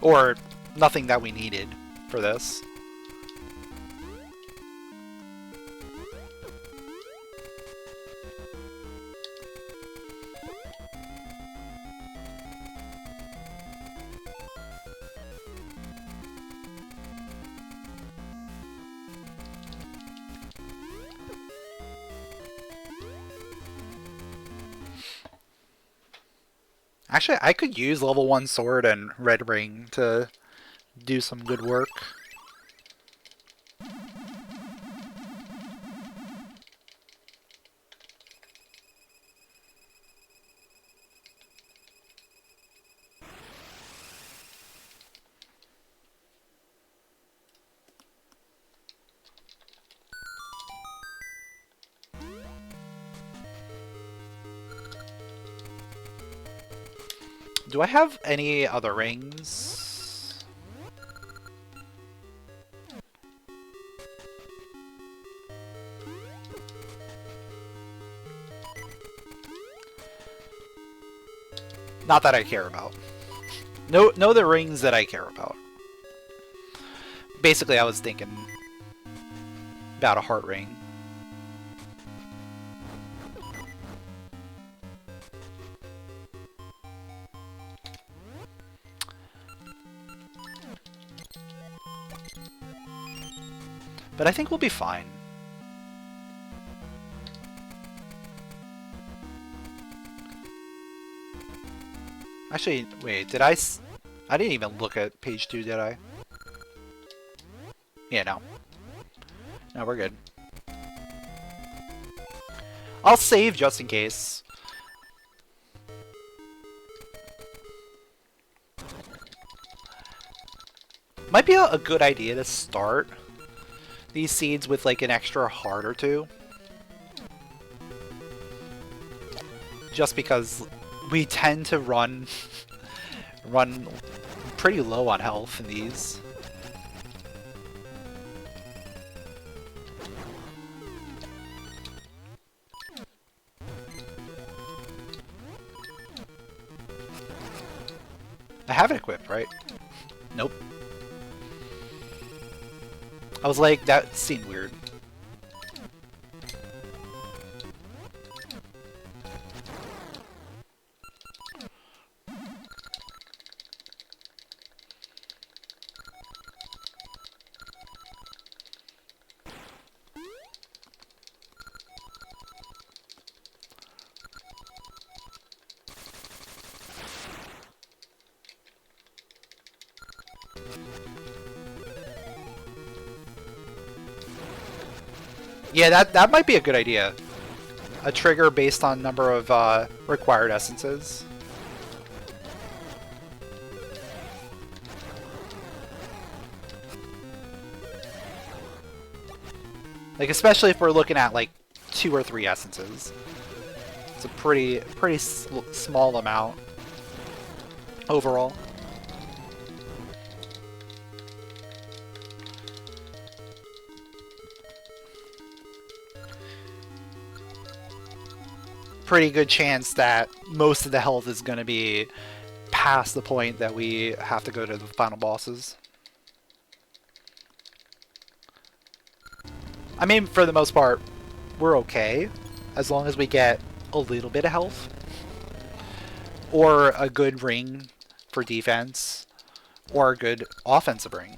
Or nothing that we needed for this. Actually, I could use level 1 sword and red ring to do some good work. Do I have any other rings? Not that I care about. No, the rings that I care about. Basically, I was thinking about a heart ring. But I think we'll be fine. Actually, wait, did I didn't even look at page 2, did I? Yeah, no. No, we're good. I'll save just in case. Might be a good idea to start these seeds with like an extra heart or two. Just because we tend to run pretty low on health in these. I have it equipped, right? Nope. I was like, that seemed weird. Yeah, that might be a good idea. A trigger based on number of required essences. Like, especially if we're looking at like 2 or 3 essences. It's a pretty small amount overall. Pretty good chance that most of the health is going to be past the point that we have to go to the final bosses. I mean, for the most part, we're okay, as long as we get a little bit of health. Or a good ring for defense, or a good offensive ring.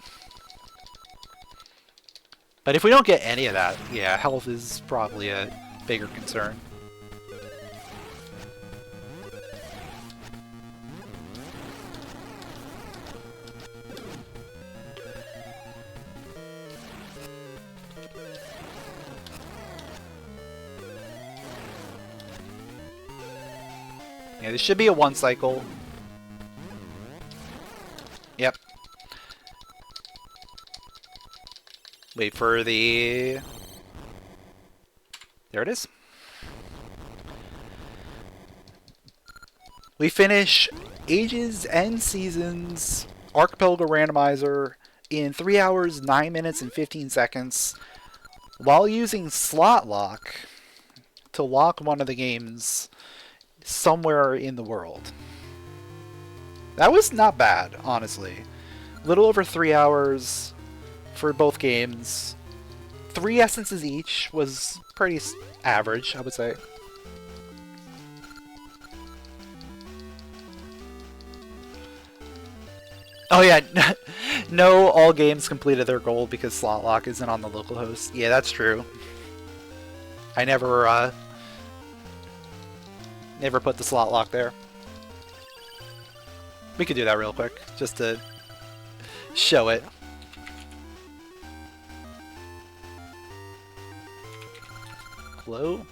But if we don't get any of that, yeah, health is probably a bigger concern. Yeah, this should be a 1 cycle. Yep. Wait for the... There it is. We finish Ages and Seasons Archipelago Randomizer in 3 hours, 9 minutes, and 15 seconds while using SlotLock to lock one of the games somewhere in the world. That was not bad, honestly. A little over 3 hours for both games. 3 essences each was pretty average, I would say. Oh yeah, no, all games completed their goal because SlotLock isn't on the local host. Yeah, that's true. I never put the SlotLock there. We could do that real quick, just to show it. Hello?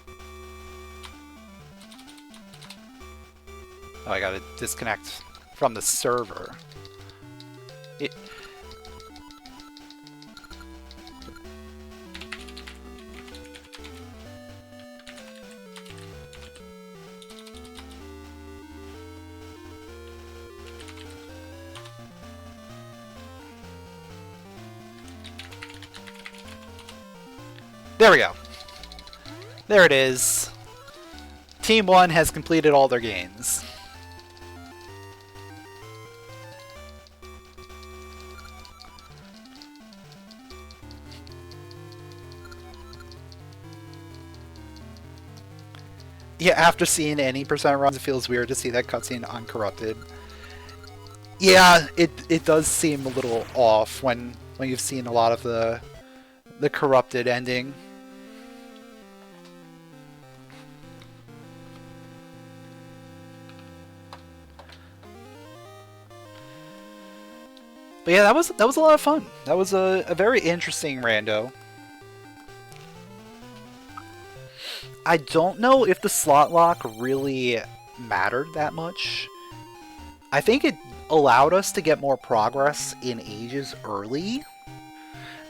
Oh, I gotta disconnect from the server. There we go. There it is. Team 1 has completed all their games. Yeah, after seeing any percent runs, it feels weird to see that cutscene uncorrupted. Yeah, it does seem a little off when you've seen a lot of the corrupted ending. But yeah, that was a lot of fun. That was a very interesting rando. I don't know if the slot lock really mattered that much. I think it allowed us to get more progress in ages early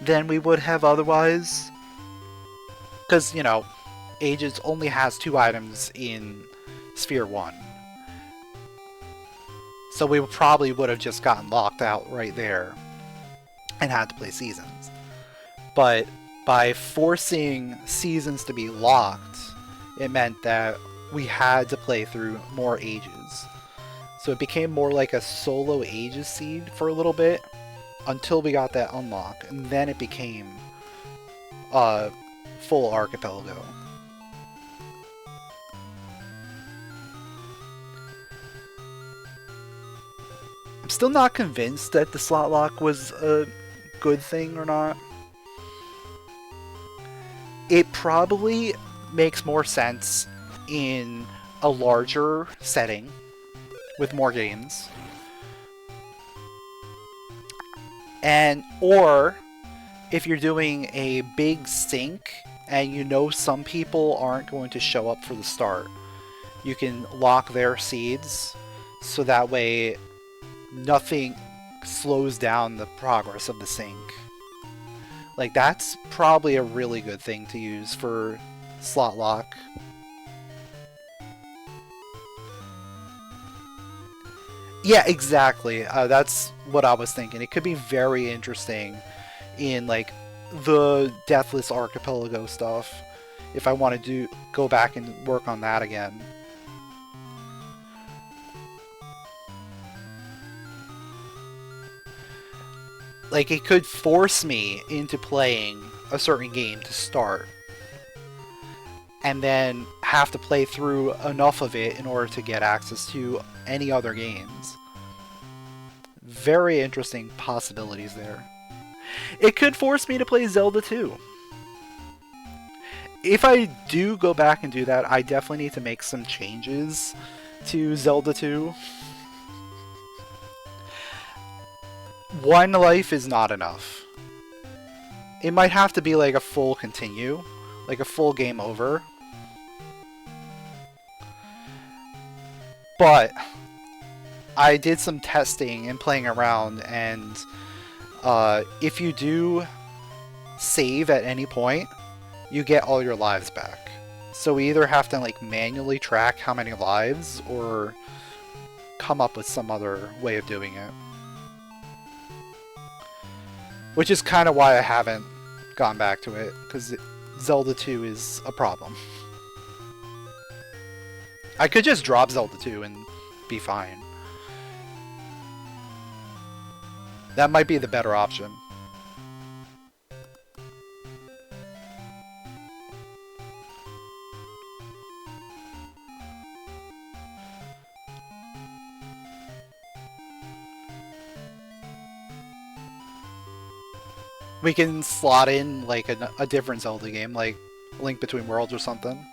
than we would have otherwise. Because, you know, ages only has 2 items in Sphere 1. So we probably would have just gotten locked out right there and had to play seasons. But by forcing seasons to be locked, it meant that we had to play through more ages. So it became more like a solo ages seed for a little bit until we got that unlock, and then it became a full archipelago. I'm still not convinced that the slot lock was a good thing or not. It probably makes more sense in a larger setting with more games. Or if you're doing a big sync and you know some people aren't going to show up for the start, you can lock their seeds so that way nothing slows down the progress of the sync. Like, that's probably a really good thing to use for slot lock. Yeah, exactly. That's what I was thinking. It could be very interesting in, like, the Deathless Archipelago stuff, if I want to go back and work on that again. Like, it could force me into playing a certain game to start, and then have to play through enough of it in order to get access to any other games. Very interesting possibilities there. It could force me to play Zelda 2. If I do go back and do that, I definitely need to make some changes to Zelda 2. One life is not enough. It might have to be like a full continue, like a full game over. But I did some testing and playing around, and if you do save at any point, you get all your lives back. So we either have to like manually track how many lives or come up with some other way of doing it. Which is kind of why I haven't gone back to it, because Zelda 2 is a problem. I could just drop Zelda 2 and be fine. That might be the better option. We can slot in like a different Zelda game, like Link Between Worlds or something.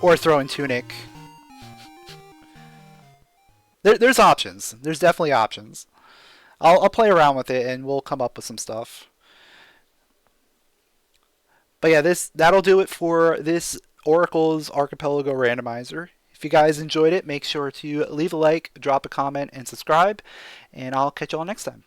Or throw in Tunic. There's options. There's definitely options. I'll play around with it and we'll come up with some stuff. But yeah, that'll do it for this Oracle's Archipelago Randomizer. If you guys enjoyed it, make sure to leave a like, drop a comment, and subscribe. And I'll catch you all next time.